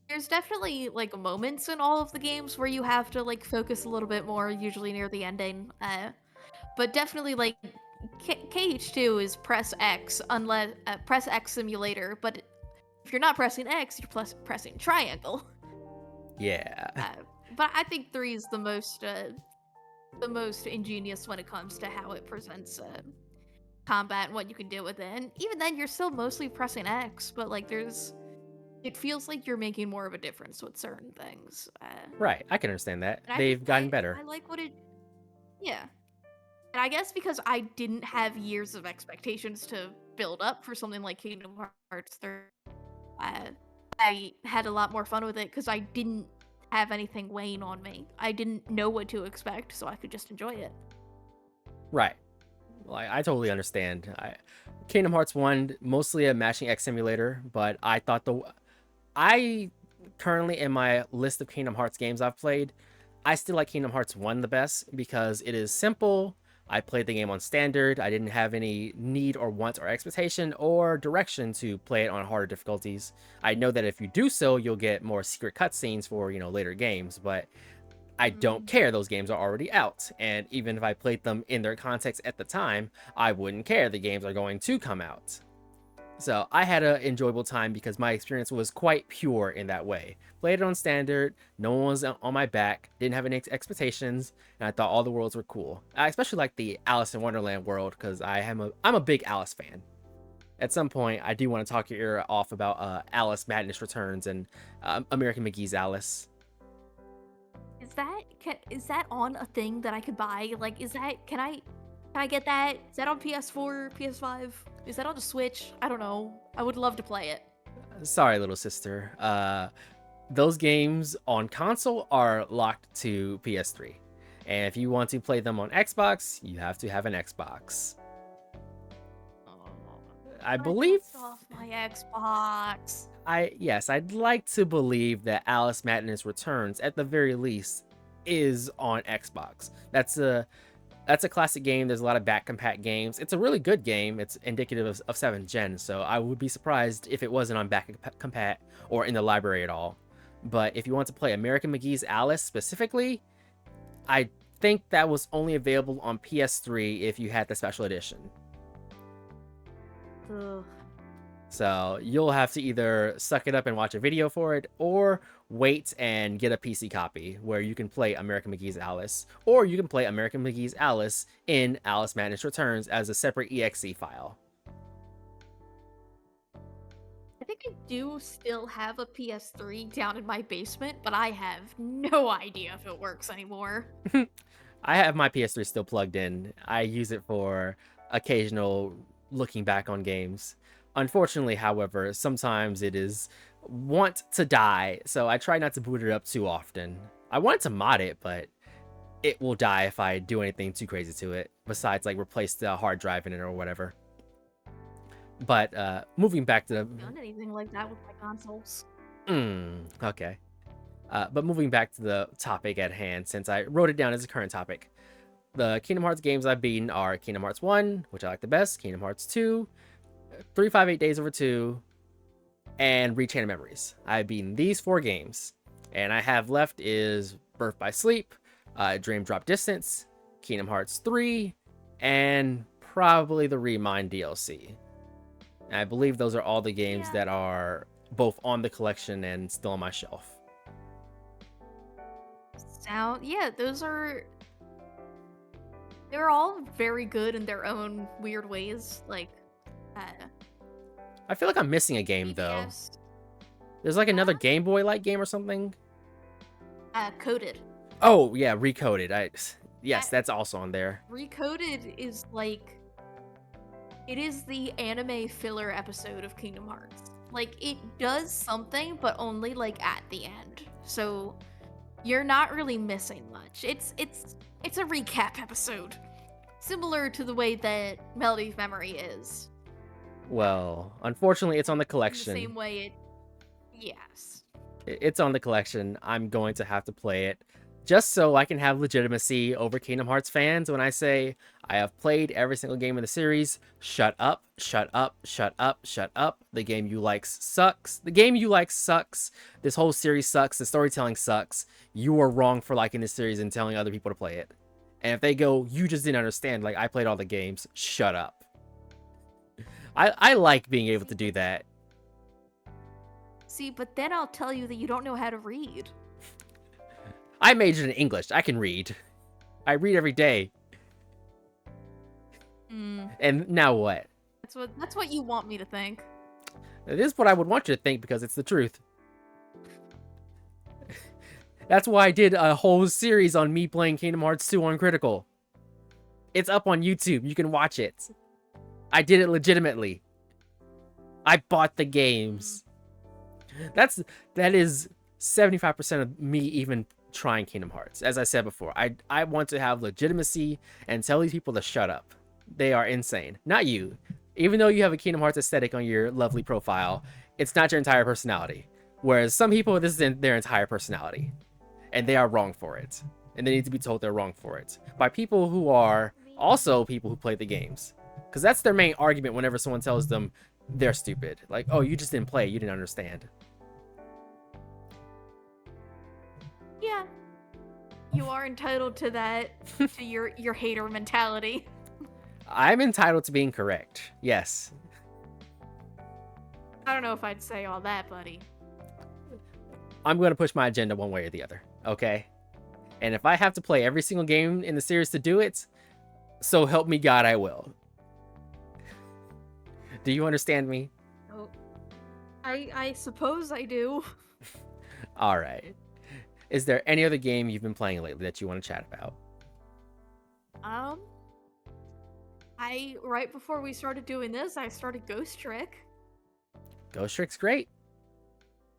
There's definitely like moments in all of the games where you have to like focus a little bit more, usually near the ending. But definitely like KH2 is press X unless press X simulator, but if you're not pressing X, you're pressing triangle. Yeah. But I think 3 is the most ingenious when it comes to how it presents combat and what you can do with it. And even then, you're still mostly pressing X, but like it feels like you're making more of a difference with certain things. Right. I can understand that. And They've gotten I better. like what it, yeah. And I guess because I didn't have years of expectations to build up for something like Kingdom Hearts 3, I had a lot more fun with it because I didn't have anything weighing on me. I didn't know what to expect, so I could just enjoy it. Right. Like, I totally understand. Kingdom Hearts 1, mostly a matching X simulator, but I currently, in my list of Kingdom Hearts games I've played, I still like Kingdom Hearts 1 the best because it is simple. I played the game on standard. I didn't have any need or want or expectation or direction to play it on harder difficulties. I know that if you do so, you'll get more secret cutscenes for, later games, but I don't care. Those games are already out. And even if I played them in their context at the time, I wouldn't care. The games are going to come out. So I had an enjoyable time because my experience was quite pure in that way. Played it on standard, no one was on my back, didn't have any expectations, and I thought all the worlds were cool. I especially like the Alice in Wonderland world because I'm a big Alice fan. At some point, I do want to talk your ear off about Alice Madness Returns and American McGee's Alice. Is that on a thing that I could buy? Like, can I get that? Is that on PS4, PS5? Is that on the Switch? I don't know. I would love to play it. Sorry, little sister. Those games on console are locked to PS3. And if you want to play them on Xbox, you have to have an Xbox. I believe off my Xbox. Yes, I'd like to believe that Alice Madness Returns, at the very least, is on Xbox. That's a classic game. There's a lot of back compat games. It's a really good game. It's indicative of 7th gen, so I would be surprised if it wasn't on back compat or in the library at all. But if you want to play American McGee's Alice specifically, I think that was only available on PS3 if you had the special edition. Ugh. So you'll have to either suck it up and watch a video for it, or wait and get a PC copy where you can play American McGee's Alice, or you can play American McGee's Alice in Alice Madness Returns as a separate exe file. I think I do still have a PS3 down in my basement, but I have no idea if it works anymore. I have my PS3 still plugged in. I use it for occasional looking back on games. Unfortunately, however, sometimes it is want to die, so I try not to boot it up too often. I wanted to mod it, but it will die if I do anything too crazy to it, besides like replace the hard drive in it or whatever. But moving back to Done anything like that with my consoles? Okay. But moving back to the topic at hand, since I wrote it down as a current topic. The Kingdom Hearts games I've beaten are Kingdom Hearts 1, which I like the best, Kingdom Hearts 2, 358 Days Over 2, and Rechain of Memories. I've beaten these 4 games, and I have left is Birth by Sleep, Dream Drop Distance, Kingdom Hearts 3, and probably the Remind DLC. And I believe those are all the games that are both on the collection and still on my shelf. They're all very good in their own weird ways. Like, I feel like I'm missing a game though. BTS. There's like another Game Boy like game or something. Coded. Oh yeah, Recoded. Yes, that's also on there. Recoded is like, it is the anime filler episode of Kingdom Hearts. Like, it does something, but only like at the end. So you're not really missing much. It's a recap episode, similar to the way that Melody of Memory is. Well, unfortunately, it's on the collection. The same way yes. It's on the collection. I'm going to have to play it just so I can have legitimacy over Kingdom Hearts fans when I say I have played every single game in the series. Shut up, shut up, shut up, shut up. The game you like sucks. The game you like sucks. This whole series sucks. The storytelling sucks. You are wrong for liking this series and telling other people to play it. And if they go, you just didn't understand, like, I played all the games, shut up. I like being able to do that. See, but then I'll tell you that you don't know how to read. I majored in English. I can read. I read every day. And now what? That's what you want me to think. It is what I would want you to think because it's the truth. That's why I did a whole series on me playing Kingdom Hearts 2 on Critical. It's up on YouTube. You can watch it. I did it legitimately. I bought the games. That is 75% of me even trying Kingdom Hearts. As I said before, I want to have legitimacy and tell these people to shut up. They are insane. Not you. Even though you have a Kingdom Hearts aesthetic on your lovely profile, it's not your entire personality. Whereas some people, this is their entire personality. And they are wrong for it. And they need to be told they're wrong for it. By people who are also people who play the games. Because that's their main argument whenever someone tells them they're stupid. Like, oh, you just didn't play. You didn't understand. Yeah. You are entitled to that, to your hater mentality. I'm entitled to being correct. Yes. I don't know if I'd say all that, buddy. I'm going to push my agenda one way or the other. Okay? And if I have to play every single game in the series to do it, so help me God, I will. Do you understand me? Oh, I suppose I do. All right. Is there any other game you've been playing lately that you want to chat about? Right before we started doing this, I started Ghost Trick. Ghost Trick's great.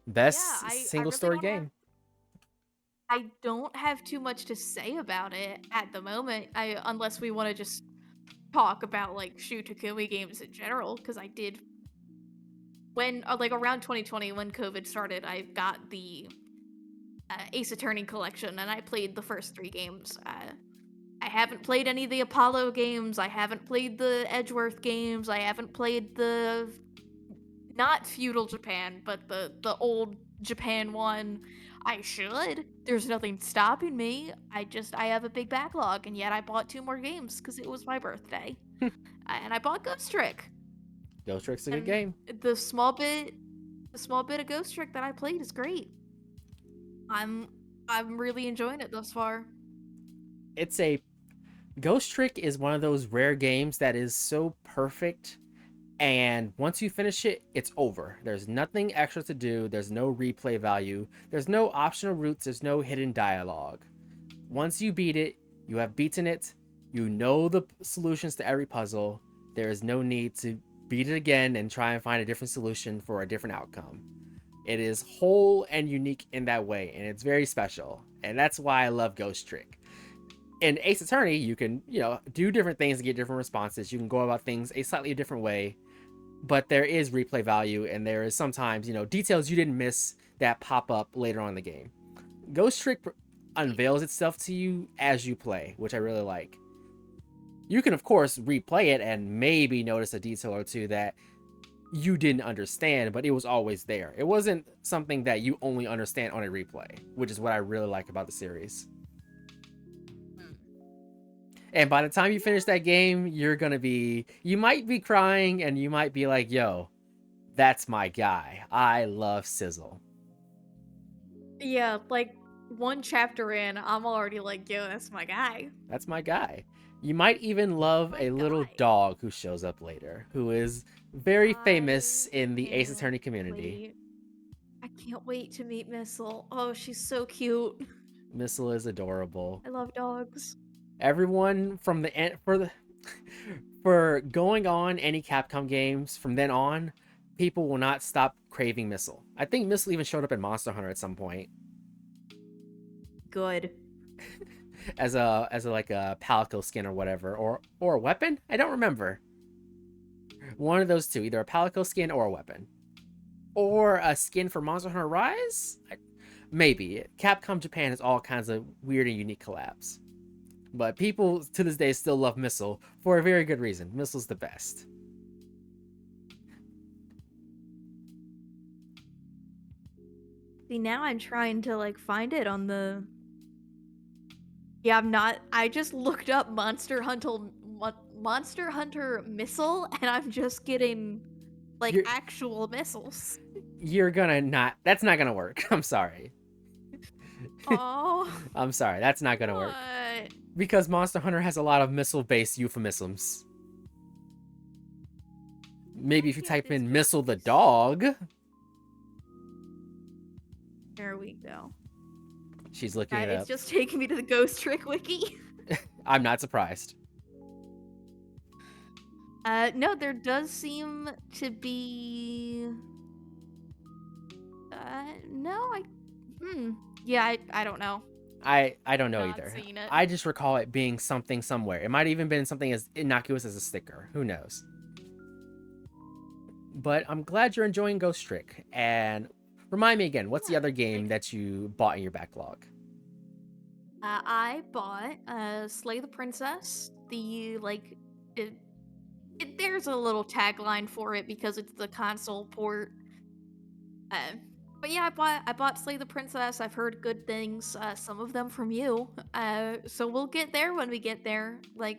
Best Yeah, single really story game. I don't have too much to say about it at the moment. Unless we want to just talk about like Shu Takumi games in general, because I did when like around 2020 when COVID started, I got the Ace Attorney collection and I played the first 3 games. I haven't played any of the Apollo games. I haven't played the Edgeworth games. I haven't played the not feudal Japan, but the old Japan one. I should. There's nothing stopping me. I have a big backlog, and yet I bought 2 more games because it was my birthday. And I bought Ghost Trick. Ghost Trick's a good game. The small bit of Ghost Trick that I played is great. I'm really enjoying it thus far. Ghost Trick is one of those rare games that is so perfect, and once you finish it, it's over. There's nothing extra to do. There's no replay value. There's no optional routes. There's no hidden dialogue. Once you beat it, you have beaten it. You know the solutions to every puzzle. There is no need to beat it again and try and find a different solution for a different outcome. It is whole and unique in that way, and it's very special. And that's why I love Ghost Trick. In Ace Attorney, you can, do different things to get different responses. You can go about things a slightly different way, but there is replay value, and there is sometimes, details you didn't miss that pop up later on in the game. Ghost Trick unveils itself to you as you play, which I really like. You can, of course, replay it and maybe notice a detail or two that you didn't understand, but it was always there. It wasn't something that you only understand on a replay, which is what I really like about the series. And by the time you finish that game, you might be crying and you might be like, yo, that's my guy. I love Sizzle. Yeah, like 1 chapter in, I'm already like, yo, that's my guy. That's my guy. You might even love a little dog who shows up later, who is very famous in the Ace Attorney community. I can't wait to meet Missile. Oh, she's so cute. Missile is adorable. I love dogs. Everyone from for going on any Capcom games from then on, people will not stop craving Missile. I think Missile even showed up in Monster Hunter at some point. Good. as a like a Palico skin or whatever, or a weapon. I don't remember. One of those two, either a Palico skin or a weapon, or a skin for Monster Hunter Rise. Maybe Capcom Japan has all kinds of weird and unique collabs. But people to this day still love Missile for a very good reason. Missile's the best. See, now I'm trying to find it on the. Yeah, I'm not. I just looked up Monster Hunter Missile, and I'm just getting actual missiles. You're gonna not. That's not gonna work. I'm sorry. Oh. I'm sorry. That's not gonna work. What? Because Monster Hunter has a lot of missile-based euphemisms. Maybe if you type in Missile the dog. There we go. She's looking it It's up. just taking me to the Ghost Trick wiki. I'm not surprised. No, there does seem to be. No, yeah, I don't know. I don't know Not either. seen it. I just recall it being something somewhere. It might have even been something as innocuous as a sticker. Who knows? But I'm glad you're enjoying Ghost Trick. And remind me again, what's the other game that you bought in your backlog? I bought Slay the Princess. There's a little tagline for it because it's the console port. But yeah, I bought Slay the Princess. I've heard good things, some of them from you. So we'll get there when we get there. Like,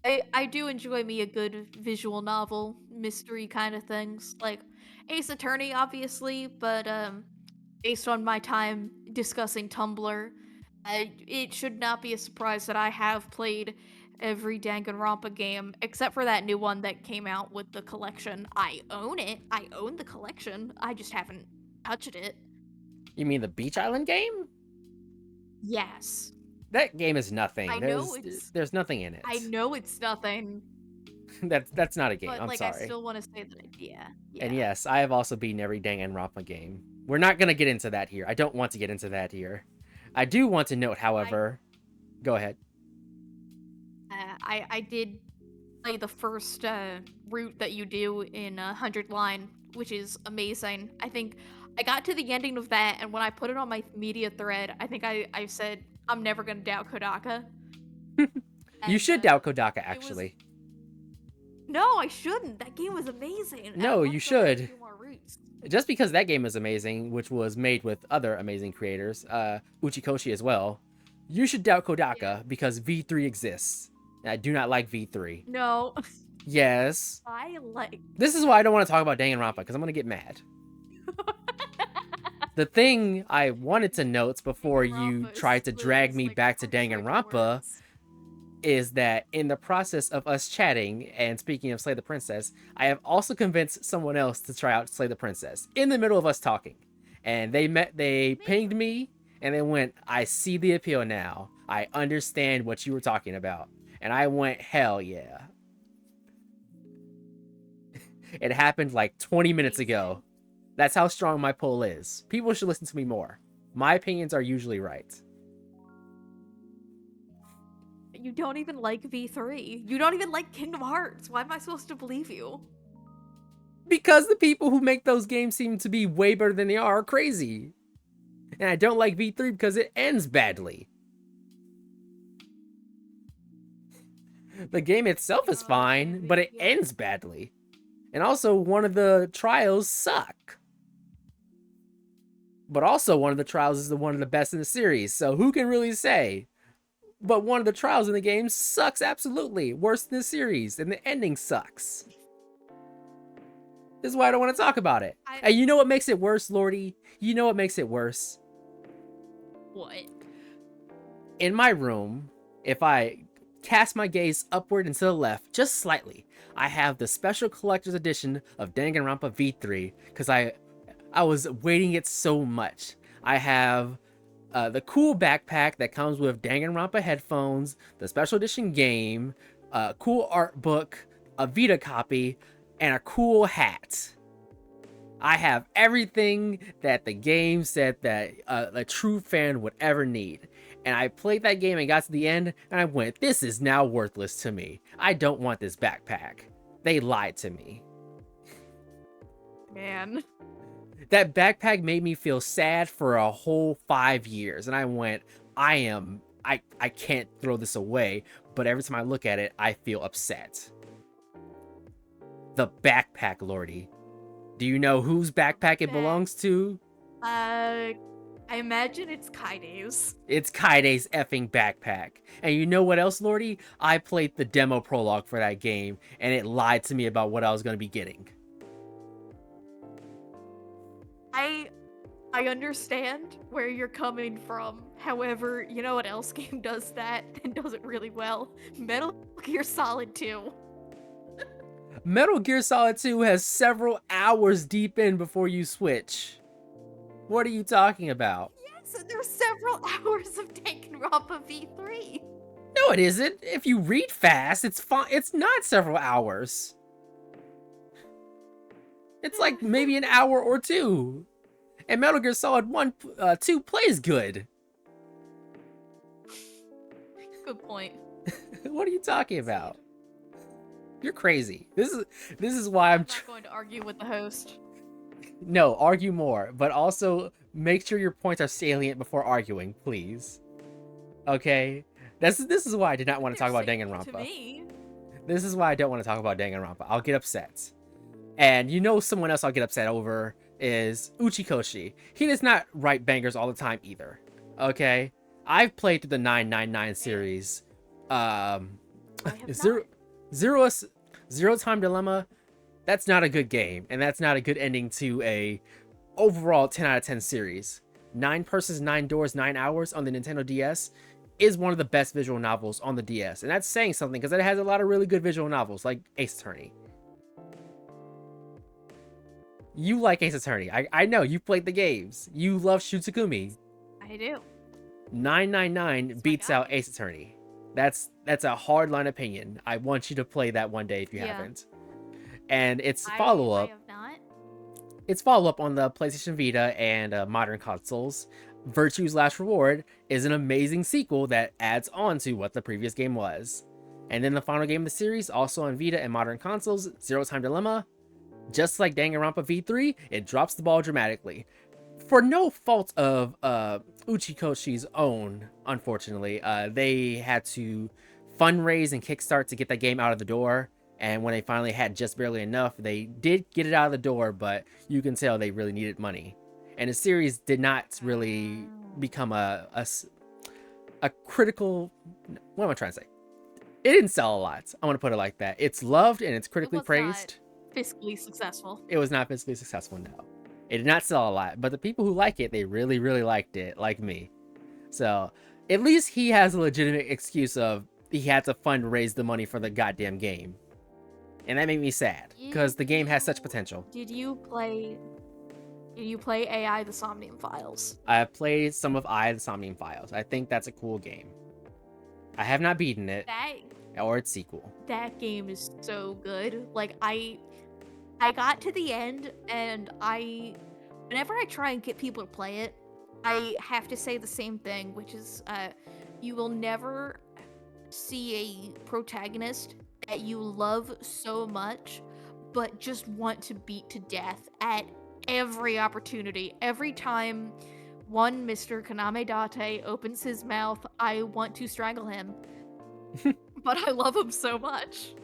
I do enjoy me a good visual novel, mystery kind of things. Like Ace Attorney, obviously, but based on my time discussing Tumblr, it should not be a surprise that I have played every Danganronpa game except for that new one that came out with the collection. I own it. I own the collection. I just haven't touched it. You mean the Beach Island game? Yes. That game is nothing. I know it's. There's nothing in it. I know it's nothing. That's not a game. But I'm like, sorry. I still want to say that. Yeah. And yes, I have also beaten every Danganronpa game. We're not gonna get into that here. I don't want to get into that here. I do want to note, however. Go ahead. I did play the first route that you do in 100 Line, which is amazing. I think I got to the ending of that, and when I put it on my media thread, I think I said, I'm never going to doubt Kodaka. You should doubt Kodaka, actually. No, I shouldn't. That game was amazing. No, you should. Just because that game is amazing, which was made with other amazing creators, Uchikoshi as well, you should doubt Kodaka because V3 exists. And I do not like V3. No. Yes. I like... This is why I don't want to talk about Danganronpa, because I'm going to get mad. The thing I wanted to note before you tried to drag me back to Danganronpa is that in the process of us chatting and speaking of Slay the Princess, I have also convinced someone else to try out Slay the Princess in the middle of us talking. And they pinged me, and they went, I see the appeal now. I understand what you were talking about. And I went, hell yeah. It happened like 20 minutes ago. That's how strong my pull is. People should listen to me more. My opinions are usually right. You don't even like V3. You don't even like Kingdom Hearts. Why am I supposed to believe you? Because the people who make those games seem to be way better than they are crazy. And I don't like V3 because it ends badly. The game itself is fine, but it ends badly. And also, one of the trials suck. But also, one of the trials is one of the best in the series, so who can really say? But one of the trials in the game sucks absolutely. Worse than the series, and the ending sucks. This is why I don't want to talk about it. And you know what makes it worse, Lordie? You know what makes it worse? What? In my room, if I cast my gaze upward and to the left, just slightly, I have the special collector's edition of Danganronpa V3, because I was waiting it so much. I have the cool backpack that comes with Danganronpa headphones, the special edition game, a cool art book, a Vita copy, and a cool hat. I have everything that the game said that a true fan would ever need. And I played that game and got to the end, and I went, this is now worthless to me. I don't want this backpack. They lied to me. Man. That backpack made me feel sad for a whole 5 years. And I went, I can't throw this away. But every time I look at it, I feel upset. The backpack, Lordie. Do you know whose backpack it belongs to? I imagine it's Kaide's. It's Kaide's effing backpack. And you know what else, Lordie? I played the demo prologue for that game, and it lied to me about what I was going to be getting. I understand where you're coming from. However, you know what else game does that and does it really well? Metal Gear Solid 2. Metal Gear Solid 2 has several hours deep in before you switch. What are you talking about? Yes, and there's several hours of Danganronpa V3. No, it isn't. If you read fast, it's fine. It's not several hours. It's like maybe an hour or two. And Metal Gear Solid 2 plays good. Good point. What are you talking about? You're crazy. This is why I'm not going to argue with the host. No, argue more, but also make sure your points are salient before arguing, please. Okay? This is why I did not want to talk about Danganronpa. To me. This is why I don't want to talk about Danganronpa. I'll get upset. And you know someone else I'll get upset over is Uchikoshi. He does not write bangers all the time either. Okay? I've played through the 999 series. Zero Time Dilemma, that's not a good game, and that's not a good ending to a overall 10 out of 10 series. 9 Persons, 9 Doors, 9 Hours on the Nintendo DS is one of the best visual novels on the DS, and that's saying something because it has a lot of really good visual novels like Ace Attorney. You like Ace Attorney. I know, you played the games. You love Shutsukumi. I do. 999 beats out Ace Attorney. That's a hardline opinion. I want you to play that one day if you haven't. And it's follow-up. I have not. It's follow-up on the PlayStation Vita and modern consoles. Virtue's Last Reward is an amazing sequel that adds on to what the previous game was. And then the final game of the series, also on Vita and modern consoles, Zero Time Dilemma. Just like Danganronpa V3, it drops the ball dramatically. For no fault of Uchikoshi's own, unfortunately, they had to fundraise and kickstart to get that game out of the door. And when they finally had just barely enough, they did get it out of the door, but you can tell they really needed money. And the series did not really become a critical... What am I trying to say? It didn't sell a lot. I want to put it like that. It's loved and it's critically praised. Fiscally successful. It was not fiscally successful, no. It did not sell a lot, but the people who like it, they really, really liked it, like me. So, at least he has a legitimate excuse of he had to fundraise the money for the goddamn game. And that made me sad, because the game has such potential. Did you play AI the Somnium Files? I played some of AI the Somnium Files. I think that's a cool game. I have not beaten it, or its sequel. That game is so good. Like, I got to the end, and whenever I try and get people to play it, I have to say the same thing, which is, you will never see a protagonist that you love so much, but just want to beat to death at every opportunity. Every time one Mr. Kaname Date opens his mouth, I want to strangle him. But I love him so much.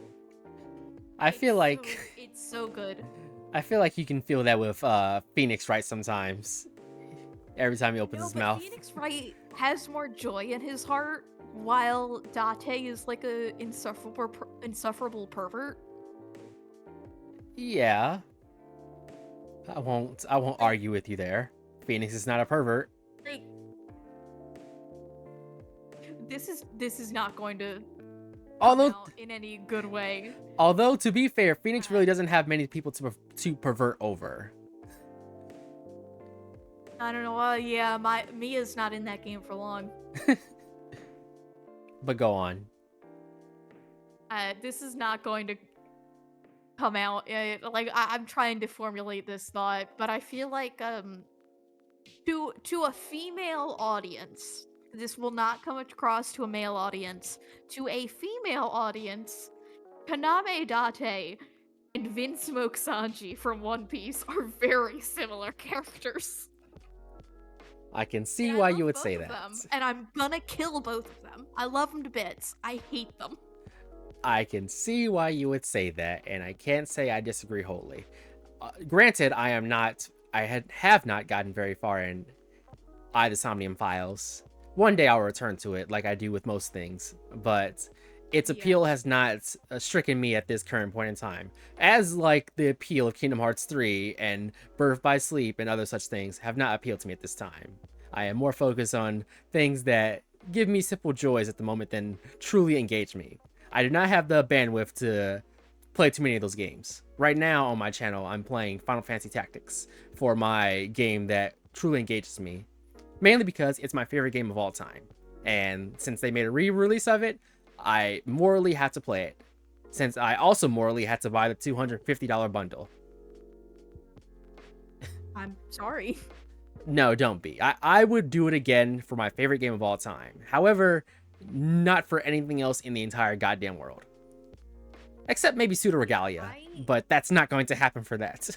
I feel like it's so good. I feel like you can feel that with Phoenix Wright sometimes. Every time he opens his mouth. Phoenix Wright has more joy in his heart, while Date is like a insufferable pervert. Yeah. I won't argue with you there. Phoenix is not a pervert. Like, this is not going to out in any good way. Although, to be fair, Phoenix really doesn't have many people to pervert over. I don't know. Yeah, Mia's not in that game for long. But go on. This is not going to come out. I'm trying to formulate this thought, but I feel like to a female audience, this will not come across to a male audience. To a female audience, Kaname Date and Vin Smoke Sanji from One Piece are very similar characters. I can see why you would say that. And I'm gonna kill both of them. I love them to bits. I hate them. I can see why you would say that, and I can't say I disagree wholly. Granted, I have not gotten very far in the Somnium Files. One day I'll return to it, like I do with most things, but its Yeah. appeal has not stricken me at this current point in time. As like the appeal of Kingdom Hearts 3 and Birth by Sleep and other such things have not appealed to me at this time. I am more focused on things that give me simple joys at the moment than truly engage me. I do not have the bandwidth to play too many of those games. Right now on my channel, I'm playing Final Fantasy Tactics for my game that truly engages me, mainly because it's my favorite game of all time. And since they made a re-release of it, I morally had to play it, since I also morally had to buy the $250 bundle. I'm sorry. No, don't be. I would do it again for my favorite game of all time. However, not for anything else in the entire goddamn world. Except maybe Pseudo Regalia, but that's not going to happen for that.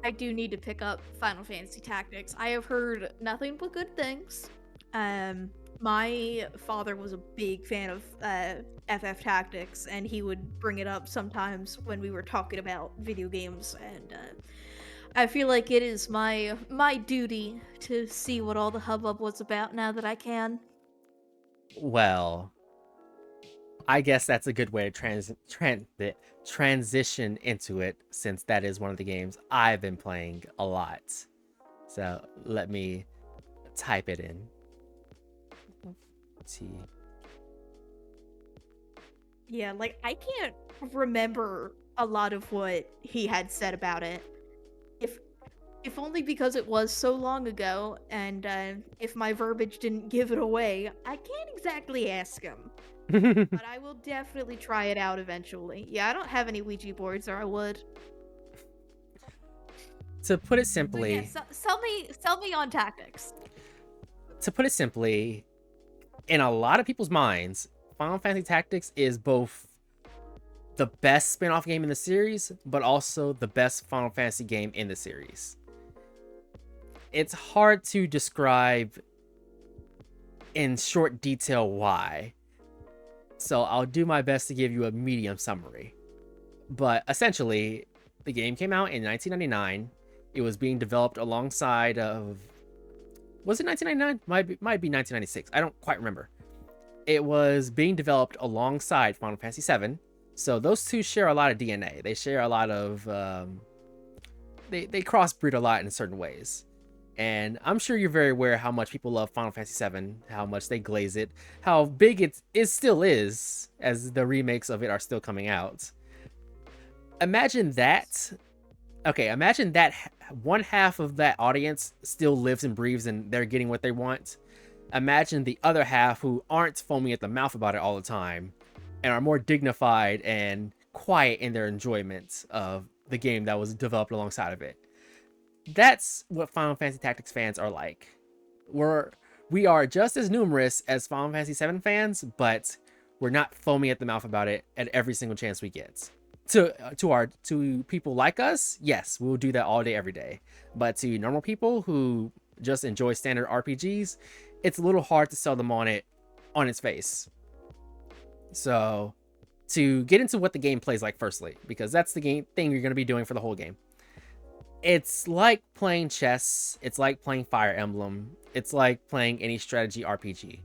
I do need to pick up Final Fantasy Tactics. I have heard nothing but good things. My father was a big fan of FF Tactics, and he would bring it up sometimes when we were talking about video games, and I feel like it is my duty to see what all the hubbub was about now that I can. Well, I guess that's a good way to transition into it, since that is one of the games I've been playing a lot. So let me type it in. T. Yeah, like I can't remember a lot of what he had said about it. If only because it was so long ago, and if my verbiage didn't give it away, I can't exactly ask him. But I will definitely try it out eventually. Yeah, I don't have any Ouija boards, or I would. To put it simply, yeah, sell me on Tactics. To put it simply, in a lot of people's minds, Final Fantasy Tactics is both the best spin-off game in the series, but also the best Final Fantasy game in the series. It's hard to describe in short detail why, so I'll do my best to give you a medium summary. But essentially, the game came out in 1999. It was being developed alongside of... Was it 1999? Might be 1996. I don't quite remember. It was being developed alongside Final Fantasy VII. So those two share a lot of DNA. They share a lot of... They crossbreed a lot in certain ways. And I'm sure you're very aware how much people love Final Fantasy VII, how much they glaze it, how big it still is, as the remakes of it are still coming out. Imagine that. Okay, imagine that one half of that audience still lives and breathes and they're getting what they want. Imagine the other half who aren't foaming at the mouth about it all the time and are more dignified and quiet in their enjoyment of the game that was developed alongside of it. That's what Final Fantasy Tactics fans are like. We are just as numerous as Final Fantasy VII fans, but we're not foaming at the mouth about it at every single chance we get. To people like us, yes, we'll do that all day, every day. But to normal people who just enjoy standard RPGs, it's a little hard to sell them on its face. So, to get into what the game plays like firstly, because that's the thing you're going to be doing for the whole game. It's like playing chess. It's like playing Fire Emblem. It's like playing any strategy RPG.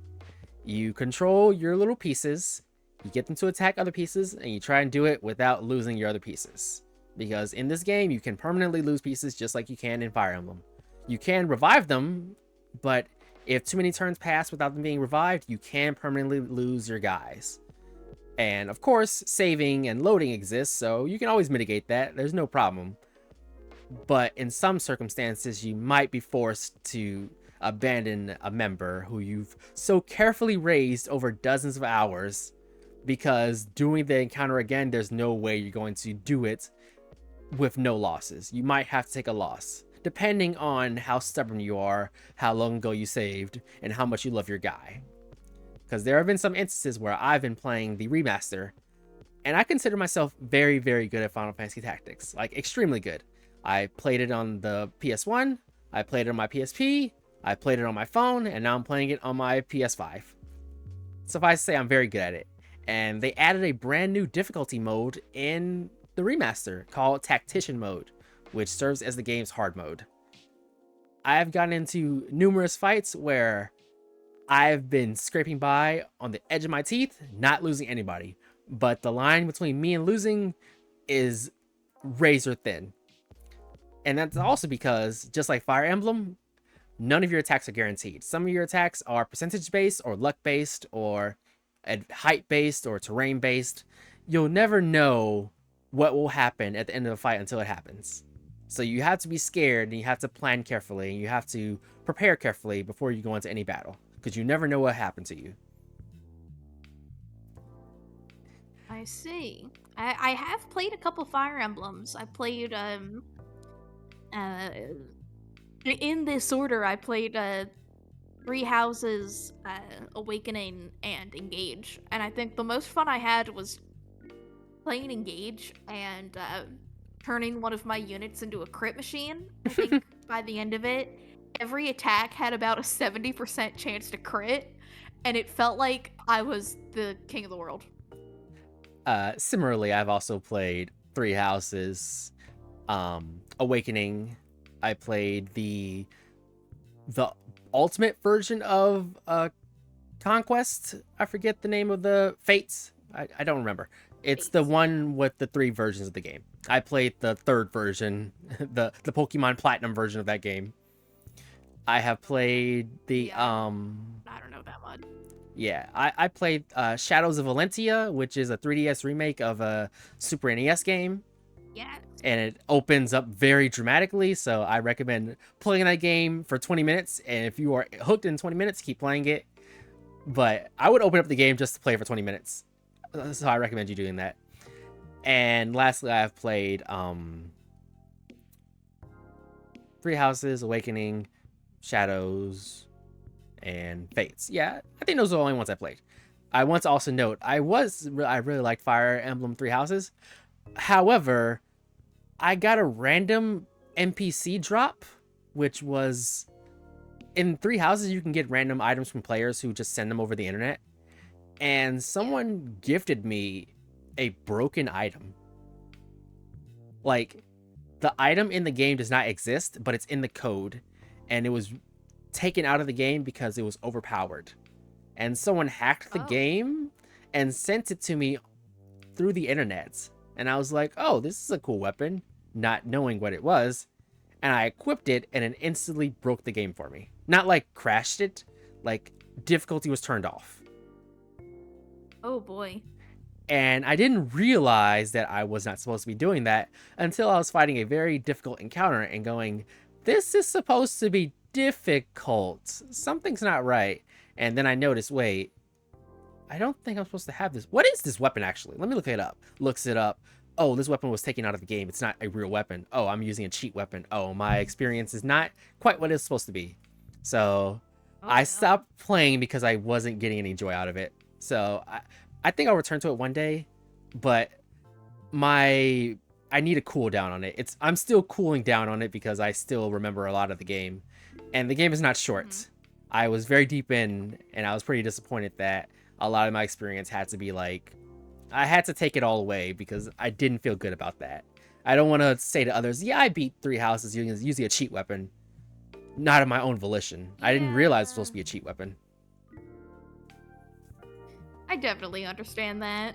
You control your little pieces. You get them to attack other pieces, and you try and do it without losing your other pieces. Because in this game, you can permanently lose pieces just like you can in Fire Emblem. You can revive them, but if too many turns pass without them being revived, you can permanently lose your guys. And of course, saving and loading exists, so you can always mitigate that. There's no problem. But in some circumstances, you might be forced to abandon a member who you've so carefully raised over dozens of hours, because doing the encounter again, there's no way you're going to do it with no losses. You might have to take a loss, depending on how stubborn you are, how long ago you saved, and how much you love your guy. Because there have been some instances where I've been playing the remaster, and I consider myself very, very good at Final Fantasy Tactics. Like, extremely good. I played it on the PS1, I played it on my PSP, I played it on my phone, and now I'm playing it on my PS5. Suffice to say, I'm very good at it. And they added a brand new difficulty mode in the remaster called Tactician Mode, which serves as the game's hard mode. I have gotten into numerous fights where I've been scraping by on the edge of my teeth, not losing anybody. But the line between me and losing is razor thin. And that's also because, just like Fire Emblem, none of your attacks are guaranteed. Some of your attacks are percentage based or luck based or height based or terrain based. You'll never know what will happen at the end of the fight until it happens. So you have to be scared and you have to plan carefully and you have to prepare carefully before you go into any battle because you never know what happened to you. I see. I have played a couple Fire Emblems. I played in this order. I played Three Houses, Awakening, and Engage. And I think the most fun I had was playing Engage and turning one of my units into a crit machine. I think by the end of it, every attack had about a 70% chance to crit, and it felt like I was the king of the world. Similarly, I've also played Three Houses, Awakening. I played the ultimate version of Conquest. I forget the name of the Fates. I don't remember. It's the one with the 3 versions of the game. I played the 3rd version, the Pokemon Platinum version of that game. I have played the I don't know that much. Yeah, I played Shadows of Valentia, which is a 3DS remake of a Super NES game. Yeah. And it opens up very dramatically, so I recommend playing that game for 20 minutes. And if you are hooked in 20 minutes, keep playing it. But I would open up the game just to play for 20 minutes. So I recommend you doing that. And lastly, I've played Three Houses, Awakening, Shadows, and Fates. Yeah, I think those are the only ones I played. I want to also note, I really liked Fire Emblem Three Houses. However, I got a random NPC drop, which was in Three Houses. You can get random items from players who just send them over the internet. And someone gifted me a broken item. Like, the item in the game does not exist, but it's in the code. And it was taken out of the game because it was overpowered. And someone hacked the game and sent it to me through the internet. And I was like, oh, this is a cool weapon, not knowing what it was. And I equipped it and it instantly broke the game for me. Not like crashed it, like difficulty was turned off. Oh boy. And I didn't realize that I was not supposed to be doing that until I was fighting a very difficult encounter and going, this is supposed to be difficult. Something's not right. And then I noticed, wait, I don't think I'm supposed to have this. What is this weapon actually? Let me look it up. Looks it up. Oh, this weapon was taken out of the game. It's not a real weapon. Oh, I'm using a cheat weapon. Oh, my experience is not quite what it's supposed to be. So I stopped playing because I wasn't getting any joy out of it. So I think I'll return to it one day, but I need a cooldown on it. I'm still cooling down on it because I still remember a lot of the game, and the game is not short. Mm-hmm. I was very deep in, and I was pretty disappointed that a lot of my experience had to be like, I had to take it all away because I didn't feel good about that. I don't want to say to others, yeah, I beat Three Houses using a cheat weapon, not of my own volition. Yeah. I didn't realize it was supposed to be a cheat weapon. I definitely understand that.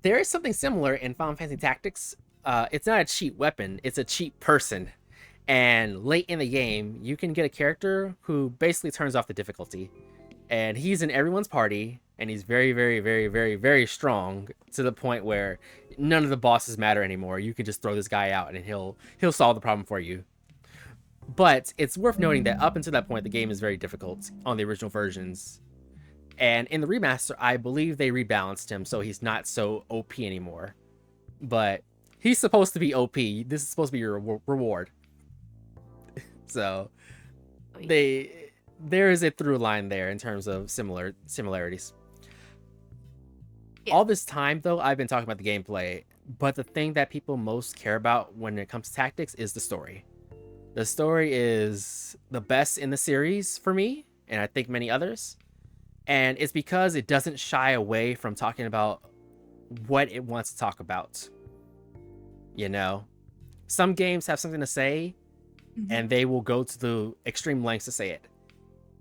There is something similar in Final Fantasy Tactics. It's not a cheat weapon, it's a cheat person. And late in the game, you can get a character who basically turns off the difficulty. And he's in everyone's party, and he's very, very, very, very, very strong to the point where none of the bosses matter anymore. You can just throw this guy out and he'll solve the problem for you. But it's worth noting that up until that point, the game is very difficult on the original versions. And in the remaster, I believe they rebalanced him so he's not so OP anymore. But he's supposed to be OP. This is supposed to be your reward. So there is a through line there in terms of similarities. Yeah. All this time, though, I've been talking about the gameplay, but the thing that people most care about when it comes to tactics is the story. The story is the best in the series for me, and I think many others. And it's because it doesn't shy away from talking about what it wants to talk about. You know, some games have something to say, and they will go to the extreme lengths to say it.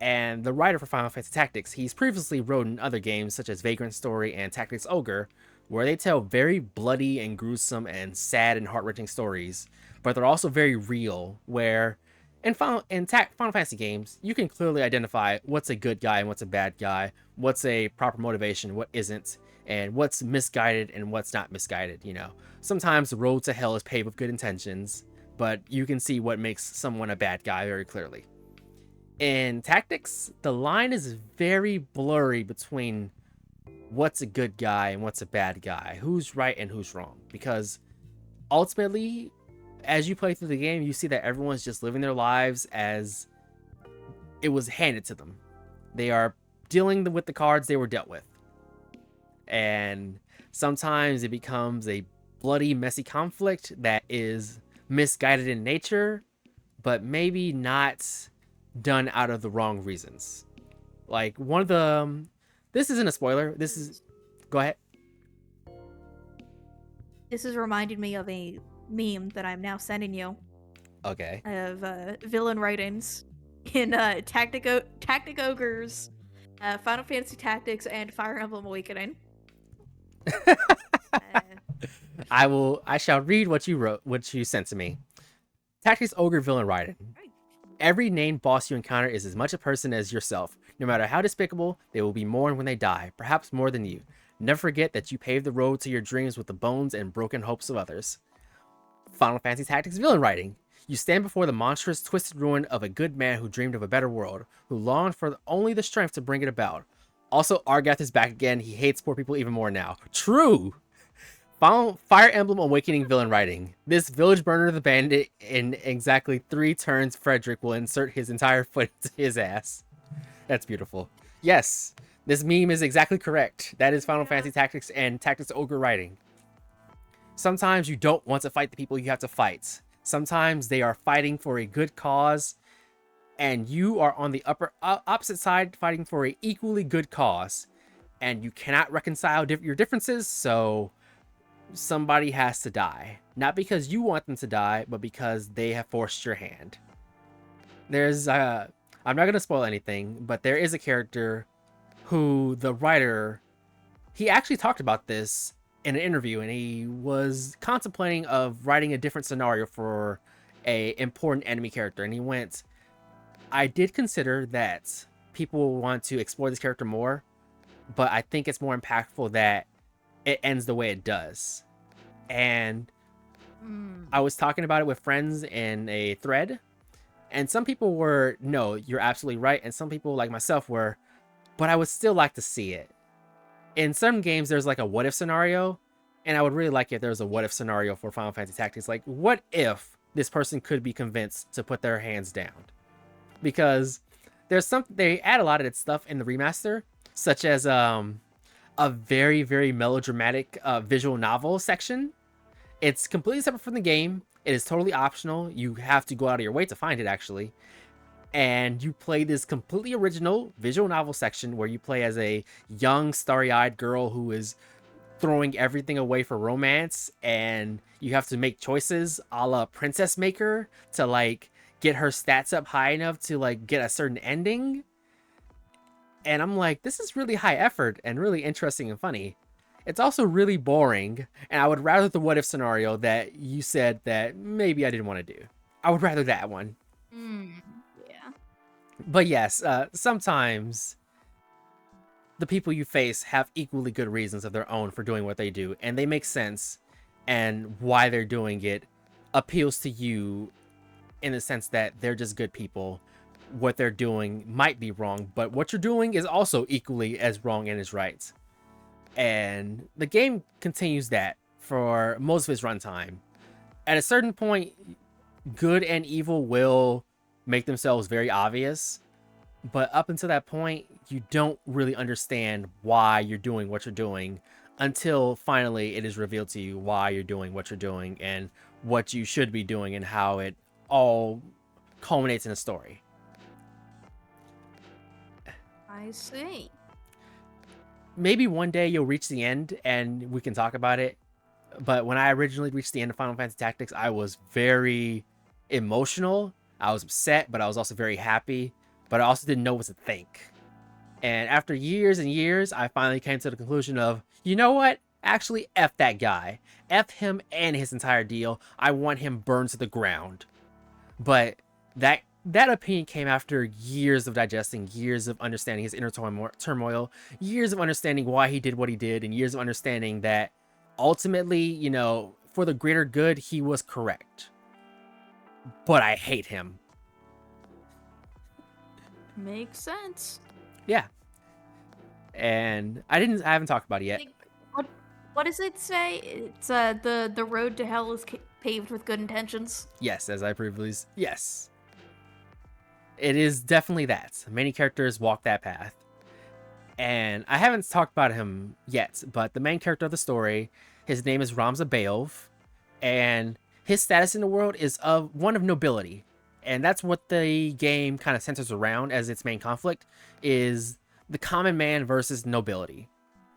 And the writer for Final Fantasy Tactics, he's previously wrote in other games such as Vagrant Story and Tactics Ogre, where they tell very bloody and gruesome and sad and heart-wrenching stories, but they're also very real, where Final Fantasy games, you can clearly identify what's a good guy and what's a bad guy, what's a proper motivation, what isn't, and what's misguided and what's not misguided, you know. Sometimes the road to hell is paved with good intentions, but you can see what makes someone a bad guy very clearly. In Tactics, the line is very blurry between what's a good guy and what's a bad guy, who's right and who's wrong, because ultimately, as you play through the game, you see that everyone's just living their lives as it was handed to them. They are dealing with the cards they were dealt with. And sometimes it becomes a bloody, messy conflict that is misguided in nature, but maybe not done out of the wrong reasons. Like one of the this isn't a spoiler. This is go ahead. This is reminding me of a meme that I'm now sending you Okay. of villain writings in Tactic Ogres, Final Fantasy Tactics, and Fire Emblem Awakening. I shall read what you wrote, what you sent to me. Tactics Ogre villain writing. Every named boss you encounter is as much a person as yourself. No matter how despicable, they will be mourned when they die, perhaps more than you. Never forget that you paved the road to your dreams with the bones and broken hopes of others. Final Fantasy Tactics villain writing. You stand before the monstrous, twisted ruin of a good man who dreamed of a better world, who longed for only the strength to bring it about. Also, Argath is back again. He hates poor people even more now. True! Fire Emblem Awakening villain writing. This village burner the bandit, in exactly 3 turns, Frederick will insert his entire foot into his ass. That's beautiful. Yes, this meme is exactly correct. That is Final Fantasy Tactics and Tactics Ogre writing. Sometimes you don't want to fight the people you have to fight. Sometimes they are fighting for a good cause, and you are on the opposite side fighting for an equally good cause, and you cannot reconcile your differences, so somebody has to die. Not because you want them to die, but because they have forced your hand. There's I'm not going to spoil anything, but there is a character who the writer, he actually talked about this in an interview, and he was contemplating of writing a different scenario for a important enemy character, and he went, I did consider that people want to explore this character more, but I think it's more impactful that it ends the way it does. And I was talking about it with friends in a thread, and some people were, no, you're absolutely right, and some people like myself were, but I would still like to see it. In some games, there's like a what if scenario, and I would really like if there was a what if scenario for Final Fantasy Tactics. Like, what if this person could be convinced to put their hands down? Because there's they add a lot of that stuff in the remaster, such as a very, very melodramatic visual novel section. It's completely separate from the game. It is totally optional. You have to go out of your way to find it, actually. And you play this completely original visual novel section where you play as a young, starry-eyed girl who is throwing everything away for romance, and you have to make choices a la Princess Maker to like get her stats up high enough to like get a certain ending. And I'm like, this is really high effort and really interesting and funny. It's also really boring, and I would rather the what if scenario that you said that maybe I didn't want to do. I would rather that one. Yeah. But yes, sometimes the people you face have equally good reasons of their own for doing what they do, and they make sense, and why they're doing it appeals to you in the sense that they're just good people. What they're doing might be wrong, but what you're doing is also equally as wrong and as right. And the game continues that for most of its runtime. At a certain point, good and evil will make themselves very obvious, but up until that point, you don't really understand why you're doing what you're doing until finally it is revealed to you why you're doing what you're doing and what you should be doing and how it all culminates in a story. I see. Maybe one day you'll reach the end and we can talk about it. But when I originally reached the end of Final Fantasy Tactics, I was very emotional. I was upset, but I was also very happy. but I also didn't know what to think. And after years and years, I finally came to the conclusion of, you know what? Actually, F that guy. F him and his entire deal. I want him burned to the ground. But that opinion came after years of digesting, years of understanding his inner turmoil, years of understanding why he did what he did, and years of understanding that ultimately, you know, for the greater good, he was correct. But I hate him. Makes sense. Yeah. And I haven't talked about it yet. What does it say? It's the road to hell is paved with good intentions. Yes, as I previously yes. It is definitely that. Many characters walk that path. And I haven't talked about him yet, but the main character of the story, his name is Ramza Beov, and his status in the world is one of nobility. And that's what the game kind of centers around as its main conflict, is the common man versus nobility.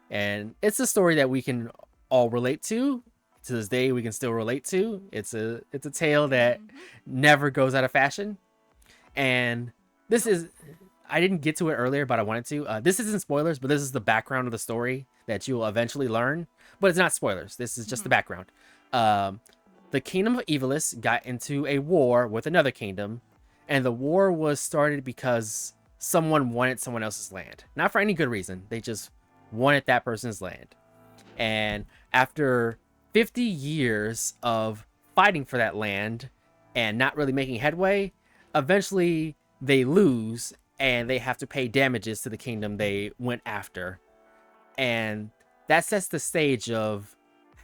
And it's a story that we can all relate to. To this day, we can still relate to. It's a tale that never goes out of fashion. And this is, I didn't get to it earlier, but I wanted to. This isn't spoilers, but this is the background of the story that you will eventually learn. But it's not spoilers. This is just the background. The kingdom of Evilis got into a war with another kingdom, and the war was started because someone wanted someone else's land. Not for any good reason. They just wanted that person's land. And after 50 years of fighting for that land and not really making headway, eventually they lose and they have to pay damages to the kingdom they went after. And that sets the stage of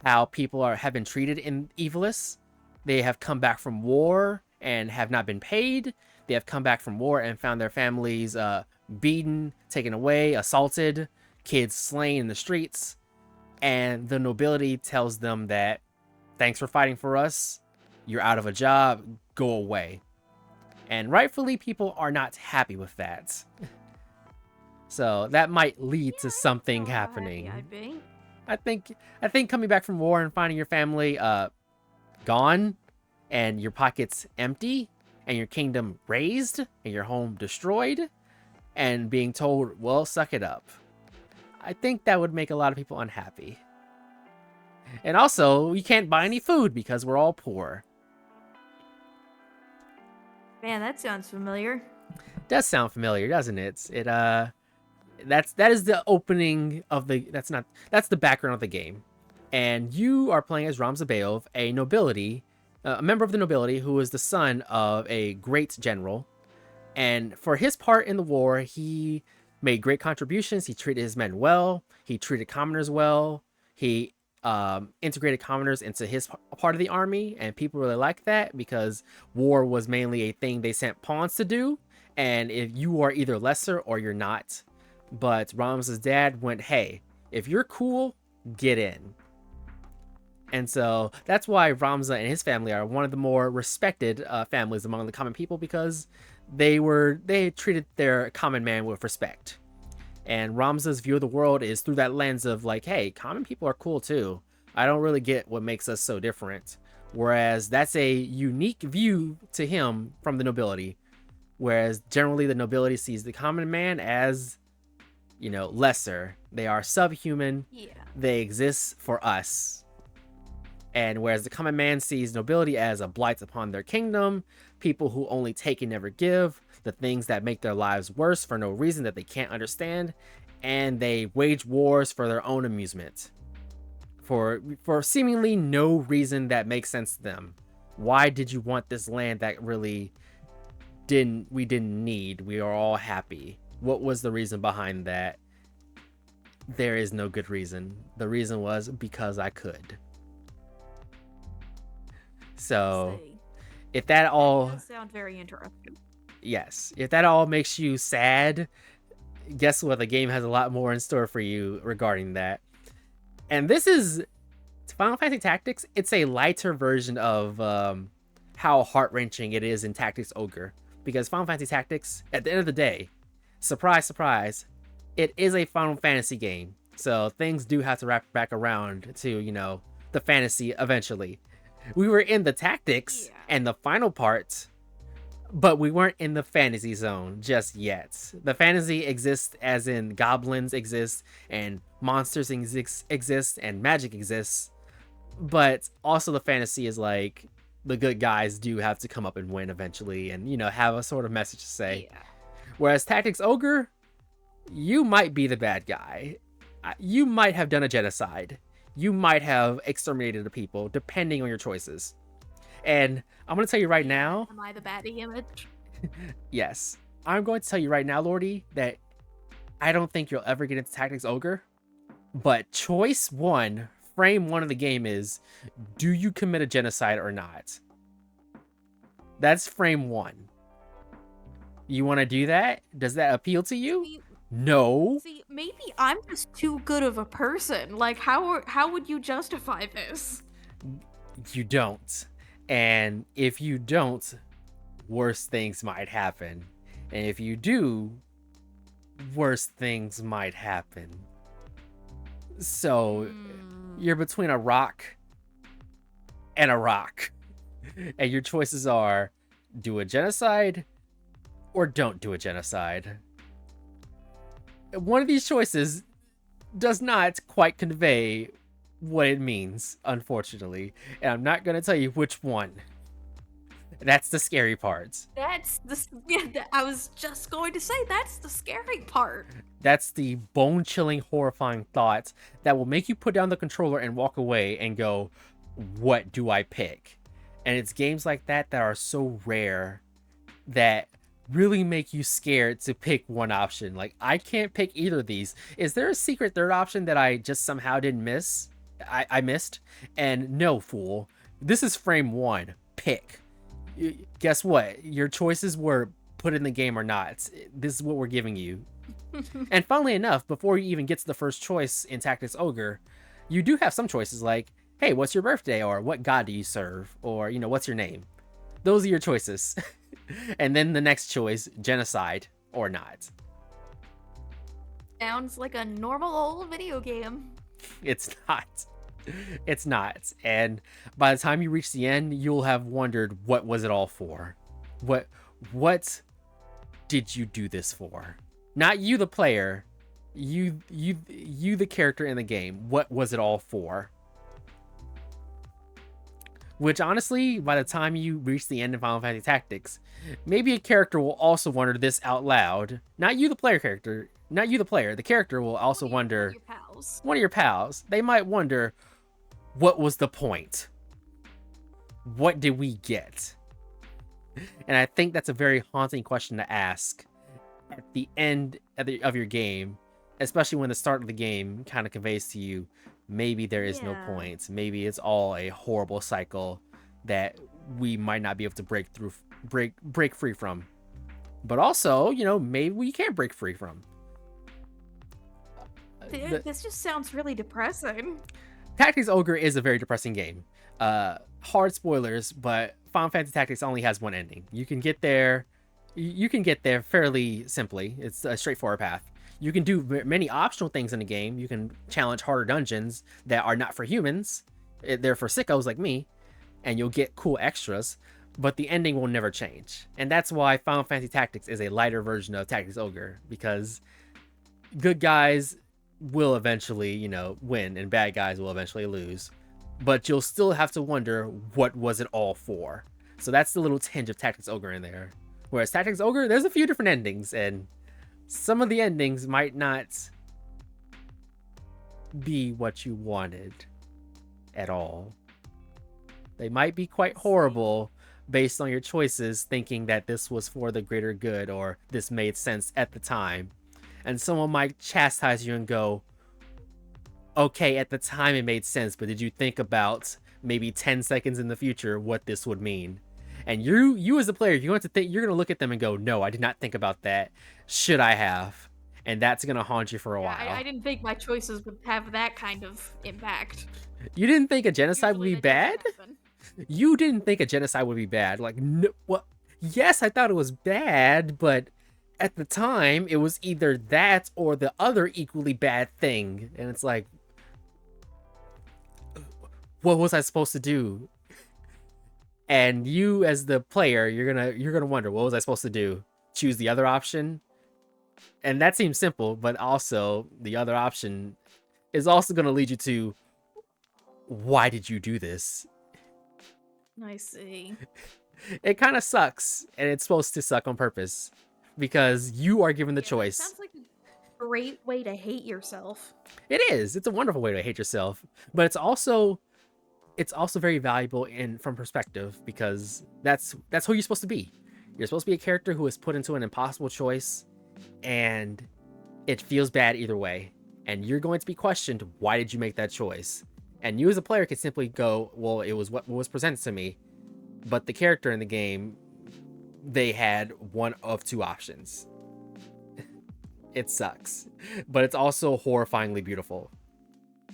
how people have been treated in Evilis. They have come back from war and have not been paid. They have come back from war and found their families beaten, taken away, assaulted, kids slain in the streets. And the nobility tells them that, thanks for fighting for us, you're out of a job, go away. And rightfully, people are not happy with that. So that might lead to something happening. I think coming back from war and finding your family gone, and your pockets empty, and your kingdom razed, and your home destroyed, and being told, well, suck it up. I think that would make a lot of people unhappy. And also, you can't buy any food because we're all poor. Man, that sounds familiar. Does sound familiar, doesn't it? That is the opening of the that's the background of the game. And you are playing as Ramza Beov, a nobility, a member of the nobility who is the son of a great general. And for his part in the war, he made great contributions. He treated his men well. He treated commoners well. He integrated commoners into his part of the army, and people really liked that because war was mainly a thing they sent pawns to do. And if you are either lesser or you're not. But Ramza's dad went, hey, if you're cool, get in. And so that's why Ramza and his family are one of the more respected families among the common people, because they treated their common man with respect. And Ramza's view of the world is through that lens of like, hey, common people are cool too. I don't really get what makes us so different. Whereas that's a unique view to him from the nobility. Whereas generally the nobility sees the common man as, you know, lesser. They are subhuman. Yeah. They exist for us. And whereas the common man sees nobility as a blight upon their kingdom, people who only take and never give, the things that make their lives worse for no reason that they can't understand, and they wage wars for their own amusement. For seemingly no reason that makes sense to them. Why did you want this land that really we didn't need? We are all happy. What was the reason behind that? There is no good reason. The reason was because I could. So, if that all does sound very interesting. Yes, if that all makes you sad, guess what? The game has a lot more in store for you regarding that. And this is Final Fantasy Tactics. It's a lighter version of how heart-wrenching it is in Tactics Ogre. Because Final Fantasy Tactics, at the end of the day, surprise, surprise, it is a Final Fantasy game. So things do have to wrap back around to, you know, the fantasy eventually. We were in the tactics and the final part, but we weren't in the fantasy zone just yet. The fantasy exists as in goblins exist and monsters exist and magic exists, but also the fantasy is like the good guys do have to come up and win eventually and, you know, have a sort of message to say. Yeah. Whereas Tactics Ogre, you might be the bad guy. You might have done a genocide. You might have exterminated the people, depending on your choices. And I'm going to tell you right now. Am I the baddie image? Yes. I'm going to tell you right now, Lordie, that I don't think you'll ever get into Tactics Ogre. But choice 1, frame 1 of the game is, do you commit a genocide or not? That's frame 1. You want to do that? Does that appeal to you? No. See, maybe I'm just too good of a person. Like, how would you justify this? You don't. And if you don't, worse things might happen. And if you do, worse things might happen. So you're between a rock and a rock. And your choices are do a genocide or don't do a genocide. One of these choices does not quite convey what it means, unfortunately. And I'm not going to tell you which one. That's the scary part. That's the. I was just going to say that's the scary part. That's the bone-chilling, horrifying thought that will make you put down the controller and walk away and go, what do I pick? And it's games like that that are so rare that really make you scared to pick one option. Like, I can't pick either of these. Is there a secret third option that I just somehow didn't miss? I missed? And no, fool. This is frame 1. Pick. Guess what? Your choices were put in the game or not. This is what we're giving you. And funnily enough, before you even get to the first choice in Tactics Ogre, you do have some choices like, hey, what's your birthday? Or what god do you serve? Or, you know, what's your name? Those are your choices. And then the next choice, genocide or not. Sounds like a normal old video game. It's not. It's not. And by the time you reach the end, you'll have wondered, what was it all for? What did you do this for? Not you, the player. You, the character in the game. What was it all for? Which, honestly, by the time you reach the end of Final Fantasy Tactics, maybe a character will also wonder this out loud. Not you, the player character. Not you, the player. The character will also wonder... One of your pals. They might wonder, what was the point? What did we get? And I think that's a very haunting question to ask at the end of your game, especially when the start of the game kind of conveys to you, maybe there is no point. Maybe it's all a horrible cycle that we might not be able to break free from. But also, you know, maybe we can break free from. This just sounds really depressing. Tactics Ogre is a very depressing game. Hard spoilers, but Final Fantasy Tactics only has one ending. You can get there. You can get there fairly simply. It's a straightforward path. You can do many optional things in the game. You can challenge harder dungeons that are not for humans. They're for sickos like me, and you'll get cool extras. But the ending will never change, and that's why Final Fantasy Tactics is a lighter version of Tactics Ogre, because good guys will eventually, you know, win, and bad guys will eventually lose. But you'll still have to wonder, what was it all for? So that's the little tinge of Tactics Ogre in there. Whereas Tactics Ogre, there's a few different endings, and some of the endings might not be what you wanted at all. They might be quite horrible based on your choices, thinking that this was for the greater good or this made sense at the time. And someone might chastise you and go, okay, at the time it made sense, but did you think about maybe 10 seconds in the future what this would mean? And you as a player, you're going to look at them and go, no, I did not think about that. Should I have? And that's going to haunt you for a while. I didn't think my choices would have that kind of impact. You didn't think a genocide would be bad? You didn't think a genocide would be bad. Like, no, what? Yes, I thought it was bad, but at the time, it was either that or the other equally bad thing. And it's like, what was I supposed to do? And you as the player, you're gonna wonder, what was I supposed to do? Choose the other option? And that seems simple, but also the other option is also gonna lead you to, why did you do this? I see. It kind of sucks, and it's supposed to suck on purpose because you are given the Yeah, that choice. sounds like a great way to hate yourself. It is. It's a wonderful way to hate yourself, but it's also very valuable in from perspective, because that's who you're supposed to be. You're supposed to be a character who is put into an impossible choice, and it feels bad either way. And you're going to be questioned, why did you make that choice? And you as a player could simply go, well, it was what was presented to me. But the character in the game, they had one of two options. It sucks, but it's also horrifyingly beautiful.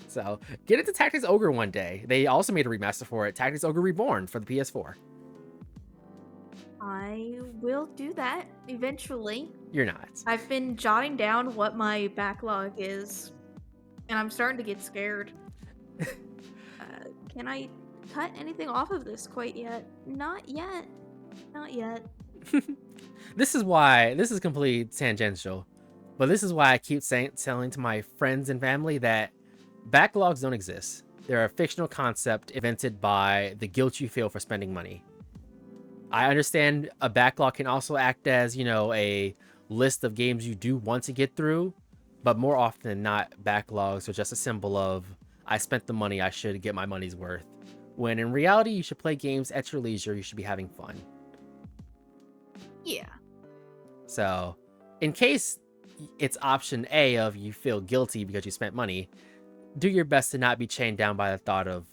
So get into Tactics Ogre one day. They also made a remaster for it, Tactics Ogre Reborn, for the PS4. I will do that eventually. You're not. I've been jotting down what my backlog is, and I'm starting to get scared. Can I cut anything off of this quite yet? Not yet. Not yet. This is completely tangential, but this is why I keep telling to my friends and family that backlogs don't exist. They're a fictional concept invented by the guilt you feel for spending money. I understand a backlog can also act as, a list of games you do want to get through, but more often than not, backlogs are just a symbol of, I spent the money, I should get my money's worth. When in reality, you should play games at your leisure, you should be having fun. Yeah. So, in case it's option A of you feel guilty because you spent money, do your best to not be chained down by the thought of,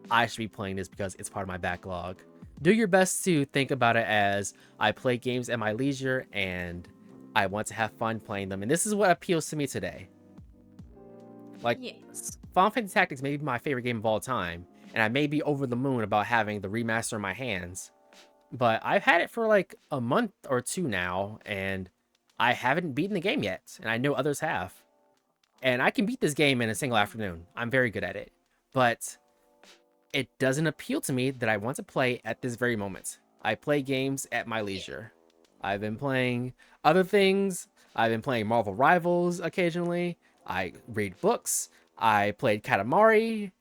I should be playing this because it's part of my backlog. Do your best to think about it as, I play games at my leisure and I want to have fun playing them. And this is what appeals to me today. Like, Yes. Final Fantasy Tactics may be my favorite game of all time, and I may be over the moon about having the remaster in my hands, but I've had it for like a month or two now, and I haven't beaten the game yet, and I know others have. And I can beat this game in a single afternoon. I'm very good at it. But it doesn't appeal to me that I want to play at this very moment. I play games at my leisure. I've been playing other things. I've been playing Marvel Rivals occasionally. I read books. I played Katamari.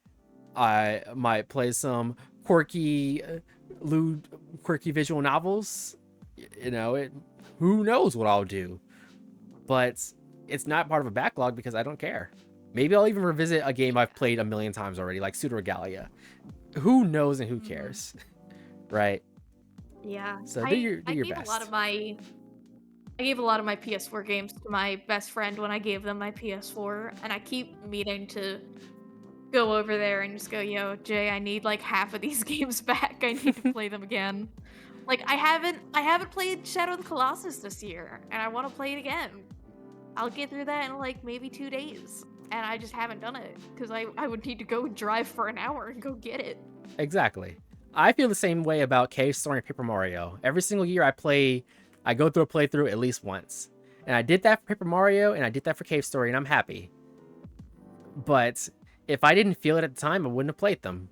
I might play some quirky, quirky visual novels. Who knows what I'll do? But it's not part of a backlog because I don't care. Maybe I'll even revisit a game I've played a million times already, like Pseudo Regalia. Who knows and who cares, right? Yeah. So do your I gave best. I gave a lot of my PS4 games to my best friend when I gave them my PS4, and I keep meaning to go over there and just go, yo, Jay, I need like half of these games back. I need to play them again. Like I haven't played Shadow of the Colossus this year, and I want to play it again. I'll get through that in like maybe 2 days, and I just haven't done it because I would need to go drive for an hour and go get it. Exactly. I feel the same way about Cave Story and Paper Mario. Every single year I go through a playthrough at least once. And I did that for Paper Mario, and I did that for Cave Story, and I'm happy. But if I didn't feel it at the time, I wouldn't have played them.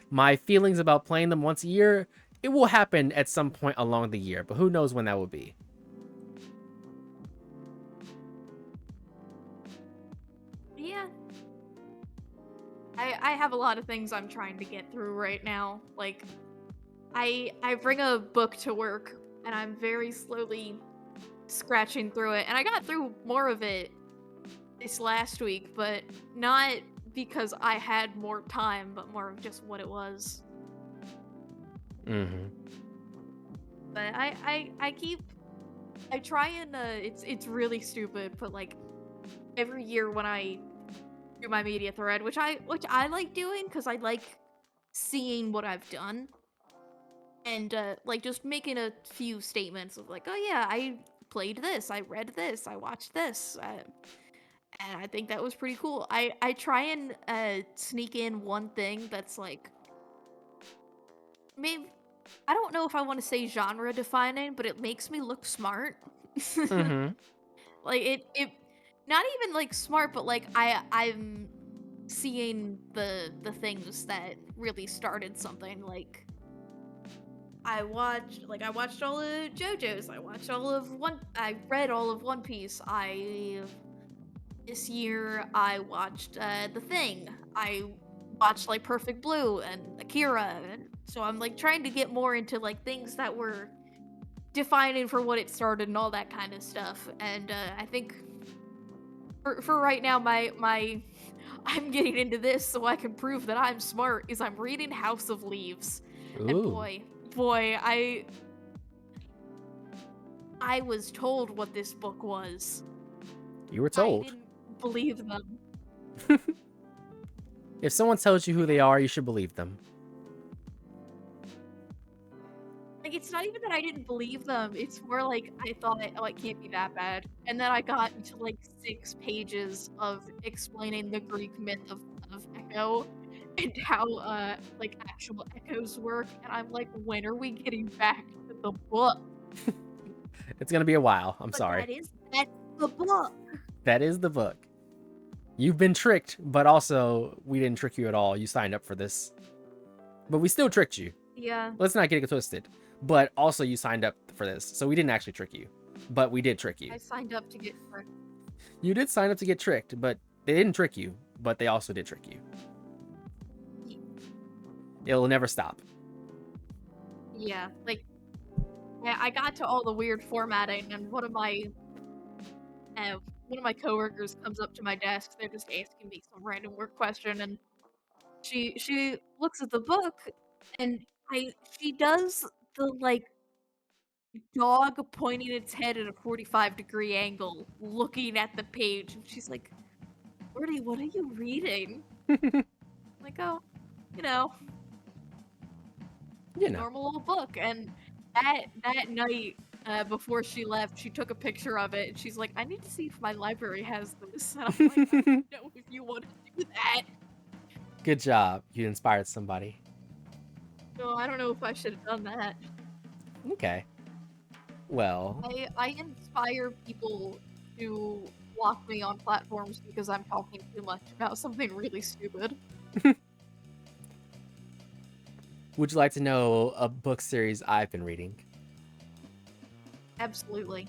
My feelings about playing them once a year, it will happen at some point along the year, but who knows when that will be. Yeah. I have a lot of things I'm trying to get through right now. Like I bring a book to work and I'm very slowly scratching through it. And I got through more of it this last week, but not because I had more time, but more of just what it was. Mm-hmm. But I try and it's really stupid, but like every year when I do my media thread, which I like doing because I like seeing what I've done and like just making a few statements of like, oh yeah, I played this, I read this, I watched this, and I think that was pretty cool. I try and sneak in one thing that's like maybe I don't know if I want to say genre defining, but it makes me look smart. Mm-hmm. Like it not even like smart, but like I'm seeing the things that really started something. Like I watched all of JoJo's. I read all of One Piece. This year I watched The Thing. I watched like Perfect Blue and Akira, and so I'm like trying to get more into like things that were defining for what it started and all that kind of stuff. And I think for right now, my I'm getting into this so I can prove that I'm smart. Is I'm reading House of Leaves, and Ooh, boy, I was told what this book was. you were I told. didn't believe them. If someone tells you who they are, you should believe them. Like, it's not even that I didn't believe them. It's more like I thought, oh, it can't be that bad. And then I got into like 6 pages of explaining the Greek myth of Echo and how like actual echoes work. And I'm like, when are we getting back to the book? It's gonna be a while. I'm But sorry. that's the book. That is the book. You've been tricked, but also we didn't trick you at all. You signed up for this. But we still tricked you. Yeah. Let's not get it twisted. But also you signed up for this. So we didn't actually trick you. But we did trick you. I signed up to get tricked. You did sign up to get tricked, but they didn't trick you. But they also did trick you. It'll never stop. Yeah, like, yeah, I got to all the weird formatting, and one of my coworkers comes up to my desk. They're just asking me some random work question, and she looks at the book, and she does the like dog pointing its head at a 45-degree angle, looking at the page, and she's like, "Lordie, what are you reading?" I'm like, oh, you know, You know. normal old book. And that night, before she left, she took a picture of it, and she's like, "I need to see if my library has this." And I'm like, "I don't know if you want to do that." Good job. You inspired somebody. No, I don't know if I should have done that. Okay. Well, I inspire people to block me on platforms because I'm talking too much about something really stupid. would you like to know a book series I've been reading? Absolutely.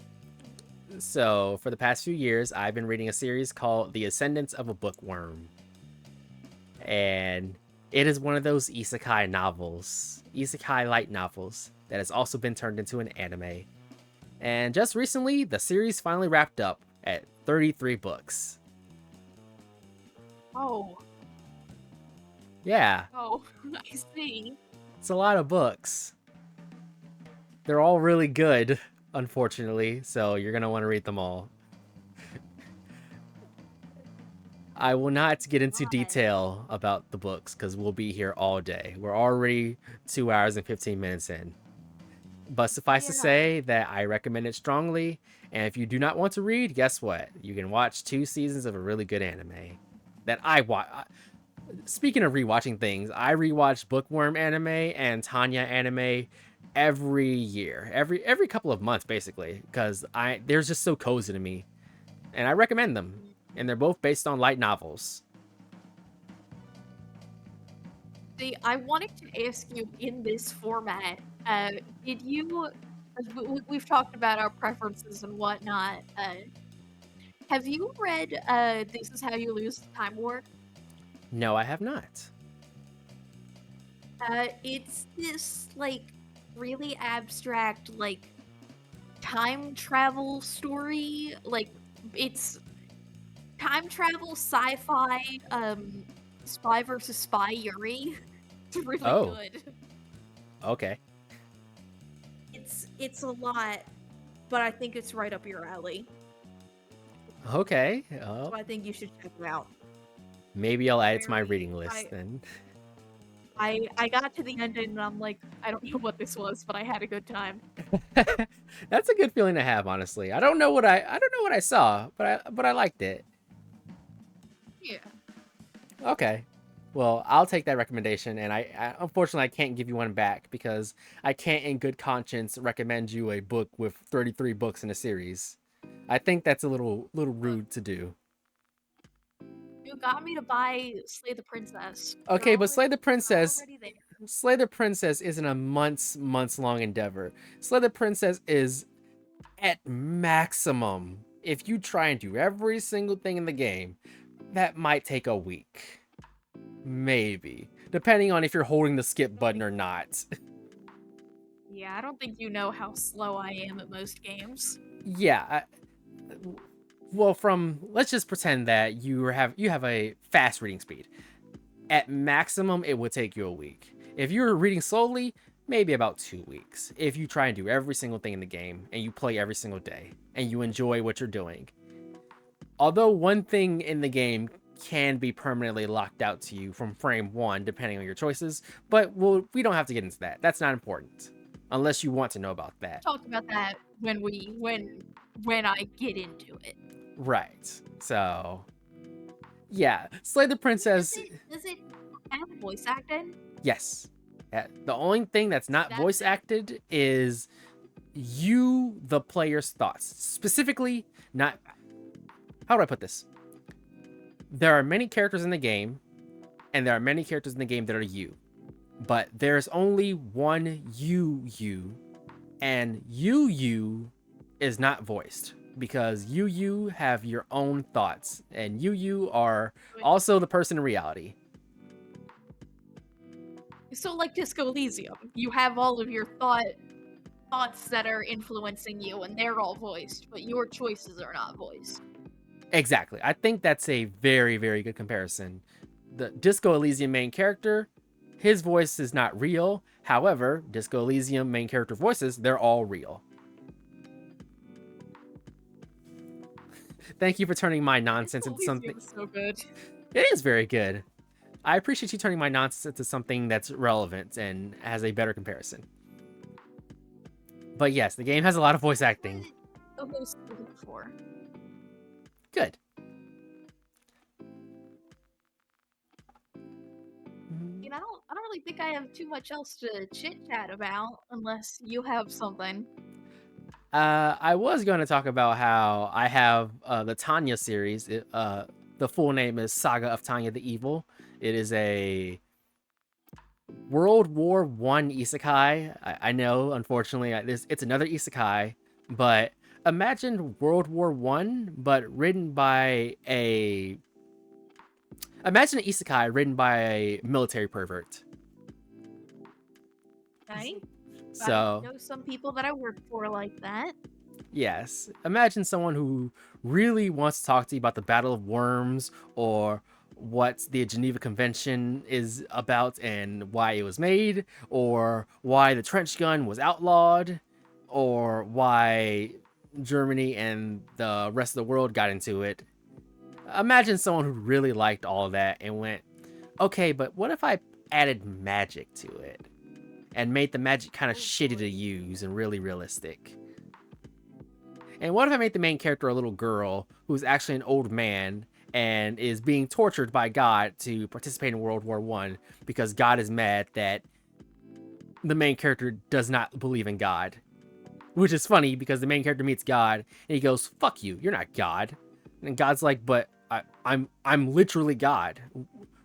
So, for the past few years, I've been reading a series called The Ascendance of a Bookworm. And it is one of those isekai novels, isekai light novels, that has also been turned into an anime. And just recently, the series finally wrapped up at 33 books. Oh, Yeah, I see. it's a lot of books. They're all really good, unfortunately, so you're going to want to read them all. I will not get into detail about the books because we'll be here all day. We're already 2 hours and 15 minutes in. But suffice to say that I recommend it strongly. And if you do not want to read, guess what? You can watch 2 seasons of a really good anime that I watch. Speaking of rewatching things, I rewatch Bookworm anime and Tanya anime every year, every couple of months, basically, because they're just so cozy to me, and I recommend them. And they're both based on light novels. See, I wanted to ask you in this format, did you, 'cause we've talked about our preferences and whatnot, have you read, This Is How You Lose Time War? No, I have not. It's this, like, really abstract, like, time travel story. Like, it's time travel sci-fi, spy versus spy Yuri. It's really good. Okay. It's a lot, but I think it's right up your alley. Okay. So I think you should check it out. Maybe I'll add it to my reading list then. I got to the end and I'm like, I don't know what this was, but I had a good time. That's a good feeling to have, honestly. I don't know what I saw, but I liked it. Yeah. Okay. Well, I'll take that recommendation, and I unfortunately I can't give you one back because I can't in good conscience recommend you a book with 33 books in a series. I think that's a little rude to do. You got me to buy Slay the Princess. Okay, but Slay the Princess, Already there. Slay the Princess isn't a months long endeavor. Slay the Princess is at maximum, if you try and do every single thing in the game, that might take a week. Maybe. Depending on if you're holding the skip button or not. Yeah, I don't think you know how slow I am at most games. Yeah. Well, let's just pretend that you have a fast reading speed. At maximum, it would take you a week. If you're reading slowly, maybe about 2 weeks. If you try and do every single thing in the game and you play every single day and you enjoy what you're doing. Although one thing in the game can be permanently locked out to you from frame 1 depending on your choices, but we don't have to get into that. That's not important unless you want to know about that. Talk about that when I get into it. Right. So yeah, Slay the Princess. Does it have voice acting? Yes. The only thing that's not voice acted is you, the player's thoughts. Specifically, not... How do I put this? There are many characters in the game, and there are many characters in the game that are you. But there's only one you, and you is not voiced. Because you have your own thoughts, and you are also the person in reality. So like Disco Elysium, you have all of your thoughts that are influencing you, and they're all voiced, but your choices are not voiced. Exactly. I think that's a very, very good comparison. The Disco Elysium main character, his voice is not real. However, Disco Elysium main character voices, they're all real. Thank you for turning my nonsense into something. So good. It is very good. I appreciate you turning my nonsense into something that's relevant and has a better comparison. But yes, the game has a lot of voice acting. Before. Good. I don't really think I have too much else to chit chat about unless you have something. I was going to talk about how I have the Tanya series. The full name is Saga of Tanya the Evil. It is a World War I isekai. I know, unfortunately, it's another isekai, but imagine World War I, but written by Imagine an isekai written by a military pervert. Right? So, I know some people that I work for like that. Yes. Imagine someone who really wants to talk to you about the Battle of Worms or what the Geneva Convention is about and why it was made, or why the trench gun was outlawed, or why Germany and the rest of the world got into it. Imagine someone who really liked all of that and went, okay, but what if I added magic to it and made the magic kind of shitty to use and really realistic? And what if I made the main character a little girl who's actually an old man and is being tortured by God to participate in World War I because God is mad that the main character does not believe in God? Which is funny because the main character meets God and he goes, fuck you, you're not God. And God's like, but I'm literally God.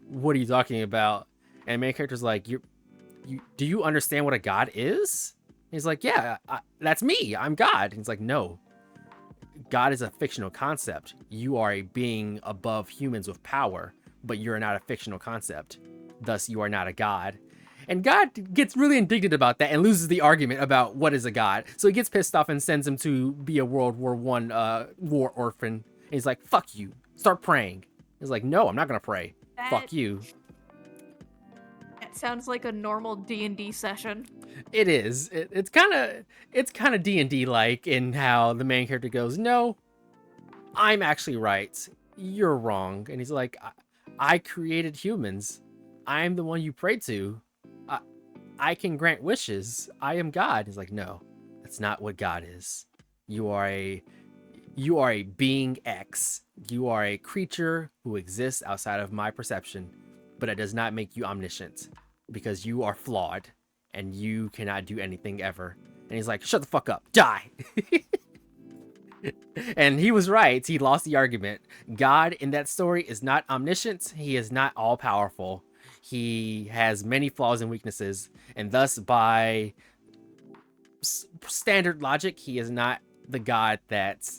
What are you talking about? And the main character's like, do you understand what a God is? And he's like, yeah, that's me. I'm God. And he's like, no. God is a fictional concept. You are a being above humans with power, but you're not a fictional concept. Thus, you are not a god. And God gets really indignant about that and loses the argument about what is a god. So he gets pissed off and sends him to be a World War I war orphan. And he's like, fuck you. Start praying. He's like, no, I'm not going to pray. Fuck you. That sounds like a normal D&D session. It is. It's kind of D&D like in how the main character goes, no, I'm actually right. You're wrong. And he's like, I created humans. I'm the one you pray to. I can grant wishes. I am God. He's like, no, that's not what God is. You are a being X. You are a creature who exists outside of my perception, but it does not make you omniscient because you are flawed and you cannot do anything ever. And he's like, shut the fuck up, die. And he was right. He lost the argument. God in that story is not omniscient. He is not all powerful. He has many flaws and weaknesses, and thus, by standard logic, he is not the god that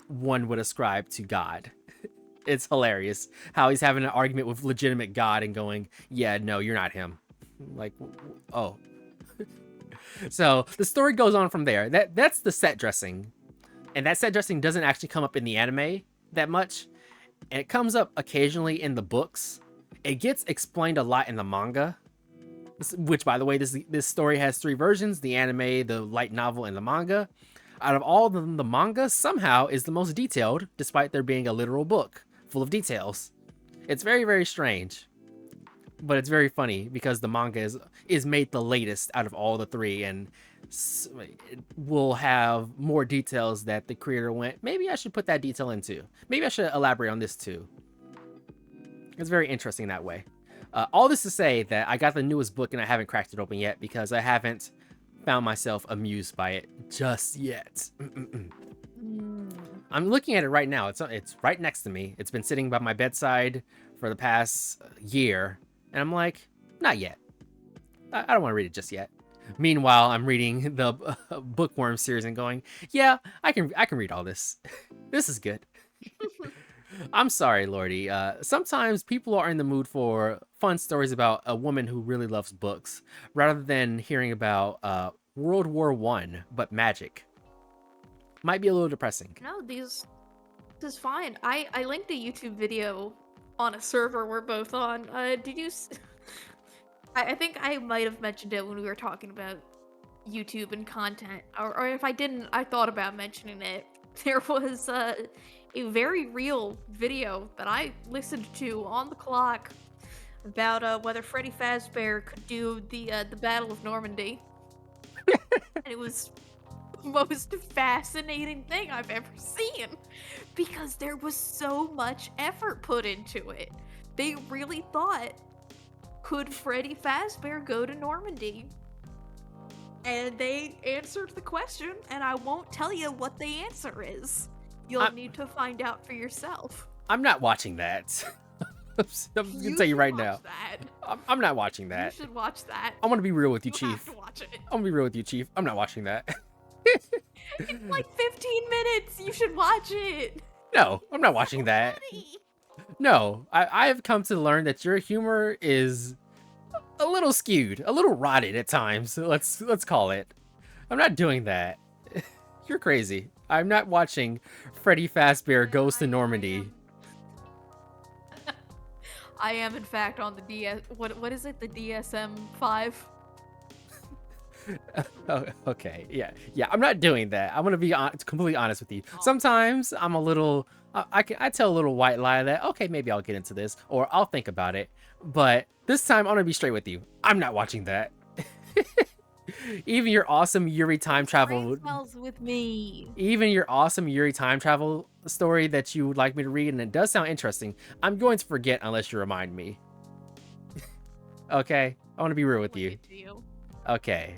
one would ascribe to God. It's hilarious how he's having an argument with legitimate God and going, yeah, no, you're not him. Like, oh. So the story goes on from there. That's the set dressing. And that set dressing doesn't actually come up in the anime that much. And it comes up occasionally in the books. It gets explained a lot in the manga. Which, by the way, this story has 3 versions: the anime, the light novel, and the manga. Out of all of them, the manga somehow is the most detailed, despite there being a literal book full of details. It's very, very strange. But it's very funny because the manga is made the latest out of all the 3, and it will have more details that the creator went, maybe I should put that detail in too. Maybe I should elaborate on this too. It's very interesting that way. All this to say that I got the newest book and I haven't cracked it open yet because I haven't found myself amused by it just yet. I'm looking at it right now. It's right next to me. It's been sitting by my bedside for the past year. And I'm like, not yet. I don't want to read it just yet. Meanwhile, I'm reading the Bookworm series and going, yeah, I can read all this. This is good. I'm sorry, Lordie. Sometimes people are in the mood for fun stories about a woman who really loves books, rather than hearing about World War I, but magic. Might be a little depressing. No, this is fine. I linked a YouTube video on a server we're both on. Did you? I think I might have mentioned it when we were talking about YouTube and content, or if I didn't, I thought about mentioning it. There was a very real video that I listened to on the clock about whether Freddy Fazbear could do the Battle of Normandy, and it was the most fascinating thing I've ever seen because there was so much effort put into it. They really thought, could Freddy Fazbear go to Normandy? And they answered the question, and I won't tell you what the answer is. You'll need to find out for yourself. I'm not watching that. I'm gonna tell you right now. I'm not watching that. You should watch that. I want to be real with you, You Chief. have to watch it. I'm gonna be real with you, Chief. I'm not watching that. It's like 15 minutes. You should watch it. No, I'm not watching that. Funny. No, I have come to learn that your humor is a little skewed, a little rotted at times. Let's call it. I'm not doing that. You're crazy. I'm not watching Freddy Fazbear Goes to Normandy. I am in fact on the DS. What is it? The DSM-5. Oh, okay, yeah. I'm not doing that. I'm gonna be completely honest with you. Sometimes I'm a little. I tell a little white lie that okay, maybe I'll get into this or I'll think about it. But this time I'm gonna be straight with you. I'm not watching that. Even your awesome Yuri time travel. With me. Even your awesome Yuri time travel story that you would like me to read, and it does sound interesting. I'm going to forget unless you remind me. Okay, I want to be real with you. Okay,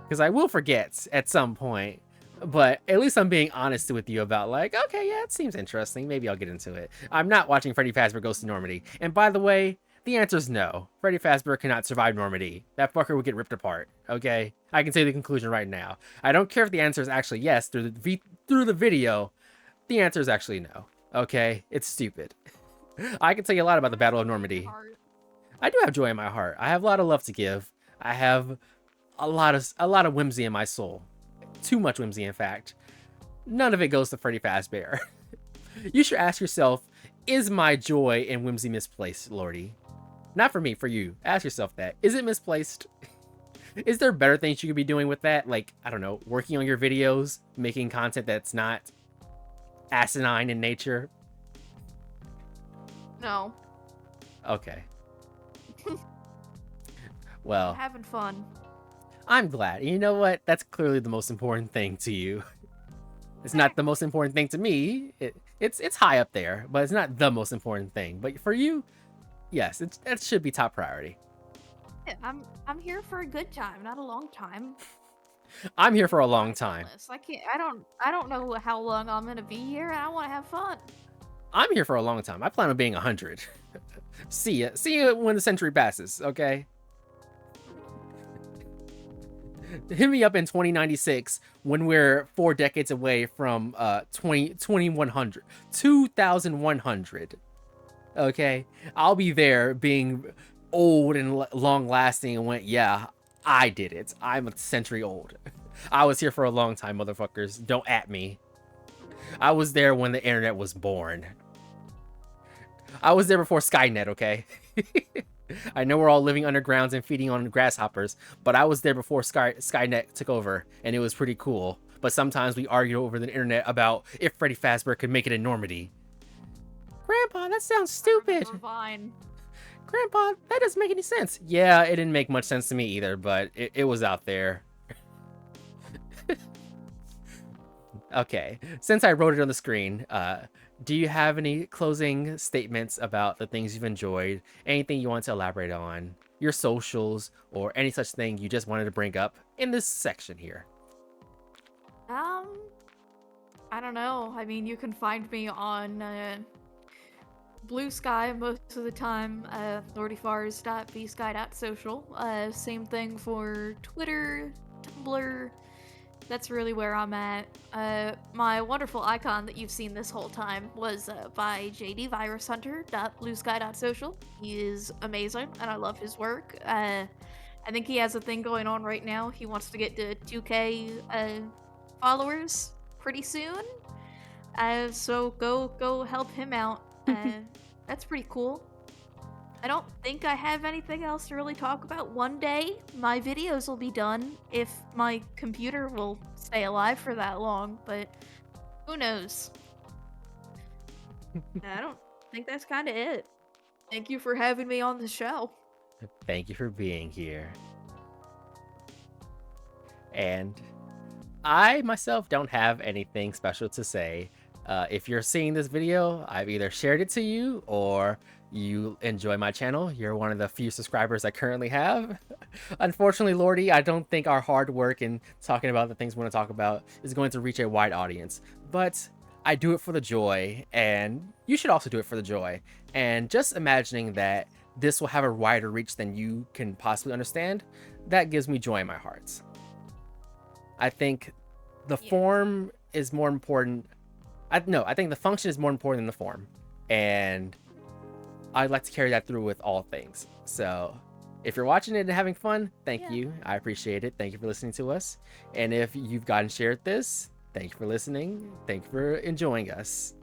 because I will forget at some point. But at least I'm being honest with you about like, okay, yeah, it seems interesting. Maybe I'll get into it. I'm not watching Freddy Fazbear Goes to Normandy. And by the way, the answer is no. Freddy Fazbear cannot survive Normandy. That fucker would get ripped apart, okay? I can say the conclusion right now. I don't care if the answer is actually yes through the video. The answer is actually no, okay? It's stupid. I can tell you a lot about the Battle of Normandy. I do have joy in my heart. I have a lot of love to give. I have a lot of whimsy in my soul. Too much whimsy, in fact. None of it goes to Freddy Fazbear. You should ask yourself, is my joy and whimsy misplaced, Lordie? Not for me, for you. Ask yourself that. Is it misplaced? Is there better things you could be doing with that? Like, I don't know, working on your videos, making content that's not asinine in nature? No. Okay. Well, I'm having fun. I'm glad. You know what? That's clearly the most important thing to you. It's not the most important thing to me. It's high up there, but it's not the most important thing. But for you, yes, it should be top priority. Yeah, I'm here for a good time, not a long time. I'm here for a long time. I don't know how long I'm gonna be here, and I want to have fun. I'm here for a long time. I plan on being 100. See ya. See ya when the century passes, okay? Hit me up in 2096 when we're 4 decades away from 2100. Okay? I'll be there being old and long lasting and went, yeah, I did it. I'm a century old. I was here for a long time, motherfuckers. Don't at me. I was there when the internet was born. I was there before Skynet, okay? I know we're all living undergrounds and feeding on grasshoppers, but I was there before Skynet took over, and it was pretty cool. But sometimes we argue over the internet about if Freddy Fazbear could make it in Normandy. Grandpa, that sounds stupid. Fine. Grandpa, that doesn't make any sense. Yeah, it didn't make much sense to me either, but it was out there. Okay, since I wrote it on the screen, do you have any closing statements about the things you've enjoyed? Anything you want to elaborate on? Your socials, or any such thing you just wanted to bring up in this section here? I don't know. I mean, you can find me on Blue Sky most of the time, lordiefars.bsky.social. Same thing for Twitter, Tumblr. That's really where I'm at. My wonderful icon that you've seen this whole time was by jdvirushunter.bluesky.social. He is amazing, and I love his work. I think he has a thing going on right now. He wants to get to 2K followers pretty soon. So go help him out. That's pretty cool. I don't think I have anything else to really talk about. One day, my videos will be done if my computer will stay alive for that long, but who knows? I don't think that's kind of it. Thank you for having me on the show. Thank you for being here. And I myself don't have anything special to say. If you're seeing this video, I've either shared it to you or you enjoy my channel. You're one of the few subscribers I currently have. Unfortunately, Lordie, I don't think our hard work in talking about the things we want to talk about is going to reach a wide audience. But I do it for the joy, and you should also do it for the joy. And just imagining that this will have a wider reach than you can possibly understand, that gives me joy in my heart. I think the form is more important. I think the function is more important than the form. And I'd like to carry that through with all things. So if you're watching it and having fun, thank you. I appreciate it. Thank you for listening to us. And if you've gotten shared this, thank you for listening. Thank you for enjoying us.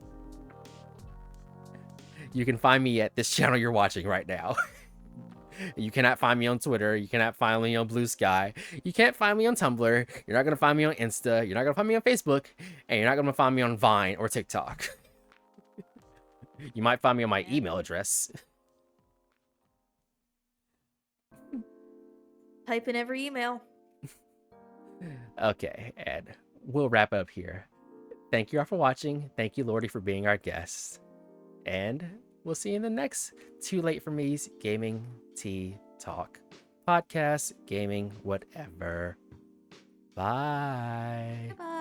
You can find me at this channel you're watching right now. You cannot find me on Twitter. You cannot find me on Blue Sky. You can't find me on Tumblr. You're not going to find me on Insta. You're not going to find me on Facebook. And you're not going to find me on Vine or TikTok. You might find me on my email address. Type in every email. Okay, and we'll wrap up here. Thank you all for watching. Thank you, Lordie, for being our guest. And we'll see you in the next 2la84me's Gaming Tea Talk. Podcast, gaming, whatever. Bye. Goodbye.